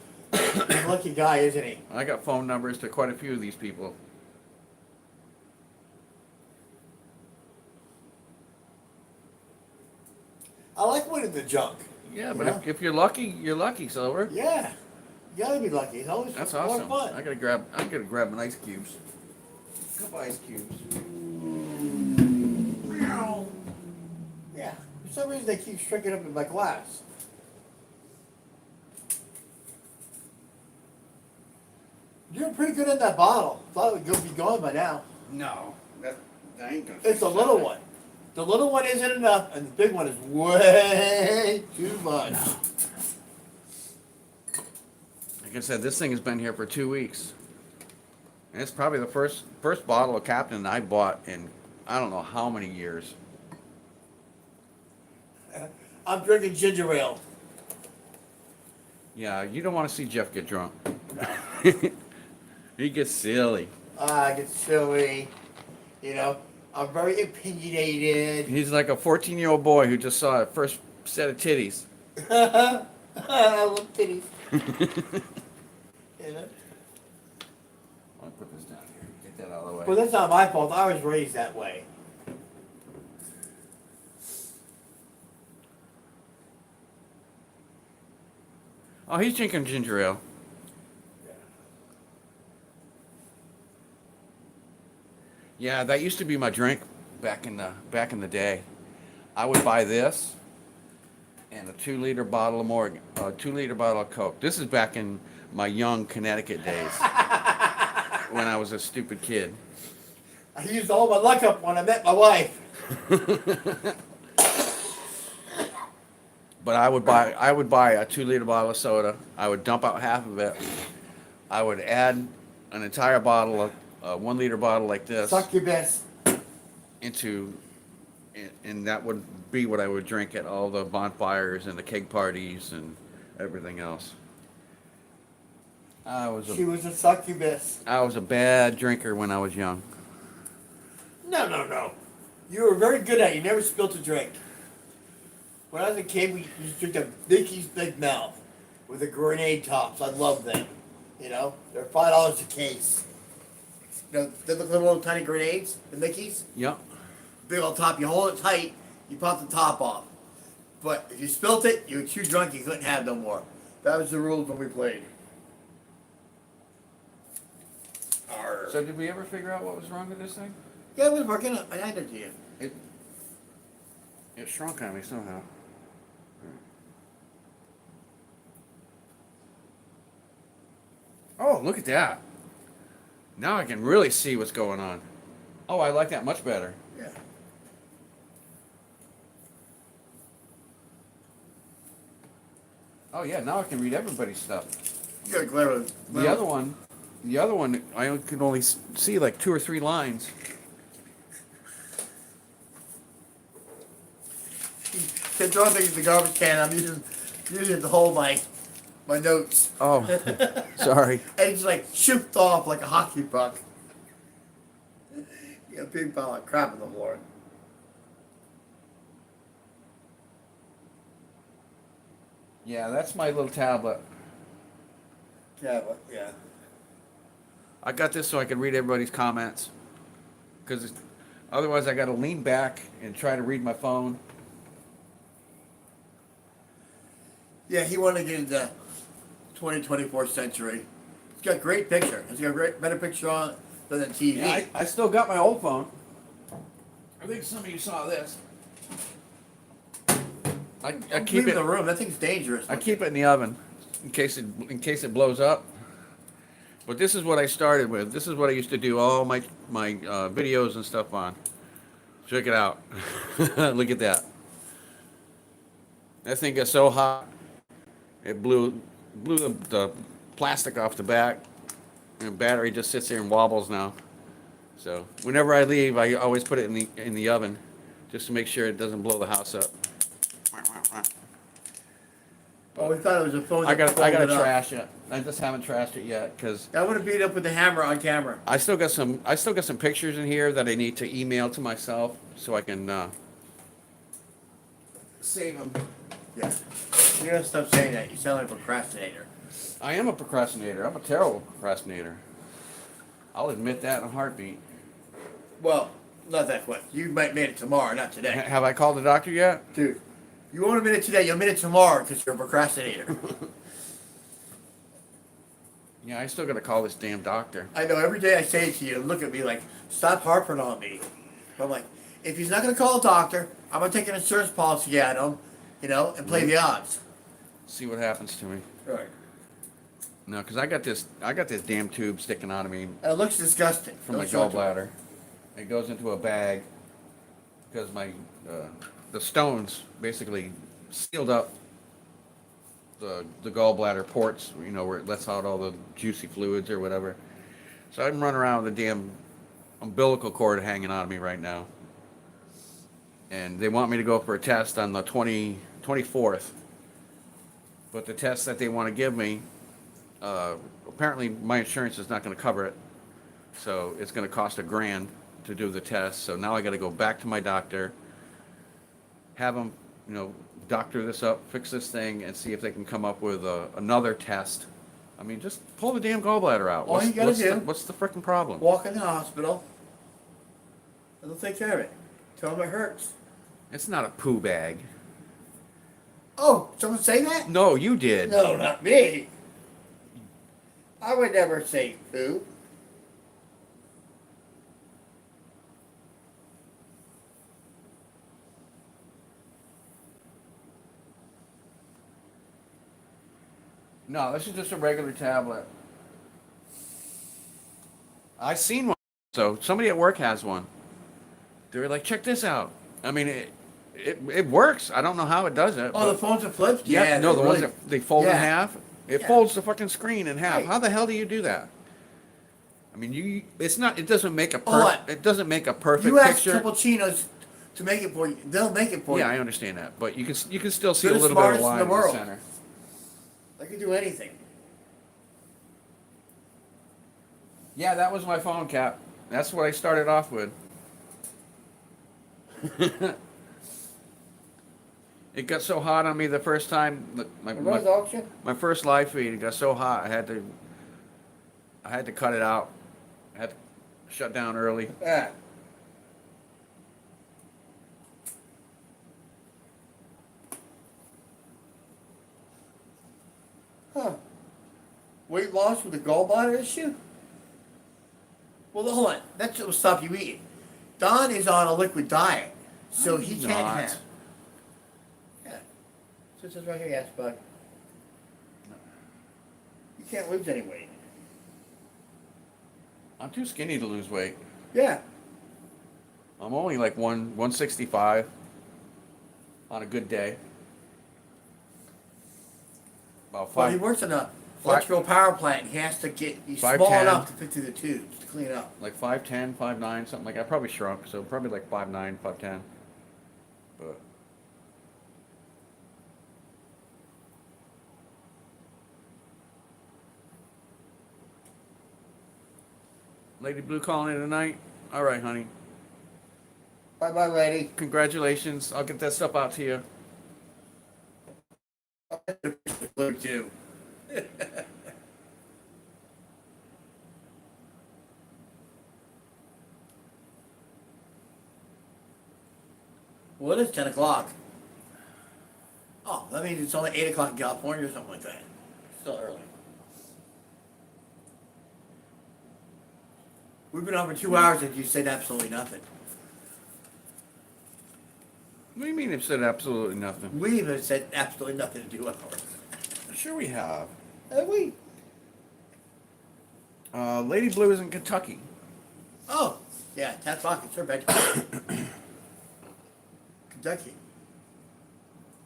Speaker 2: guy, isn't he?
Speaker 1: I got phone numbers to quite a few of these people.
Speaker 2: I like winning the junk.
Speaker 1: Yeah, but
Speaker 2: Yeah.
Speaker 1: if you're lucky, Silver.
Speaker 2: Yeah. You gotta be lucky. It's always
Speaker 1: That's
Speaker 2: more
Speaker 1: awesome.
Speaker 2: fun.
Speaker 1: I gotta grab an ice cubes. A couple ice cubes.
Speaker 2: Yeah. For some reason, they keep shrinking up in my glass. You're doing pretty good in that bottle. Thought it would be gone by now.
Speaker 1: No, that ain't gonna.
Speaker 2: It's a little one. The little one isn't enough, and the big one is way too much.
Speaker 1: Like I said, this thing has been here for 2 weeks. And it's probably the first bottle of Captain I bought in I don't know how many years.
Speaker 2: I'm drinking ginger ale.
Speaker 1: Yeah, you don't want to see Jeff get drunk. He gets silly.
Speaker 2: I get silly. You know, I'm very opinionated.
Speaker 1: He's like a 14-year-old boy who just saw a first set of titties.
Speaker 2: I love titties. You know?
Speaker 1: I'll put this down here. Get that out of the way.
Speaker 2: Well, that's not my fault. I was raised that way.
Speaker 1: Oh, he's drinking ginger ale. Yeah, that used to be my drink back in the day. I would buy this and a 2-liter bottle of Morgan, a 2-liter bottle of Coke. This is back in my young Connecticut days when I was a stupid kid.
Speaker 2: I used all my luck up when I met my wife.
Speaker 1: But I would buy a 2-liter bottle of soda. I would dump out half of it. I would add an entire bottle of a 1-liter bottle like this
Speaker 2: Suck your best.
Speaker 1: into, and that would be what I would drink at all the bonfires and the keg parties and everything else.
Speaker 2: She was a succubus.
Speaker 1: I was a bad drinker when I was young.
Speaker 2: No. You were very good at it. You never spilled a drink. When I was a kid, we used to drink a Mickey's Big Mouth with the grenade tops. I love them. You know, they're $5 a case. You know, they look like little tiny grenades, the Mickey's.
Speaker 1: Yep.
Speaker 2: Big on top. You hold it tight. You pop the top off. But if you spilt it, you were too drunk. You couldn't have no more. That was the rules when we played. Arr.
Speaker 1: So did we ever figure out what was wrong with this thing?
Speaker 2: Yeah, it was working. I handed it to you.
Speaker 1: It shrunk on me somehow. Oh, look at that. Now I can really see what's going on. Oh, I like that much better.
Speaker 2: Yeah.
Speaker 1: Oh yeah, now I can read everybody's stuff.
Speaker 2: You got glare.
Speaker 1: The other one, I could only see like 2 or 3 lines.
Speaker 2: Can throw things in the garbage can. I'm using it to hold my notes.
Speaker 1: Oh, sorry.
Speaker 2: And it's like shooped off like a hockey puck. You got a big pile of crap on the floor.
Speaker 1: Yeah, that's my little tablet.
Speaker 2: Yeah, but, yeah.
Speaker 1: I got this so I could read everybody's comments. Because otherwise I got to lean back and try to read my phone.
Speaker 2: Yeah, he wanted to get into 24th century. It's got a great picture. It's got a better picture on it than the TV.
Speaker 1: Yeah, I still got my old phone. I think some of you saw this. I keep
Speaker 2: Leave
Speaker 1: it
Speaker 2: in the room. That thing's dangerous.
Speaker 1: I keep it in the oven in case it blows up. But this is what I started with. This is what I used to do all my videos and stuff on. Check it out. Look at that. That thing got so hot, it blew the plastic off the back, and the battery just sits there and wobbles now. So whenever I leave, I always put it in the oven, just to make sure it doesn't blow the house up.
Speaker 2: Oh, we thought it was a phone.
Speaker 1: I gotta
Speaker 2: folded up.
Speaker 1: trash it. I just haven't trashed it yet because
Speaker 2: I want to beat it up with the hammer on camera.
Speaker 1: I still got some pictures in here that I need to email to myself so I can save them.
Speaker 2: Yeah. You gotta stop saying that. You sound like a procrastinator.
Speaker 1: I am a procrastinator. I'm a terrible procrastinator. I'll admit that in a heartbeat.
Speaker 2: Well, not that quick. You might made it tomorrow, not today.
Speaker 1: Have I called the doctor yet?
Speaker 2: Dude, you won't admit it today. You'll admit it tomorrow because you're a procrastinator.
Speaker 1: Yeah, I still gotta call this damn doctor.
Speaker 2: I know every day I say it to you, look at me like, stop harping on me. I'm like, if he's not going to call a doctor, I'm going to take an insurance policy out of him, you know, and play the odds.
Speaker 1: See what happens to me.
Speaker 2: Right.
Speaker 1: No, because I got this damn tube sticking out of me
Speaker 2: And it looks disgusting.
Speaker 1: from my
Speaker 2: Don't show it to me.
Speaker 1: gallbladder. It goes into a bag because the stones basically sealed up the gallbladder ports, you know, where it lets out all the juicy fluids or whatever. So I'm running around with a damn umbilical cord hanging out of me right now. And they want me to go for a test on the 24th. But the test that they want to give me, apparently my insurance is not going to cover it. So it's going to cost $1,000 to do the test. So now I got to go back to my doctor, have them, you know, doctor this up, fix this thing, and see if they can come up with another test. I mean, just pull the damn gallbladder out.
Speaker 2: All you gotta do-
Speaker 1: What's the frickin' problem?
Speaker 2: Walk in the hospital, and they'll take care of it. Tell them it hurts.
Speaker 1: It's not a poo bag.
Speaker 2: Oh, someone say that?
Speaker 1: No, you did.
Speaker 2: No, not me. I would never say poo.
Speaker 1: No, this is just a regular tablet. I seen one. So somebody at work has one. They were like, check this out. I mean, it works. I don't know how it does it.
Speaker 2: Oh, the phones are flipped? Yeah.
Speaker 1: No, the
Speaker 2: they're
Speaker 1: ones
Speaker 2: really-
Speaker 1: that they fold in
Speaker 2: Yeah.
Speaker 1: half. It
Speaker 2: Yeah.
Speaker 1: folds the fucking screen in half.
Speaker 2: Right.
Speaker 1: How the hell do you do that? I mean, it's not. It doesn't make a
Speaker 2: Hold
Speaker 1: it doesn't make a perfect
Speaker 2: You ask
Speaker 1: picture.
Speaker 2: Cappuccinos to make it for you. They'll make it for
Speaker 1: Yeah,
Speaker 2: you.
Speaker 1: I understand that, but you can still see
Speaker 2: They're
Speaker 1: a
Speaker 2: the
Speaker 1: little bit of
Speaker 2: smartest in
Speaker 1: line
Speaker 2: the
Speaker 1: in the
Speaker 2: world.
Speaker 1: center.
Speaker 2: They can do anything.
Speaker 1: Yeah, that was my phone cap. That's what I started off with. It got so hot on me the first time.
Speaker 2: Remember the auction?
Speaker 1: My first live feed, it got so hot I had to cut it out. I had to shut down early.
Speaker 2: Yeah. Huh. Weight loss with a gallbladder issue? Well, hold on. That's what will stop you eating. Don is on a liquid diet, so he can't
Speaker 1: not.
Speaker 2: have. Yeah. So it says right here, yes, bud. You can't lose any weight.
Speaker 1: I'm too skinny to lose weight.
Speaker 2: Yeah.
Speaker 1: I'm only like 165 on a good day. About
Speaker 2: Well, he
Speaker 1: five,
Speaker 2: works in a electrical power plant. He has to get, he's
Speaker 1: 5'10".
Speaker 2: small enough to fit through the tubes to clean up.
Speaker 1: like 5'10", 5'9", something like that. I probably shrunk, so probably like 5'9", 5'10". But Lady Blue calling in tonight. All right, honey.
Speaker 2: Bye bye, lady.
Speaker 1: Congratulations. I'll get that stuff out to you.
Speaker 2: Blue too. Well, it is 10 o'clock. Oh, that means it's only 8 o'clock in California or something like that. Still early. We've been on for 2 hours and you said absolutely nothing.
Speaker 1: What do you mean it said absolutely nothing?
Speaker 2: We even said absolutely nothing in 2 hours.
Speaker 1: Sure we have.
Speaker 2: Have we?
Speaker 1: Lady Blue is in Kentucky.
Speaker 2: Oh, yeah, 10 o'clock. It's her bedtime. Kentucky.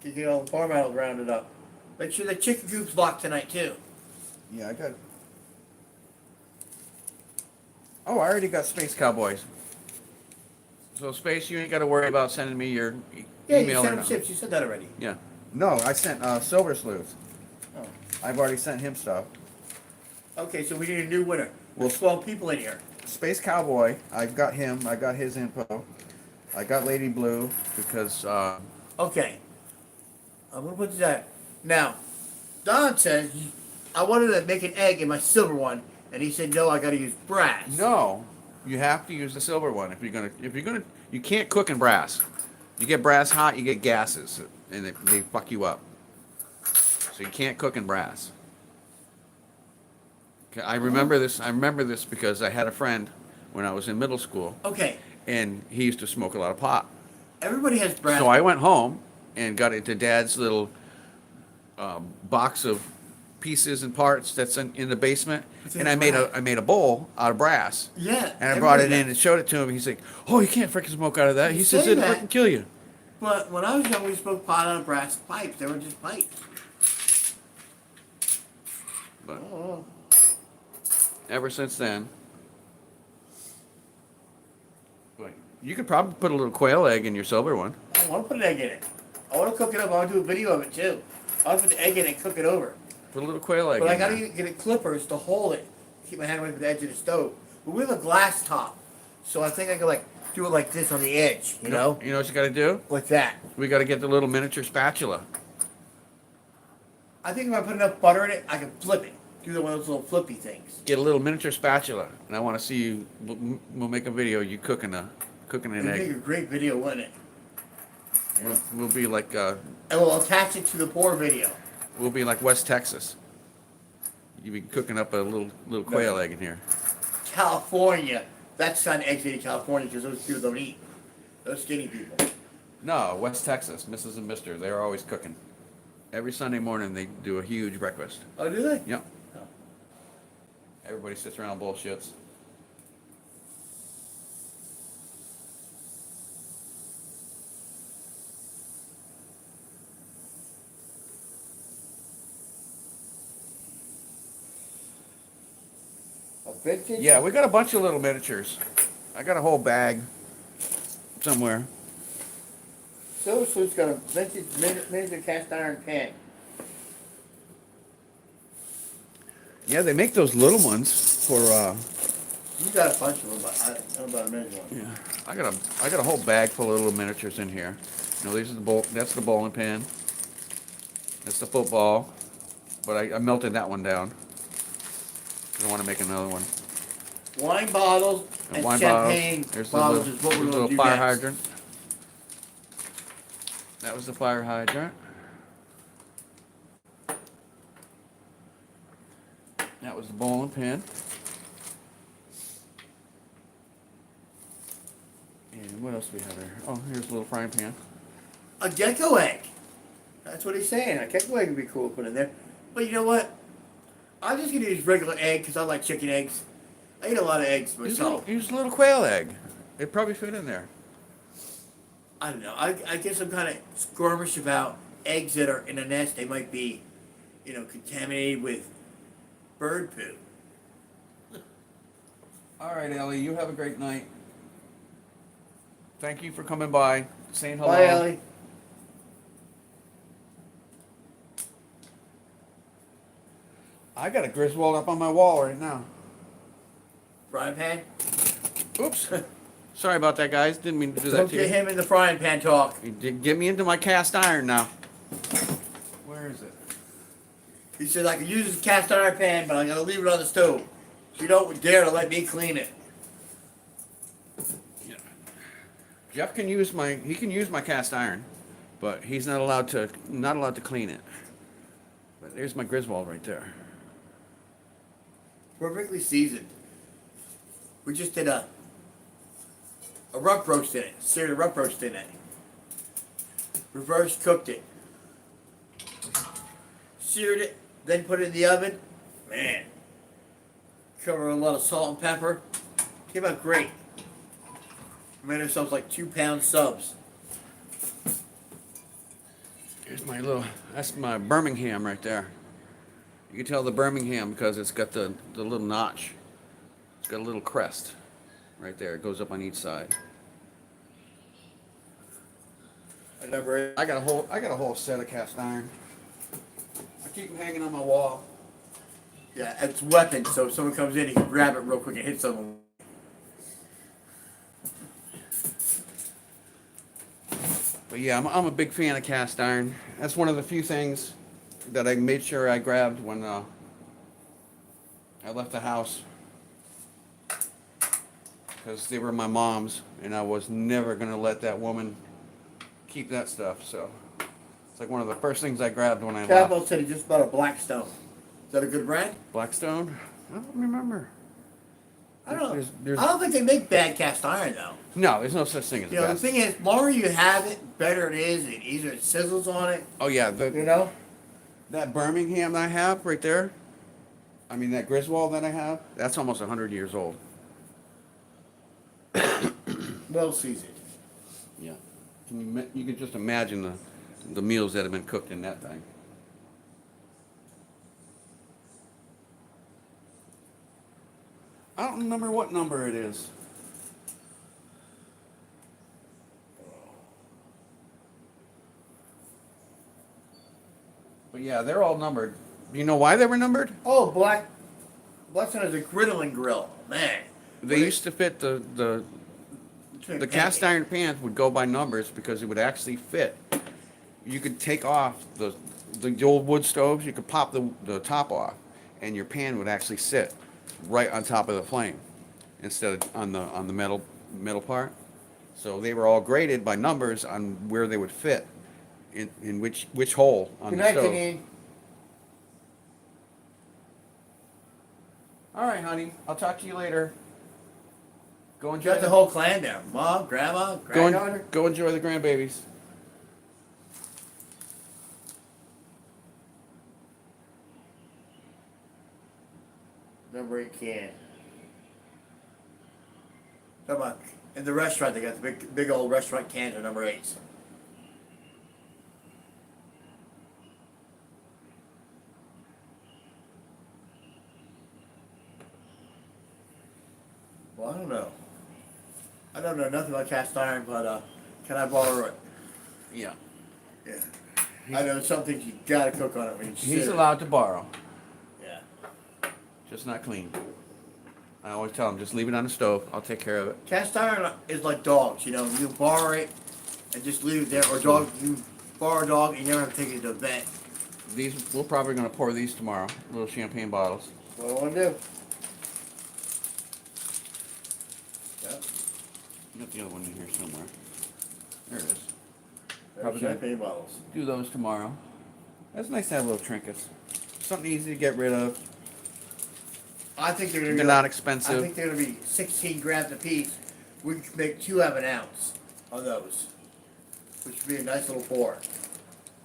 Speaker 2: You get all the farm animals rounded up. Make sure the chicken coop's locked tonight, too.
Speaker 1: Yeah, I got. Oh, I already got Space Cowboys. So Space, you ain't got to worry about sending me your
Speaker 2: Yeah, you
Speaker 1: email.
Speaker 2: sent
Speaker 1: or
Speaker 2: him
Speaker 1: no.
Speaker 2: chips. You said that already.
Speaker 1: Yeah. No, I sent Silver Sleuth.
Speaker 2: Oh.
Speaker 1: I've already sent him stuff.
Speaker 2: Okay, so we need a new winner.
Speaker 1: Well-
Speaker 2: There's 12 people in here.
Speaker 1: Space Cowboy, I've got him. I got his info. I got Lady Blue because
Speaker 2: Okay. I'm going to put that. Now, Don says, I wanted to make an egg in my silver one, and he said, no, I got to use brass.
Speaker 1: no, you have to use the silver one if you're gonna. You can't cook in brass. You get brass hot, you get gases, and they fuck you up. So you can't cook in brass. Okay, I remember this. I remember this because I had a friend when I was in middle school,
Speaker 2: Okay.
Speaker 1: and he used to smoke a lot of pot.
Speaker 2: Everybody has brass.
Speaker 1: So I went home and got into Dad's little box of pieces and parts that's in the basement, and I made a bowl out of brass.
Speaker 2: Yeah.
Speaker 1: And I brought it
Speaker 2: everybody
Speaker 1: in and showed it to him. He's like, "Oh, you can't freaking smoke out of that."
Speaker 2: You
Speaker 1: He says
Speaker 2: say
Speaker 1: it'll
Speaker 2: that.
Speaker 1: freaking kill you.
Speaker 2: But when I was young, we smoked pot out of brass pipes. They were just pipes.
Speaker 1: But
Speaker 2: Oh.
Speaker 1: ever since then, like, you could probably put a little quail egg in your silver one.
Speaker 2: I want to put an egg in it. I want to cook it up. I want to do a video of it too. I want to put the egg in it and cook it over.
Speaker 1: Put a little quail egg
Speaker 2: But
Speaker 1: in
Speaker 2: I gotta
Speaker 1: there.
Speaker 2: get clippers to hold it. Keep my hand away from the edge of the stove. But we have a glass top. So I think I could like do it like this on the edge, you know?
Speaker 1: You know what you got to do?
Speaker 2: Like that.
Speaker 1: We got to get the little miniature spatula.
Speaker 2: I think if I put enough butter in it, I can flip it. Do one of those little flippy things.
Speaker 1: Get a little miniature spatula, and I want to see you. We'll make a video you cooking an
Speaker 2: It'd
Speaker 1: egg.
Speaker 2: make a great video, wouldn't it?
Speaker 1: We'll be like
Speaker 2: And we'll attach it to the pour video.
Speaker 1: West Texas. You be cooking up a little quail egg in here.
Speaker 2: California. That's not eggs in California because those people don't eat. Those skinny people.
Speaker 1: No, West Texas, Mrs. and Mister. They're always cooking. Every Sunday morning they do a huge breakfast.
Speaker 2: Oh, do they?
Speaker 1: Yep.
Speaker 2: Oh.
Speaker 1: Everybody sits around bullshits.
Speaker 2: A vintage?
Speaker 1: Yeah, we got a bunch of little miniatures. I got a whole bag somewhere.
Speaker 2: Silver Sloot's got a vintage miniature cast iron pan.
Speaker 1: Yeah, they make those little ones for.
Speaker 2: You got a bunch of them, but I don't know about a miniature one.
Speaker 1: Yeah, I got a whole bag full of little miniatures in here. You know, these are the bowl. That's the bowling pin. That's the football, but I melted that one down. I want to make another one.
Speaker 2: Wine bottles and
Speaker 1: Wine
Speaker 2: champagne
Speaker 1: bottles. There's
Speaker 2: bottles
Speaker 1: the
Speaker 2: is what we're
Speaker 1: little
Speaker 2: going to do
Speaker 1: fire
Speaker 2: next.
Speaker 1: hydrant. That was the fire hydrant. That was the bowling pin. And what else do we have here? Oh, here's a little frying pan.
Speaker 2: A gecko egg. That's what he's saying. A gecko egg would be cool to put in there. But you know what? I'm just going to use regular egg because I like chicken eggs. I eat a lot of eggs myself.
Speaker 1: Use a little quail egg. It probably fit in there.
Speaker 2: I don't know. I guess I'm kind of squirmish about eggs that are in a nest. They might be, contaminated with bird poo.
Speaker 1: All right, Ellie, you have a great night. Thank you for coming by, saying hello.
Speaker 2: Bye, Ellie.
Speaker 1: I got a Griswold up on my wall right now.
Speaker 2: Frying pan?
Speaker 1: Oops. Sorry about that, guys. Didn't mean to do that
Speaker 2: Don't
Speaker 1: to
Speaker 2: get
Speaker 1: you.
Speaker 2: him in the frying pan talk.
Speaker 1: You did get me into my cast iron now. Where is it?
Speaker 2: He said I can use his cast iron pan, but I'm going to leave it on the stove. You don't dare to let me clean it.
Speaker 1: Jeff can use my cast iron, but he's not allowed to clean it. But there's my Griswold right there.
Speaker 2: Perfectly seasoned. We just did a rump roast in it. Seared a rump roast in it. Reverse cooked it. Seared it, then put it in the oven. Man. Cover a lot of salt and pepper. Came out great. We made ourselves like 2-pound subs.
Speaker 1: Here's that's my Birmingham right there. You can tell the Birmingham because it's got the little notch. It's got a little crest right there. It goes up on each side. I got a whole set of cast iron. I keep them hanging on my wall.
Speaker 2: Yeah, it's weapons, so if someone comes in, he can grab it real quick and hit someone.
Speaker 1: But yeah, I'm a big fan of cast iron. That's one of the few things that I made sure I grabbed when I left the house. Because they were my mom's, and I was never going to let that woman keep that stuff. So it's like one of the first things I grabbed when I
Speaker 2: Capo
Speaker 1: left.
Speaker 2: said he just bought a Blackstone. Is that a good brand?
Speaker 1: Blackstone? I don't remember.
Speaker 2: I don't know.
Speaker 1: There's-
Speaker 2: I don't think they make bad cast iron, though.
Speaker 1: No, there's no such thing as
Speaker 2: You know, the
Speaker 1: best.
Speaker 2: thing is, longer you have it, better it is. It either it sizzles on it,
Speaker 1: Oh yeah,
Speaker 2: you know.
Speaker 1: that Birmingham that I have right there. I mean that Griswold that I have. That's almost 100 years old.
Speaker 2: Well seasoned.
Speaker 1: Yeah. You can just imagine the meals that have been cooked in that thing. I don't remember what number it is. But yeah, they're all numbered. Do you know why they were numbered?
Speaker 2: Oh, Blackstone is a griddling grill, man.
Speaker 1: They used to fit the cast iron pans would go by numbers because it would actually fit. You could take off the old wood stoves. You could pop the top off, and your pan would actually sit right on top of the flame instead of on the metal part. So they were all graded by numbers on where they would fit in which hole on
Speaker 2: Good
Speaker 1: the
Speaker 2: night,
Speaker 1: stove.
Speaker 2: Janine.
Speaker 1: All right, honey. I'll talk to you later. Go
Speaker 2: You
Speaker 1: enjoy
Speaker 2: got the whole clan there. Mom, grandma, granddaughter.
Speaker 1: go enjoy the grandbabies.
Speaker 2: Number 8 can. Come on. In the restaurant, they got the big old restaurant cans of number 8s. Well, I don't know. I don't know nothing about cast iron, but can I borrow it?
Speaker 1: Yeah.
Speaker 2: Yeah. I know some things you gotta cook on it when you
Speaker 1: He's
Speaker 2: sit.
Speaker 1: allowed to borrow,
Speaker 2: Yeah.
Speaker 1: just not clean. I always tell him, just leave it on the stove. I'll take care of it.
Speaker 2: Cast iron is like dogs, you know. You borrow it and just leave it there, or you borrow a dog and you never have to take it to the vet.
Speaker 1: We're probably going to pour these tomorrow, little champagne bottles.
Speaker 2: That's what I want to do. Yep.
Speaker 1: You got the other one in here somewhere. There it is.
Speaker 2: Probably
Speaker 1: gonna
Speaker 2: champagne bottles.
Speaker 1: do those tomorrow. That's nice to have little trinkets. Something easy to get rid of.
Speaker 2: I think they're gonna
Speaker 1: They're
Speaker 2: be.
Speaker 1: not
Speaker 2: I
Speaker 1: expensive.
Speaker 2: think they're gonna be 16 grams a piece. We can make 2 have an ounce of those, which would be a nice little pour.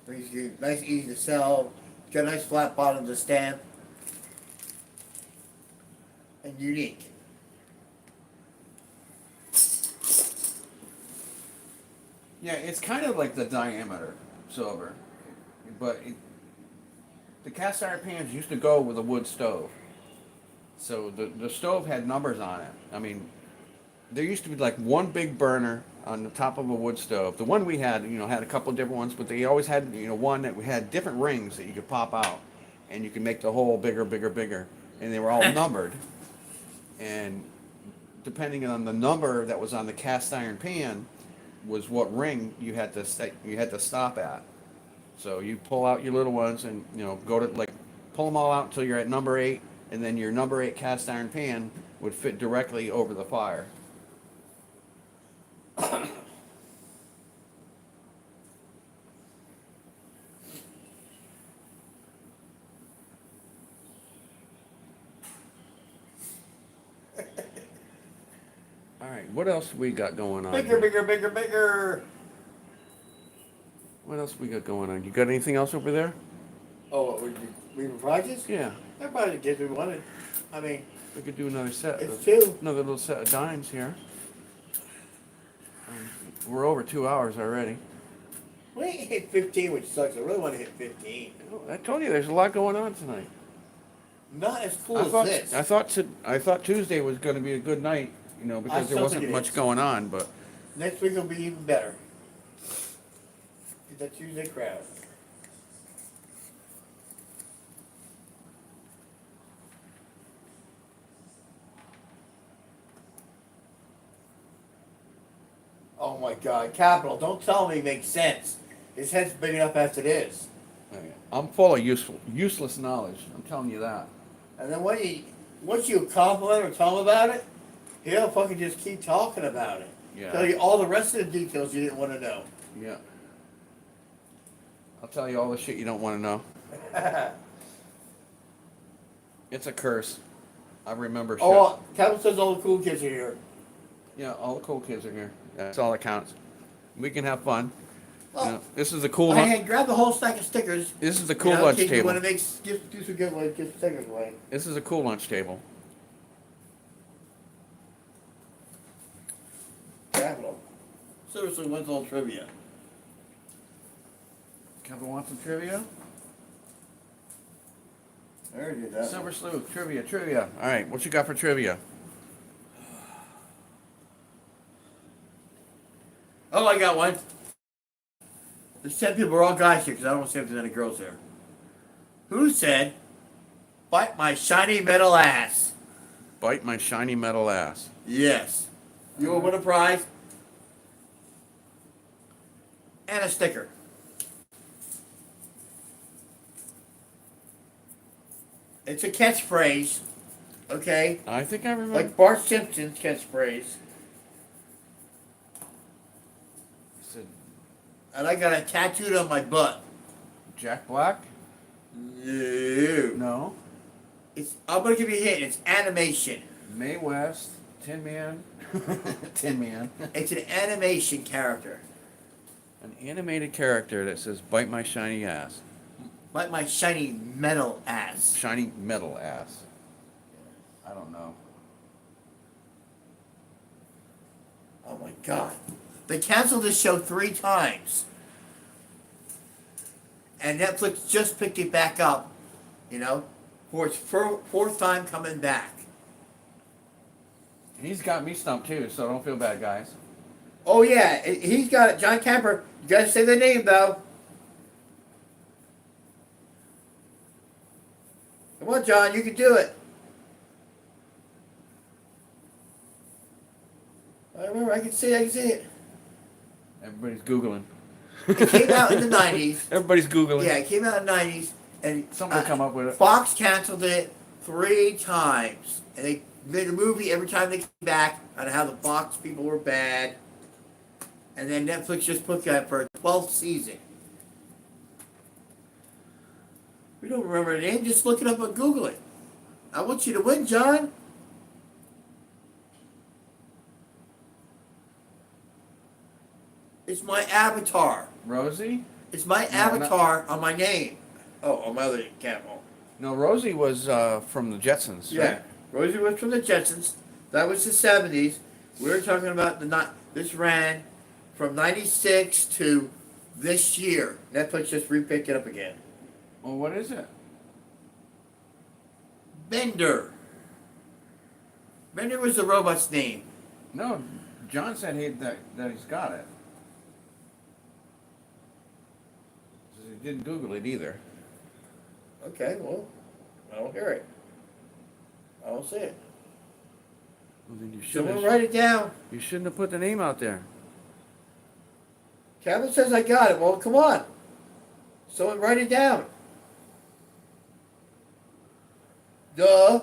Speaker 2: Nice, easy to sell. Got a nice flat bottom to stand, and unique.
Speaker 1: Yeah, it's kind of like the diameter silver, but the cast iron pans used to go with a wood stove. So the stove had numbers on it. I mean, there used to be like one big burner on the top of a wood stove. The one we had, had a couple of different ones, but they always had, one that had different rings that you could pop out, and you could make the hole bigger, bigger, bigger, and they were all numbered. And depending on the number that was on the cast iron pan, was what ring you had to stop at. So you pull out your little ones and go to pull them all out until you're at number 8, and then your number 8 cast iron pan would fit directly over the fire. All right, what else we got going on?
Speaker 2: Bigger,
Speaker 1: here?
Speaker 2: bigger, bigger, bigger.
Speaker 1: What else we got going on? You got anything else over there?
Speaker 2: Oh, what, we prizes?
Speaker 1: Yeah,
Speaker 2: Everybody gets what we wanted. I mean,
Speaker 1: we could do another set.
Speaker 2: it's 2.
Speaker 1: Another little set of dimes here. We're over 2 hours already.
Speaker 2: We ain't hit 15, which sucks. I really want to hit 15.
Speaker 1: I told you there's a lot going on tonight.
Speaker 2: Not as cool
Speaker 1: I thought
Speaker 2: as this.
Speaker 1: I thought Tuesday was going to be a good night,
Speaker 2: I
Speaker 1: because there
Speaker 2: still
Speaker 1: wasn't
Speaker 2: think it
Speaker 1: much
Speaker 2: is.
Speaker 1: going on. But
Speaker 2: Next week will be even better. Get that Tuesday crowd. Oh my God, Capital! Don't tell me it makes sense. His head's big enough as it is.
Speaker 1: I'm full of useless knowledge. I'm telling you that.
Speaker 2: And then once you compliment or tell him about it, he'll fucking just keep talking about it.
Speaker 1: Yeah.
Speaker 2: Tell you all the rest of the details you didn't want to know.
Speaker 1: Yeah. I'll tell you all the shit you don't want to know. It's a curse. I remember shit.
Speaker 2: Oh, Capital says all the cool kids are here.
Speaker 1: Yeah, all the cool kids are here. That's all that counts. We can have fun.
Speaker 2: Well,
Speaker 1: This is the cool
Speaker 2: I
Speaker 1: lunch.
Speaker 2: had grabbed the whole stack of stickers.
Speaker 1: This is the cool lunch
Speaker 2: in case you
Speaker 1: table.
Speaker 2: want to do some good ones, give stickers away.
Speaker 1: This is a cool lunch table.
Speaker 2: Capital. Seriously, when's all trivia?
Speaker 1: Kevin wants some trivia?
Speaker 2: I already did that.
Speaker 1: Silver Sleuth, trivia. All right, what you got for trivia?
Speaker 2: Oh, I got one. There's 10 people, we're all guys here because I don't want to see if there's any girls here. Who said, "Bite my shiny metal ass"?
Speaker 1: Bite my shiny metal ass.
Speaker 2: Yes. You will win a prize and a sticker. It's a catchphrase, okay?
Speaker 1: I think I remember.
Speaker 2: Like Bart Simpson's catchphrase.
Speaker 1: Said
Speaker 2: And I got it tattooed on my butt.
Speaker 1: Jack Black?
Speaker 2: No.
Speaker 1: No.
Speaker 2: I'm going to give you a hint. It's animation.
Speaker 1: Mae West, Tin Man. Tin Man.
Speaker 2: It's an animation character.
Speaker 1: An animated character that says "Bite my shiny ass."
Speaker 2: Like my shiny metal ass.
Speaker 1: Shiny metal ass. I don't know.
Speaker 2: Oh my god. They canceled this show 3 times. And Netflix just picked it back up, for its fourth time coming back.
Speaker 1: He's got me stumped too, so don't feel bad, guys.
Speaker 2: Oh yeah, he's got it. John Camper. You gotta say the name though. Come on, John, you can do it. I remember, I can see it.
Speaker 1: Everybody's Googling.
Speaker 2: It came out in the 90s.
Speaker 1: Everybody's Googling.
Speaker 2: Yeah, it came out in the 90s. And
Speaker 1: Somebody come up with it.
Speaker 2: Fox canceled it 3 times. And they made a movie every time they came back on how the Fox people were bad. And then Netflix just put that for a 12th season. We don't remember the name, just look it up and Google it. I want you to win, John. It's my avatar.
Speaker 1: Rosie?
Speaker 2: It's my avatar on my name. Oh, on my other camel.
Speaker 1: No, Rosie was from the Jetsons.
Speaker 2: Yeah.
Speaker 1: Right?
Speaker 2: Rosie was from the Jetsons. That was the 70s. We were talking about this ran from 96 to this year. Netflix just repicked it up again.
Speaker 1: Well, what is it?
Speaker 2: Bender. Bender was the robot's name.
Speaker 1: No, John said that he's got it. He didn't Google it either.
Speaker 2: Okay, well, I don't hear it. I don't see it.
Speaker 1: Well, then you
Speaker 2: Someone
Speaker 1: shouldn't.
Speaker 2: write it down.
Speaker 1: You shouldn't have put the name out there.
Speaker 2: Kevin says I got it. Well, come on. Someone write it down. Duh.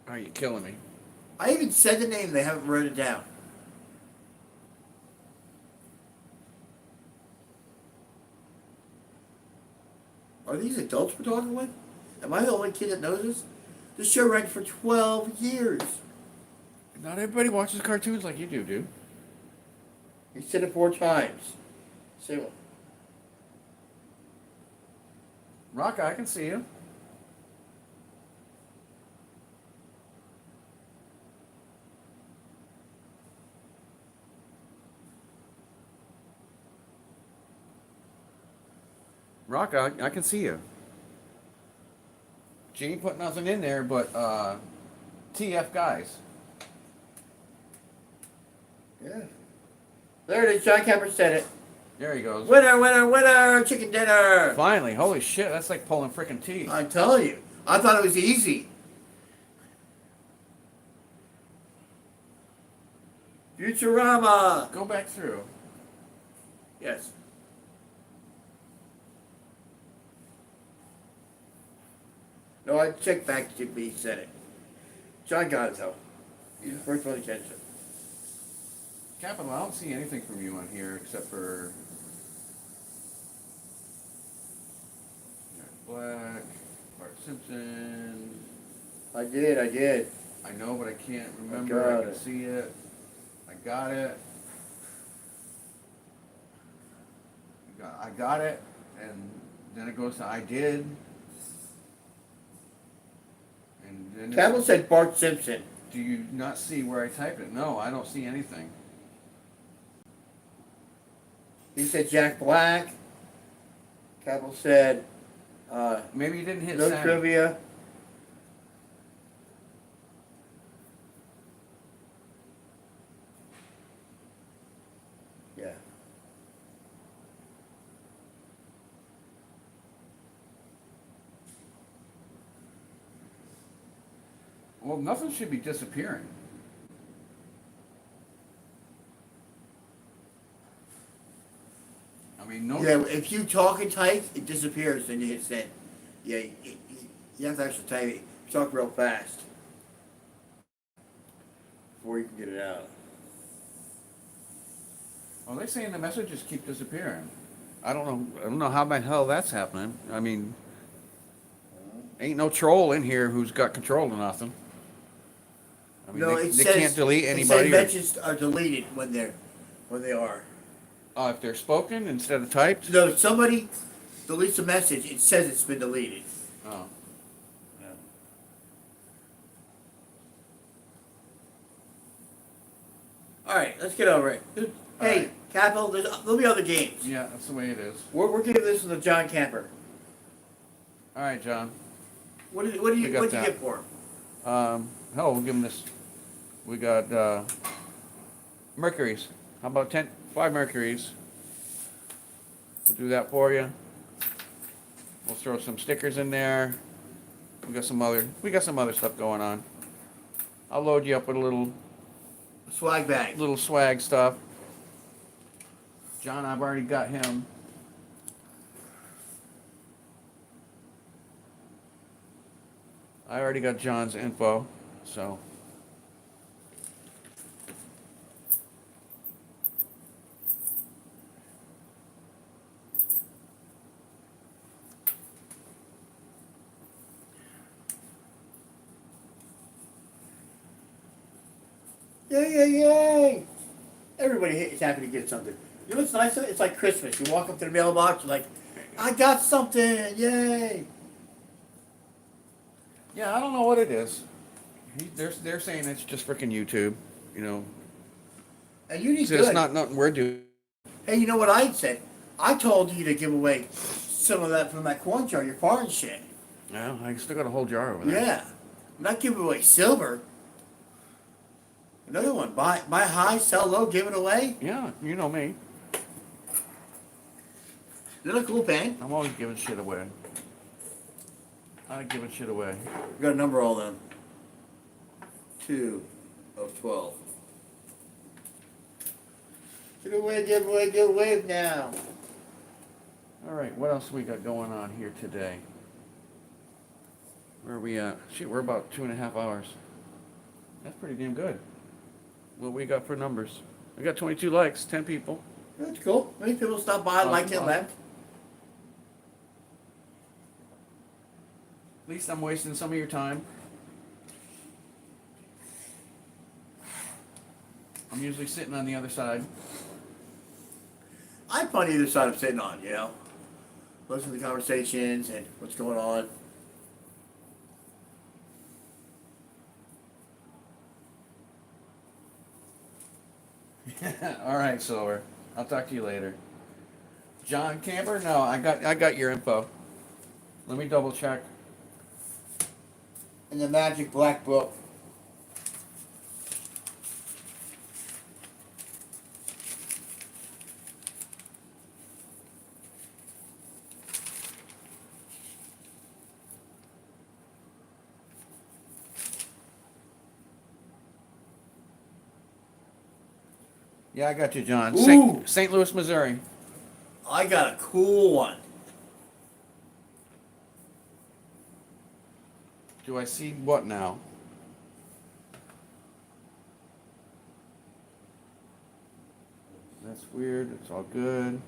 Speaker 1: Are you killing me?
Speaker 2: I even said the name. They haven't wrote it down. Are these adults we're talking with? Am I the only kid that knows this? This show ran for 12 years.
Speaker 1: Not everybody watches cartoons like you do, dude.
Speaker 2: He said it 4 times. Say what?
Speaker 1: Rocka, I can see you. Rocka, I can see you. Gene put nothing in there but TF guys.
Speaker 2: Yeah. There it is. John Kemper said it.
Speaker 1: There he goes.
Speaker 2: Winner, winner, winner! Chicken dinner!
Speaker 1: Finally, holy shit, that's like pulling freaking teeth.
Speaker 2: I tell you. I thought it was easy. Futurama!
Speaker 1: Go back through.
Speaker 2: Yes. No, I checked back to be said it. John got it though. He's the first one to catch it.
Speaker 1: Capital, I don't see anything from you on here except for Black, Bart Simpson.
Speaker 2: I did.
Speaker 1: I know, but I can't remember. I can see it. I got it. I got it, and then it goes to I did, and then
Speaker 2: Campbell said Bart Simpson.
Speaker 1: do you not see where I typed it? No, I don't see anything.
Speaker 2: He said Jack Black. Campbell said
Speaker 1: Maybe you didn't hit
Speaker 2: no
Speaker 1: send.
Speaker 2: trivia. Yeah.
Speaker 1: Well, nothing should be disappearing. I mean, no.
Speaker 2: Yeah, if you talk and type, it disappears, then you hit send. Yeah, you have to actually type it. Talk real fast before you can get it out.
Speaker 1: Well, they're saying the messages keep disappearing. I don't know. I don't know how the hell that's happening. I mean, ain't no troll in here who's got control of nothing. I mean,
Speaker 2: No,
Speaker 1: they
Speaker 2: it says
Speaker 1: can't delete
Speaker 2: it
Speaker 1: anybody.
Speaker 2: says messages are deleted when they are.
Speaker 1: If they're spoken instead of typed.
Speaker 2: No, if somebody deletes a message, it says it's been deleted.
Speaker 1: Oh.
Speaker 2: Yeah. All right, let's get over it. Hey,
Speaker 1: right.
Speaker 2: Capital, there'll be other games.
Speaker 1: Yeah, that's the way it is.
Speaker 2: We're giving this to the John Camper.
Speaker 1: All right, John.
Speaker 2: What do
Speaker 1: We
Speaker 2: you
Speaker 1: got that.
Speaker 2: get for him?
Speaker 1: Hell, we'll give him this. We got Mercuries. How about 5 Mercuries? We'll do that for you. We'll throw some stickers in there. We got some other stuff going on. I'll load you up with a little
Speaker 2: Swag bag.
Speaker 1: swag stuff. John, I've already got him. I already got John's info, so.
Speaker 2: Yay! Everybody is happy to get something. You know what's nice? It's like Christmas. You walk up to the mailbox, you're like, I got something! Yay!
Speaker 1: Yeah, I don't know what it is. They're saying it's just freaking YouTube, you know.
Speaker 2: And you need
Speaker 1: So
Speaker 2: good.
Speaker 1: it's not nothing we're doing.
Speaker 2: Hey, you know what I said? I told you to give away some of that from that corn jar, your foreign shit.
Speaker 1: Yeah, I still got a whole jar over there.
Speaker 2: Yeah. I'm not giving away silver. Another one. Buy high, sell low, give it away.
Speaker 1: Yeah, you know me.
Speaker 2: Isn't that a cool pen?
Speaker 1: I'm always giving shit away. I like giving shit away.
Speaker 2: We got a number all them. 2 of 12. Give away now.
Speaker 1: All right, what else we got going on here today? Where are we at? Shit, we're about 2.5 hours. That's pretty damn good. What we got for numbers? We got 22 likes, 10 people.
Speaker 2: That's cool. Many people stop by,
Speaker 1: Awesome,
Speaker 2: like it,
Speaker 1: awesome.
Speaker 2: left.
Speaker 1: At least I'm wasting some of your time. I'm usually sitting on the other side.
Speaker 2: I'm on either side I'm sitting on, you know. Listen to the conversations and what's going on.
Speaker 1: All right, Silver. I'll talk to you later. John Camper? No, I got your info. Let me double check.
Speaker 2: And the magic black book.
Speaker 1: Yeah, I got you, John.
Speaker 2: Ooh.
Speaker 1: St. Louis, Missouri.
Speaker 2: I got a cool one.
Speaker 1: Do I see what now? That's weird. It's all good.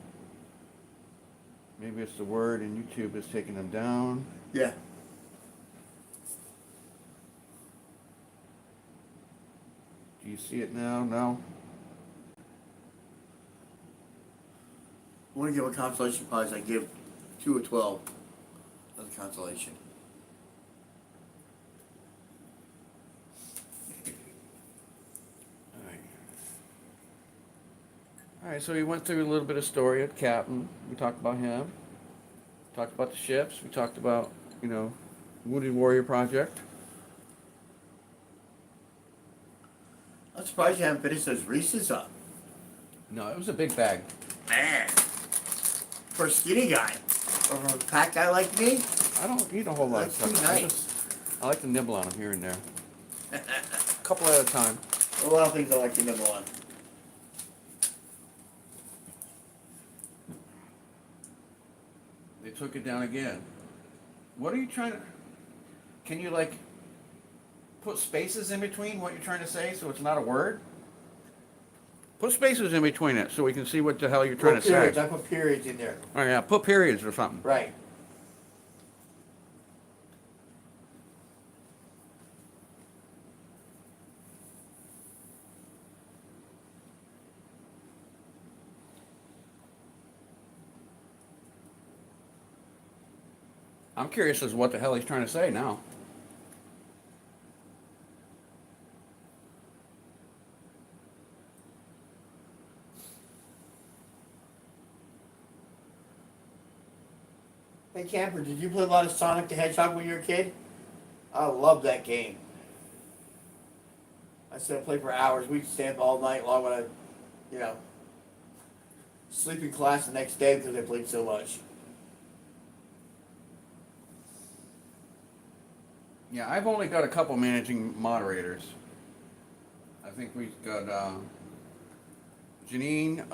Speaker 1: Maybe it's the word and YouTube is taking them down.
Speaker 2: Yeah.
Speaker 1: Do you see it now? No.
Speaker 2: I want to give a consolation prize. I give 2 or 12 as a consolation.
Speaker 1: All right, so we went through a little bit of story of Captain. We talked about him. Talked about the ships. We talked about, Wounded Warrior Project.
Speaker 2: I'm surprised you haven't finished those Reese's up.
Speaker 1: No, it was a big bag.
Speaker 2: Man. For a skinny guy. Or for a fat guy like me.
Speaker 1: I don't eat a whole lot of
Speaker 2: That's
Speaker 1: stuff.
Speaker 2: too nice.
Speaker 1: I like to nibble on them here and there. A couple at a time.
Speaker 2: A lot of things I like to nibble on.
Speaker 1: They took it down again. What are you trying to... Can you, put spaces in between what you're trying to say so it's not a word? Put spaces in between it so we can see what the hell you're trying to say.
Speaker 2: I put periods in there.
Speaker 1: Oh, yeah, put periods or something.
Speaker 2: Right.
Speaker 1: I'm curious as to what the hell he's trying to say now.
Speaker 2: Hey Camper, did you play a lot of Sonic the Hedgehog when you were a kid? I love that game. I used to play for hours. We'd stay up all night long when I, sleep in class the next day because I played so much.
Speaker 1: Yeah, I've only got a couple managing moderators. I think we've got Janine,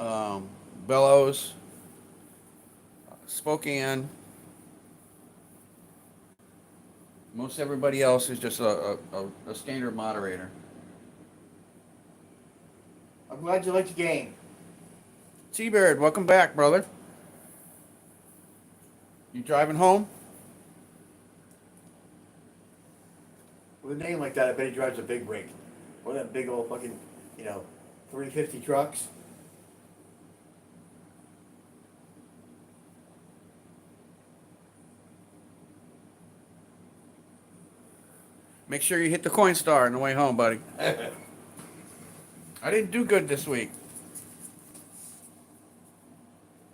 Speaker 1: Bellows, Spokane. Most everybody else is just a standard moderator.
Speaker 2: I'm glad you liked the game.
Speaker 1: T-Bird, welcome back, brother. You driving home?
Speaker 2: With a name like that, I bet he drives a big rig. One of them big old fucking, 350 trucks.
Speaker 1: Make sure you hit the coin star on the way home, buddy. I didn't do good this week.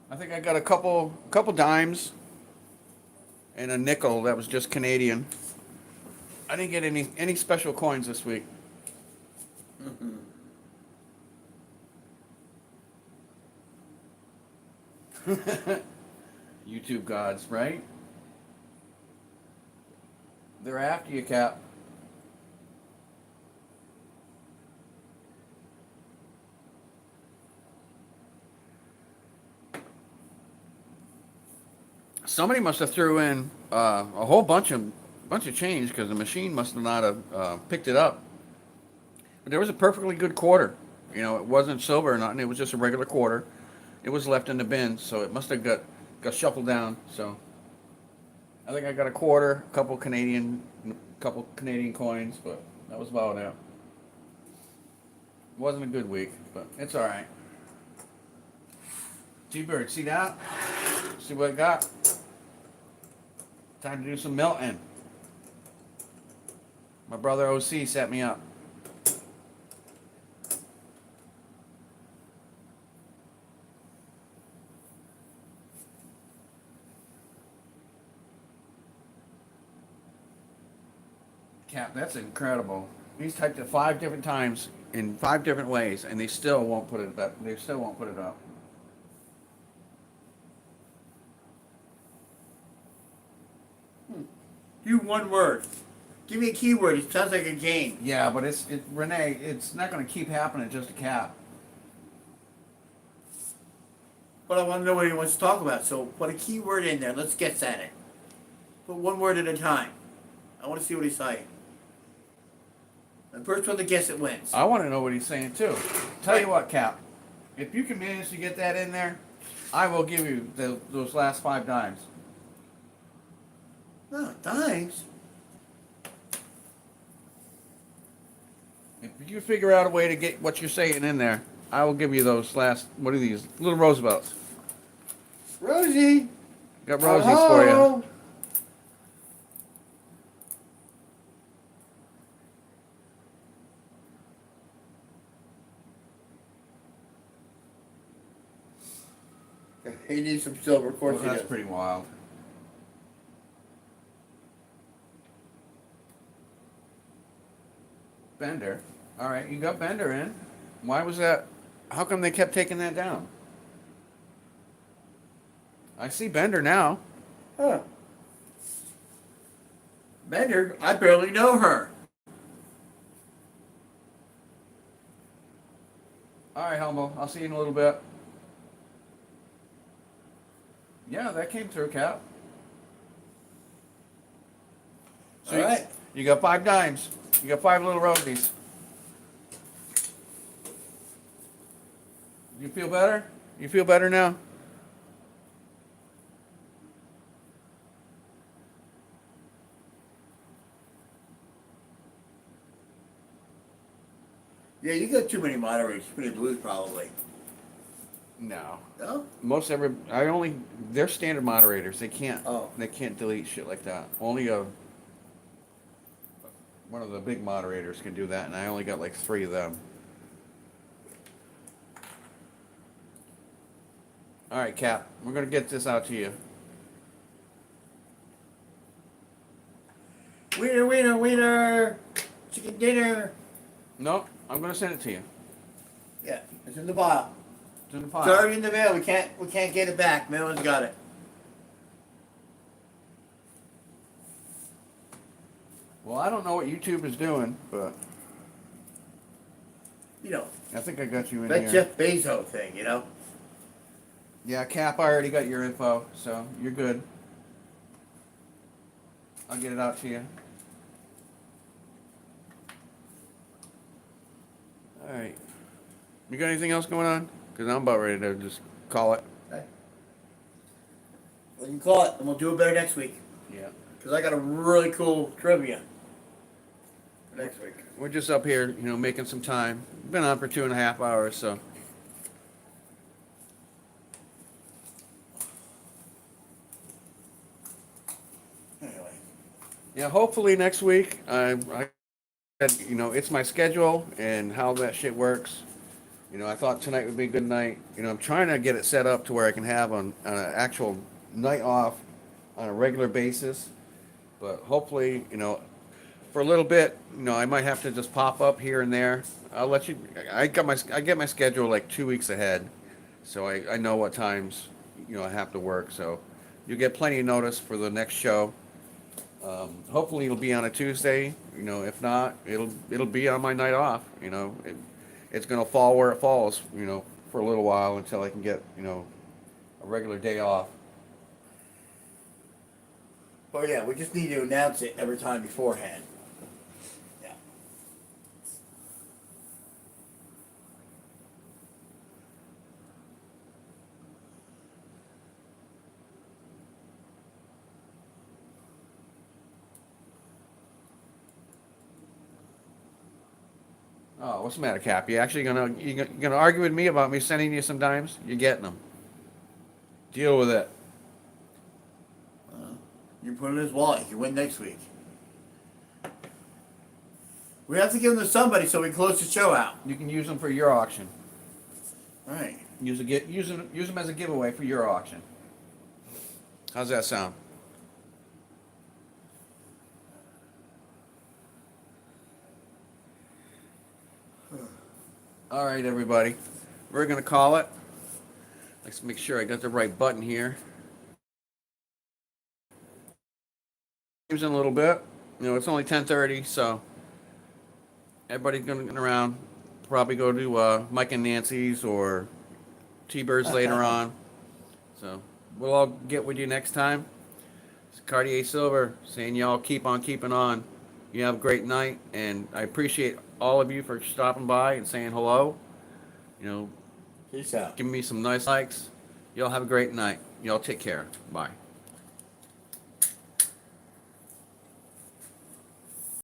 Speaker 1: I think I got a couple dimes and a nickel that was just Canadian. I didn't get any special coins this week. YouTube gods, right? They're after you, Cap. Somebody must have threw in a whole bunch of change because the machine must have not have picked it up. But there was a perfectly good quarter. It wasn't silver or nothing. It was just a regular quarter. It was left in the bin, so it must have got shuffled down. So I think I got a quarter, a couple Canadian coins, but that was about it. It wasn't a good week, but it's all right. T-Bird, see that? See what I got? Time to do some melting. My brother OC set me up. Cap, that's incredible. He's typed it 5 different times in 5 different ways, and they still won't put it up. They still won't put it up.
Speaker 2: Do one word. Give me a keyword. It sounds like a game.
Speaker 1: Yeah, but Renee, it's not going to keep happening just a Cap.
Speaker 2: But I want to know what he wants to talk about. So put a keyword in there. Let's guess at it. Put one word at a time. I want to see what he's saying. The first one to guess it wins.
Speaker 1: I want to know what he's saying too. Tell you what, Cap, if you can manage to get that in there, I will give you those last 5 dimes.
Speaker 2: No, dimes.
Speaker 1: If you figure out a way to get what you're saying in there, I will give you those last. What are these little Roosevelts?
Speaker 2: Rosie.
Speaker 1: Got Rosies for you.
Speaker 2: Oh. He needs some silver, of course
Speaker 1: Well,
Speaker 2: he
Speaker 1: that's
Speaker 2: does.
Speaker 1: pretty wild. Bender. All right, you got Bender in. Why was that? How come they kept taking that down? I see Bender now.
Speaker 2: Huh. Bender, I barely know her.
Speaker 1: All right, Helmo. I'll see you in a little bit. Yeah, that came through, Cap. So
Speaker 2: All right.
Speaker 1: you got 5 dimes. You got 5 little Rosies. You feel better? You feel better now?
Speaker 2: Yeah, you got too many moderators. Too many blues, probably.
Speaker 1: No.
Speaker 2: No?
Speaker 1: They're standard moderators. They can't
Speaker 2: Oh.
Speaker 1: delete shit like that. Only one of the big moderators can do that, and I only got like 3 of them. All right, Cap. We're gonna get this out to you.
Speaker 2: Wiener, wiener, wiener. Chicken dinner.
Speaker 1: No, I'm gonna send it to you.
Speaker 2: Yeah, it's in the pile.
Speaker 1: It's in the
Speaker 2: It's
Speaker 1: file.
Speaker 2: already in the mail. We can't get it back. Mailman's got it.
Speaker 1: Well, I don't know what YouTube is doing, but
Speaker 2: You know,
Speaker 1: I think I got you in
Speaker 2: that
Speaker 1: here.
Speaker 2: Jeff Bezos thing, you know?
Speaker 1: Yeah, Cap, I already got your info, so you're good. I'll get it out to you. All right. You got anything else going on? Because I'm about ready to just call it.
Speaker 2: Okay. We can call it, and we'll do it better next week.
Speaker 1: Yeah.
Speaker 2: Because I got a really cool trivia for next week.
Speaker 1: We're just up here, making some time. Been on for 2.5 hours, so.
Speaker 2: Anyway.
Speaker 1: Yeah, hopefully next week, it's my schedule and how that shit works. I thought tonight would be a good night. I'm trying to get it set up to where I can have an actual night off on a regular basis. But hopefully, for a little bit, I might have to just pop up here and there. I'll let you. I get my schedule like 2 weeks ahead, so I know what times I have to work. So you get plenty of notice for the next show. Hopefully it'll be on a Tuesday. If not, it'll be on my night off. It's gonna fall where it falls. For a little while until I can get a regular day off.
Speaker 2: Oh yeah, we just need to announce it every time beforehand. Yeah.
Speaker 1: Oh, what's the matter, Cap? You gonna argue with me about me sending you some dimes? You're getting them. Deal with it.
Speaker 2: You put it in his wallet. You win next week. We have to give them to somebody so we can close the show out.
Speaker 1: You can use them for your auction.
Speaker 2: All right.
Speaker 1: Use them as a giveaway for your auction. How's that sound? All right, everybody. We're gonna call it. Let's make sure I got the right button here. In a little bit. It's only 10:30, so everybody's gonna get around. Probably go to Mike and Nancy's or T-Birds later on. So we'll all get with you next time. It's Cartier Silver saying y'all keep on keeping on. You have a great night, and I appreciate all of you for stopping by and saying hello.
Speaker 2: Peace out.
Speaker 1: Giving me some nice likes. Y'all have a great night. Y'all take care. Bye.